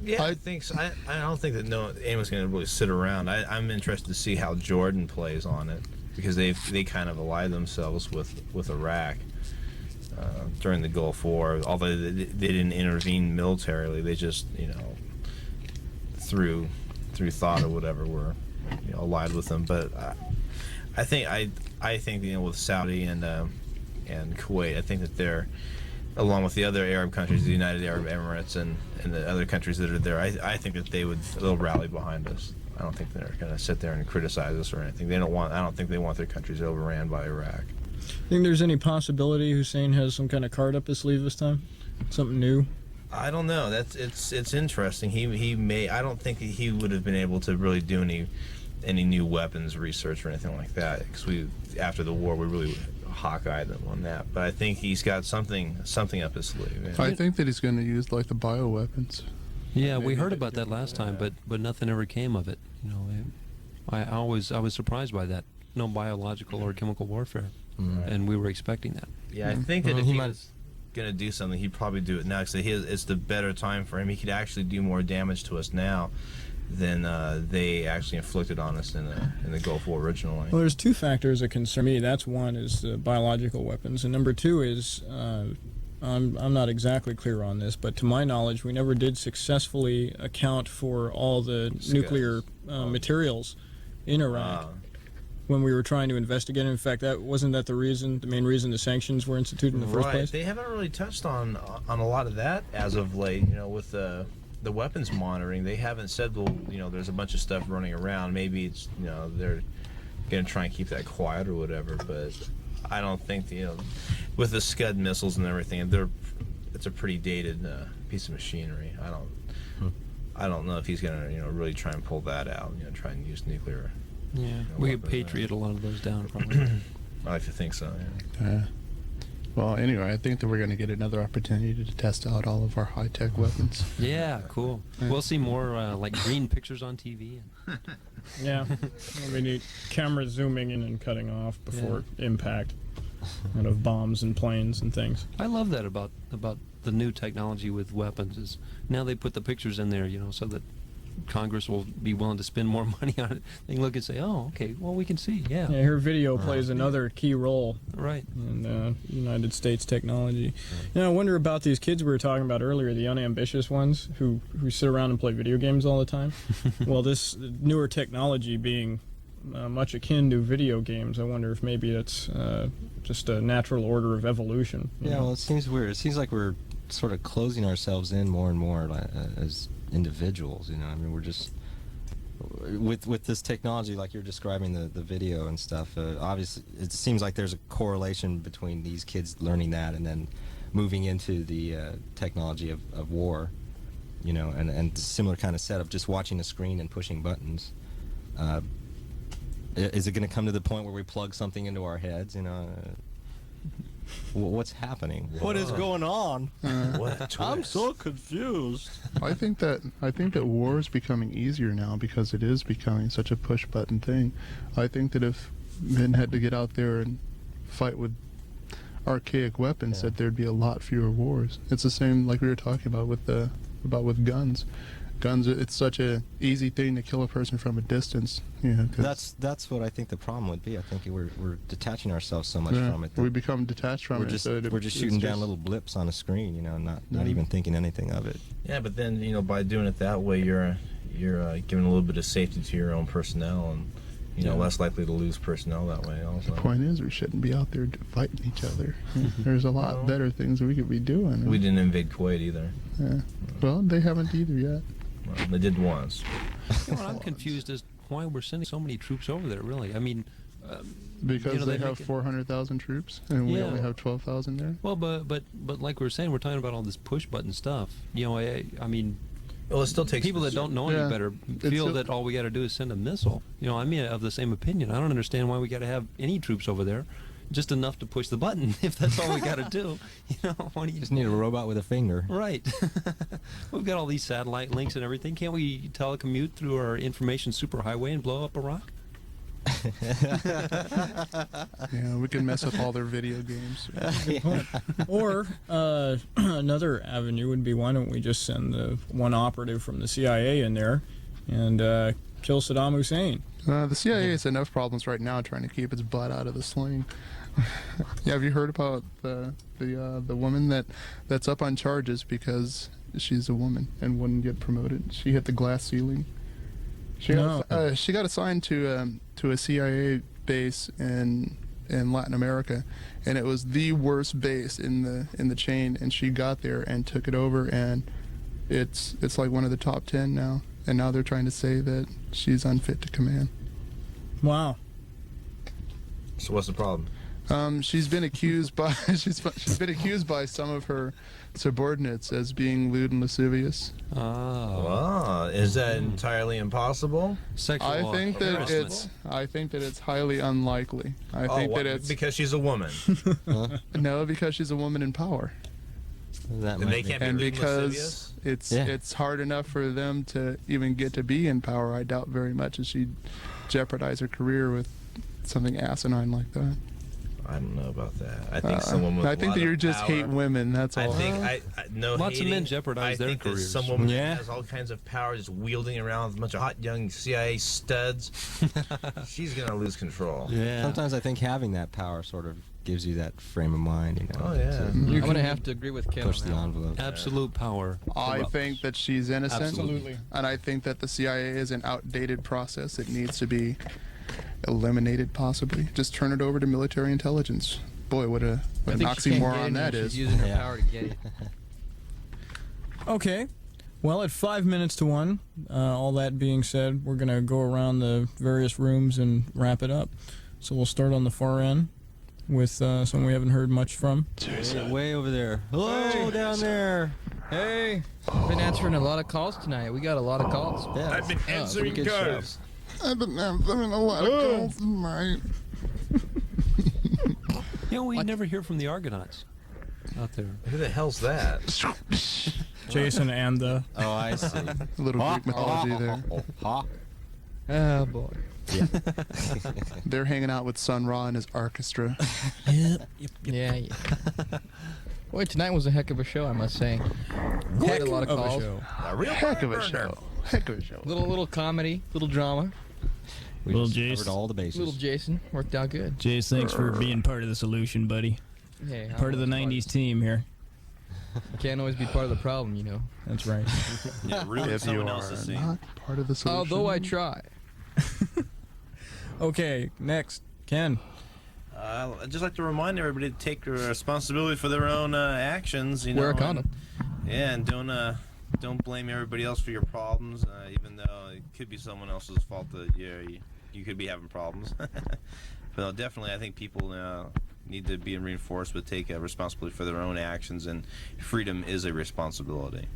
S8: Yeah, I think so. I don't think that anyone's going to really sit around. I'm interested to see how Jordan plays on it, because they kind of allied themselves with Iraq during the Gulf War. Although they didn't intervene militarily, they just through thought or whatever were allied with them. But I think with Saudi and Kuwait, I think that they're, along with the other Arab countries, the United Arab Emirates and the other countries that are there, I think that they'll rally behind us. I don't think they're going to sit there and criticize us or anything. I don't think they want their countries overran by Iraq.
S3: Think there's any possibility Hussein has some kind of card up his sleeve this time? Something new?
S8: I don't know. It's interesting. He may. I don't think he would have been able to really do any new weapons research or anything like that, because after the war we really hawk-eyed them on that. But I think he's got something up his sleeve.
S1: I think that he's going to use like the bioweapons.
S6: Yeah, we heard about that last time, but nothing ever came of it. You know, I was surprised by that. No biological or chemical warfare, and we were expecting that.
S8: Yeah, I think that if he was going to do something, he'd probably do it now, because it's the better time for him. He could actually do more damage to us now than they actually inflicted on us in the Gulf War originally.
S3: Well, there's two factors that concern me. That's one is the biological weapons, and number two is I'm not exactly clear on this, but to my knowledge, we never did successfully account for all the nuclear materials in Iraq when we were trying to investigate. In fact, wasn't that the main reason the sanctions were instituted in the first place?
S8: They haven't really touched on a lot of that as of late. You know, with the weapons monitoring, they haven't said, well, you know, there's a bunch of stuff running around. Maybe it's, you know, they're going to try and keep that quiet or whatever. But I don't think, you know, with the Scud missiles and everything, it's a pretty dated piece of machinery. I don't know if he's going to, you know, really try and pull that out. You know, try and use nuclear.
S6: Yeah, we could Patriot a lot of those down, probably.
S8: I like to think so.
S1: Yeah. Well, anyway, I think that we're going to get another opportunity to test out all of our high-tech weapons.
S6: Yeah, cool. We'll see more like green pictures on TV.
S3: Yeah, we need cameras zooming in and cutting off before impact, out of bombs and planes and things.
S6: I love that about the new technology with weapons. Is now they put the pictures in there, you know, so that Congress will be willing to spend more money on it. They can look and say, "Oh, okay, well, we can see." Yeah.
S3: Yeah, here video plays another key role.
S6: Right.
S3: In United States technology. You know, I wonder about these kids we were talking about earlier, the unambitious ones who sit around and play video games all the time. Well, this newer technology being much akin to video games, I wonder if maybe it's just a natural order of evolution.
S11: Yeah, well, it seems weird. It seems like we're sort of closing ourselves in more and more as individuals, you know. I mean, we're just with this technology, like you're describing the video and stuff. Obviously, it seems like there's a correlation between these kids learning that and then moving into the technology of war, you know, and similar kind of setup, just watching a screen and pushing buttons. Is it going to come to the point where we plug something into our heads, you know? What's happening? What is going on? I'm so confused.
S1: I think that war is becoming easier now because it is becoming such a push button thing. I think that if men had to get out there and fight with archaic weapons, that there'd be a lot fewer wars. It's the same like we were talking about with guns. Guns, it's such a easy thing to kill a person from a distance. Yeah,
S11: that's what I think the problem would be. I think we're detaching ourselves so much from it.
S1: We become detached from it.
S11: We're just shooting down little blips on a screen, you know, not even thinking anything of it.
S8: Yeah, but then, you know, by doing it that way, you're giving a little bit of safety to your own personnel, and you know, less likely to lose personnel that way. Also,
S1: the point is, we shouldn't be out there fighting each other. There's a lot better things we could be doing.
S8: We didn't invade Kuwait either.
S1: Yeah. Well, they haven't either yet.
S8: Well, they did once.
S6: You know, I'm confused as to why we're sending so many troops over there, really. I mean,
S1: because
S6: you know,
S1: they have 400,000 troops and we only have 12,000 there.
S6: Well, but like we were saying, we're talking about all this push button stuff. You know, I mean,
S8: well, it still takes
S6: people that don't know any better feel that all we got to do is send a missile. You know, I mean, of the same opinion. I don't understand why we got to have any troops over there. Just enough to push the button, if that's all we got to do. You know, why do you
S11: just need a robot with a finger?
S6: Right. We've got all these satellite links and everything. Can't we telecommute through our information superhighway and blow up Iraq?
S1: Yeah, we can mess up all their video games.
S3: Or another avenue would be, why don't we just send the one operative from the CIA in there and kill Saddam Hussein?
S1: The CIA has enough problems right now trying to keep its butt out of the sling. Yeah, have you heard about the woman that's up on charges because she's a woman and wouldn't get promoted? She hit the glass ceiling. She got assigned to a CIA base in Latin America, and it was the worst base in the chain. And she got there and took it over, and it's like one of the top 10 now. And now they're trying to say that she's unfit to command.
S3: Wow.
S8: So what's the problem?
S1: She's been accused by she's been accused by some of her subordinates as being lewd and lascivious.
S8: Wow. Is that entirely impossible?
S1: I think that it's highly unlikely. I think that it's
S8: because she's a woman.
S1: No, because she's a woman in power.
S11: That
S8: And they can't be
S1: and
S8: lewd and
S1: because
S8: lascivious?
S1: it's hard enough for them to even get to be in power. I doubt very much that she'd jeopardize her career with something asinine like that.
S8: I don't know about that. I think someone with
S1: I think that you just hate women. That's all.
S8: I think no.
S6: Lots of men jeopardize their
S8: I think that
S6: careers.
S8: some woman has all kinds of power, just wielding around with a bunch of hot young CIA studs. She's gonna lose control.
S11: Yeah. Sometimes I think having that power sort of gives you that frame of mind. You know.
S8: Oh yeah.
S5: I'm gonna have to agree with Ken.
S11: Push
S5: on
S11: the
S5: that.
S11: envelope.
S6: Absolute power.
S1: I think that she's innocent.
S6: Absolutely.
S1: And I think that the CIA is an outdated process. It needs to be eliminated, possibly. Just turn it over to military intelligence. Boy, what an oxymoron that is.
S5: She's using her power to get it.
S3: Okay. Well, at 5 minutes to 1, all that being said, we're going to go around the various rooms and wrap it up. So we'll start on the far end with someone we haven't heard much from.
S11: Way over there. Hello, down there.
S5: Hey, I've been answering a lot of calls tonight. We got a lot of calls.
S11: Yeah.
S15: I've been answering calls.
S1: I've been answering a lot of calls tonight.
S6: You know, we never hear from the Argonauts out there.
S8: Who the hell's that?
S3: Jason and the...
S11: Oh, I see.
S1: A little Greek mythology there.
S5: Oh, boy.
S11: Yeah.
S1: They're hanging out with Sun Ra and his orchestra.
S5: Yeah. Boy, tonight was a heck of a show, I must say. Quite a lot of calls.
S8: A real
S1: Heck of a show. Heck of a show.
S5: Little comedy, little drama.
S11: We
S3: Little
S11: just
S3: Jace.
S11: covered all the bases.
S5: Little Jason worked out good.
S3: Jace, thanks for being part of the solution, buddy.
S5: Hey, I'm
S3: Part of the
S5: always
S3: 90s team here.
S5: Can't always be part of the problem, you know.
S3: That's right.
S15: Yeah, ruin
S1: If you
S15: someone
S1: are
S15: else's scene.
S1: not part of the solution.
S5: Although I try.
S3: Okay, next. Ken.
S8: I'd just like to remind everybody to take responsibility for their own actions. You know,
S5: Wear a condom.
S8: And don't blame everybody else for your problems, even though it could be someone else's fault that you could be having problems. But definitely, I think people need to be reinforced with take responsibility for their own actions, and freedom is a responsibility.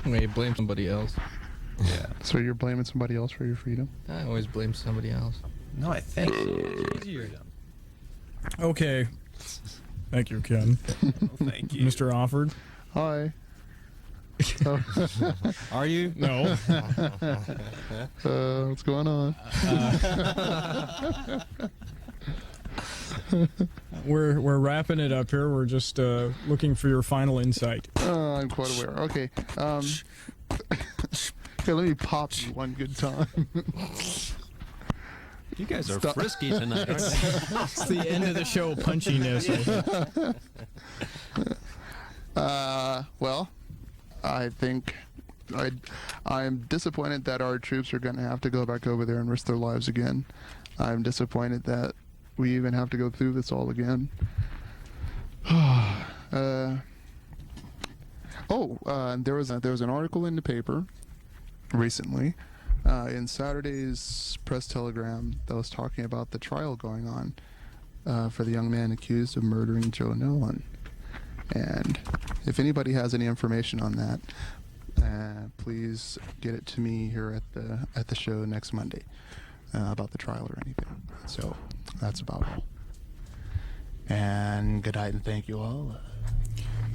S5: Wait, blame somebody else.
S8: Yeah.
S1: So you're blaming somebody else for your freedom?
S5: I always blame somebody else.
S8: No, I think
S5: It's easier.
S3: Okay. Thank you, Ken.
S8: thank you.
S3: Mr. Offord.
S1: Hi.
S11: Are you?
S3: No.
S1: What's going on?
S3: We're wrapping it up here. We're just looking for your final insight.
S1: I'm quite aware. Okay. Here, let me pop you one good time.
S6: You guys are frisky tonight, aren't you?
S3: It's the end of the show punchiness.
S1: Well, I think I'm disappointed that our troops are going to have to go back over there and risk their lives again. I'm disappointed that we even have to go through this all again. There was an article in the paper recently in Saturday's Press Telegram that was talking about the trial going on for the young man accused of murdering Joe Nolan. And if anybody has any information on that, please get it to me here at the show next Monday about the trial or anything. So that's about all. And good night and thank you all.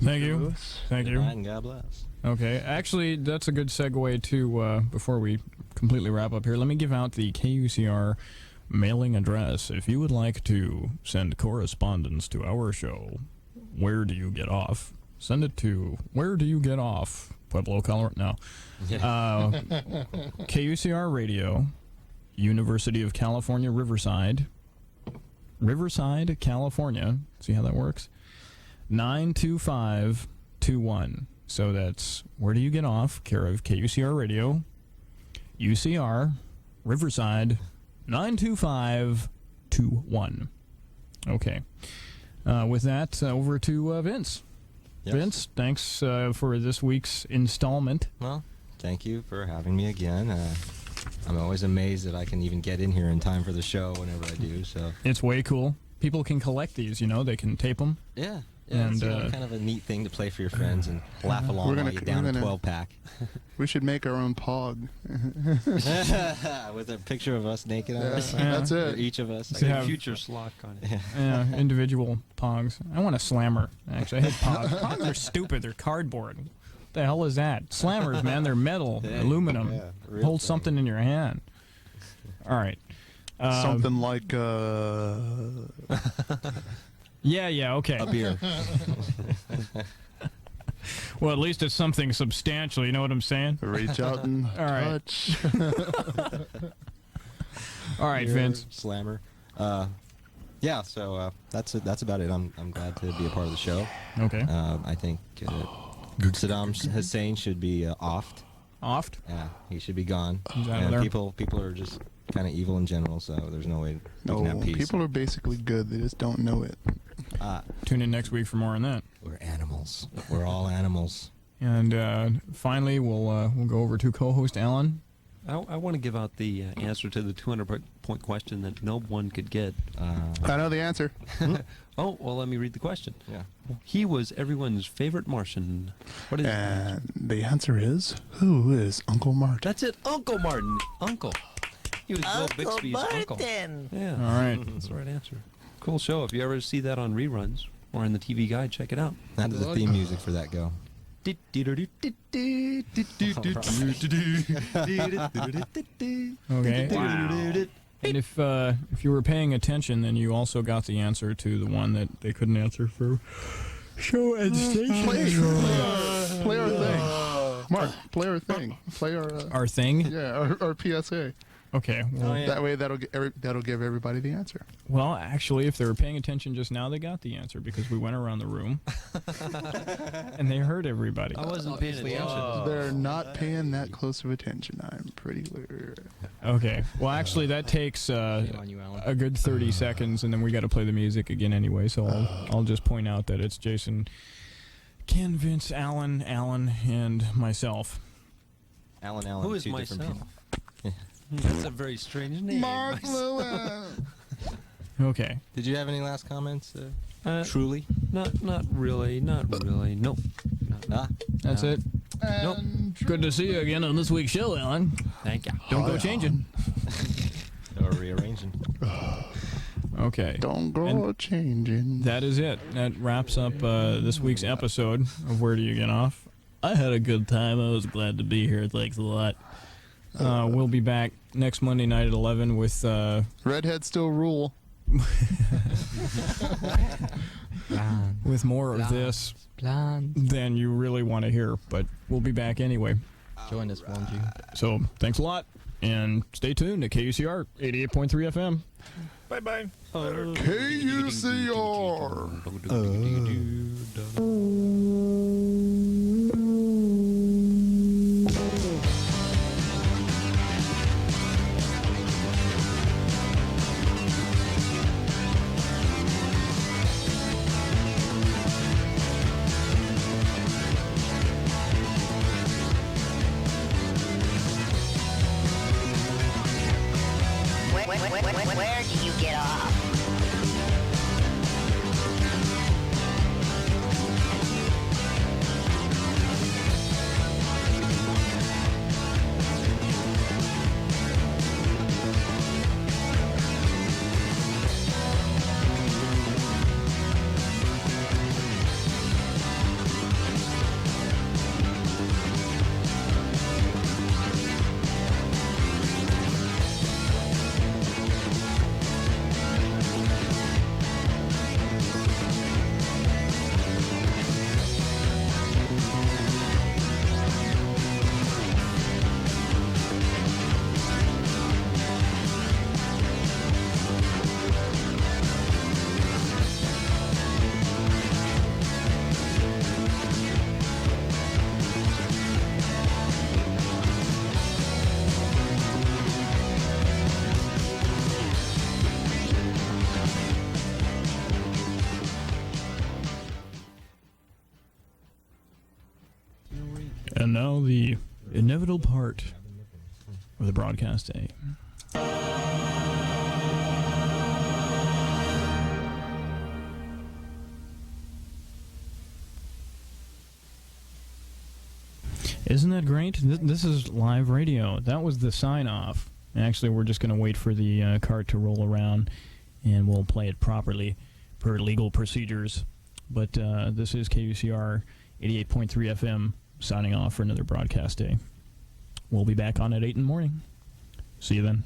S3: Thank you. Thank you.
S11: Good night and God bless.
S3: Okay, actually, that's a good segue to, before we completely wrap up here, let me give out the KUCR mailing address. If you would like to send correspondence to our show, Where Do You Get Off? Send it to Where Do You Get Off? Pueblo, Colorado? No. KUCR Radio, University of California, Riverside, California. See how that works? 92521. So that's Where Do You Get Off? Care of KUCR Radio, UCR, Riverside, 92521. Okay. With that, over to Vince.
S11: Yes.
S3: Vince, thanks for this week's installment.
S11: Well, thank you for having me again. I'm always amazed that I can even get in here in time for the show whenever I do. So
S3: It's way cool. people can collect these. They can tape them.
S11: Yeah.
S3: And
S11: it's kind of a neat thing to play for your friends and laugh along while you down a 12-pack.
S1: We should make our own pog.
S11: With a picture of us naked on it.
S1: That's it.
S11: Or each of us.
S3: To have
S6: future Schlock on it.
S3: Individual pogs. I want a slammer, actually. I hate pogs. Pogs are stupid. They're cardboard. What the hell is that? Slammers, man. They're metal, aluminum. Hold something in your hand. All right.
S1: Something like...
S3: Yeah, okay.
S11: A beer.
S3: Well, at least it's something substantial. You know what I'm saying?
S1: Reach out and touch.
S3: All right,
S11: Beer,
S3: Vince.
S11: Slammer. So that's about it. I'm glad to be a part of the show.
S3: Okay.
S11: I think Saddam Hussein should be offed.
S3: Offed?
S11: Yeah, he should be gone.
S3: He's out of
S11: And
S3: there.
S11: people are just kind of evil in general, so there's no way we can have peace.
S1: People are basically good. They just don't know it.
S3: Tune in next week for more on that.
S11: We're animals. We're all animals.
S3: And finally, we'll go over to co-host Allan.
S6: I want to give out the answer to the 200-point question that no one could get.
S1: I know the answer.
S6: Oh, well, let me read the question.
S11: Yeah.
S6: He was everyone's favorite Martian. What is
S1: And the answer is, who is Uncle Martin?
S6: That's it, Uncle Martin. Uncle. He was Bill Bixby's uncle. Yeah.
S3: All right.
S6: That's the right answer. Cool show. If you ever see that on reruns or in the TV guide, check it out.
S11: How does the theme music for that go?
S3: Okay. Wow. And if you were paying attention, then you also got the answer to the one that they couldn't answer for show and station.
S1: Play our thing. Mark, play our thing. Play our...
S3: Our thing?
S1: Yeah, our PSA.
S3: Okay. Well,
S1: That way, that'll give everybody the answer.
S3: Well, actually, if they were paying attention just now, they got the answer because we went around the room and they heard everybody.
S6: I wasn't paying attention.
S1: They're not paying that close of attention. I'm pretty clear.
S3: Okay. Well, actually, that takes a good 30 seconds, and then we got to play the music again anyway. So I'll just point out that it's Jason, Ken, Vince, Allan, and myself.
S11: Allan,
S6: Who is
S11: two different
S6: myself?
S11: people.
S6: That's a very strange name.
S1: Mark Lewis.
S3: Okay.
S11: Did you have any last comments? Truly?
S6: Not really. Nope.
S3: That's it.
S6: Nope.
S3: Good to see you again on this week's show, Allan.
S6: Thank you.
S3: Don't go changing.
S11: Or rearranging.
S3: Okay.
S1: Don't go changing.
S3: That is it. That wraps up this week's episode of Where Do You Get Off? I had a good time. I was glad to be here. Thanks a lot. We'll be back next Monday night at 11 with...
S1: Redheads still rule.
S3: with more of this than you really want to hear. But we'll be back anyway.
S5: Join us, won't you?
S3: So thanks a lot. And stay tuned to KUCR 88.3 FM.
S15: Bye-bye.
S4: Where do you get off?
S3: And now the inevitable part of the broadcast day. Isn't that great? This is live radio. That was the sign-off. Actually, we're just going to wait for the cart to roll around, and we'll play it properly per legal procedures. But this is KUCR 88.3 FM signing off for another broadcast day. We'll be back on at 8 in the morning. See you then.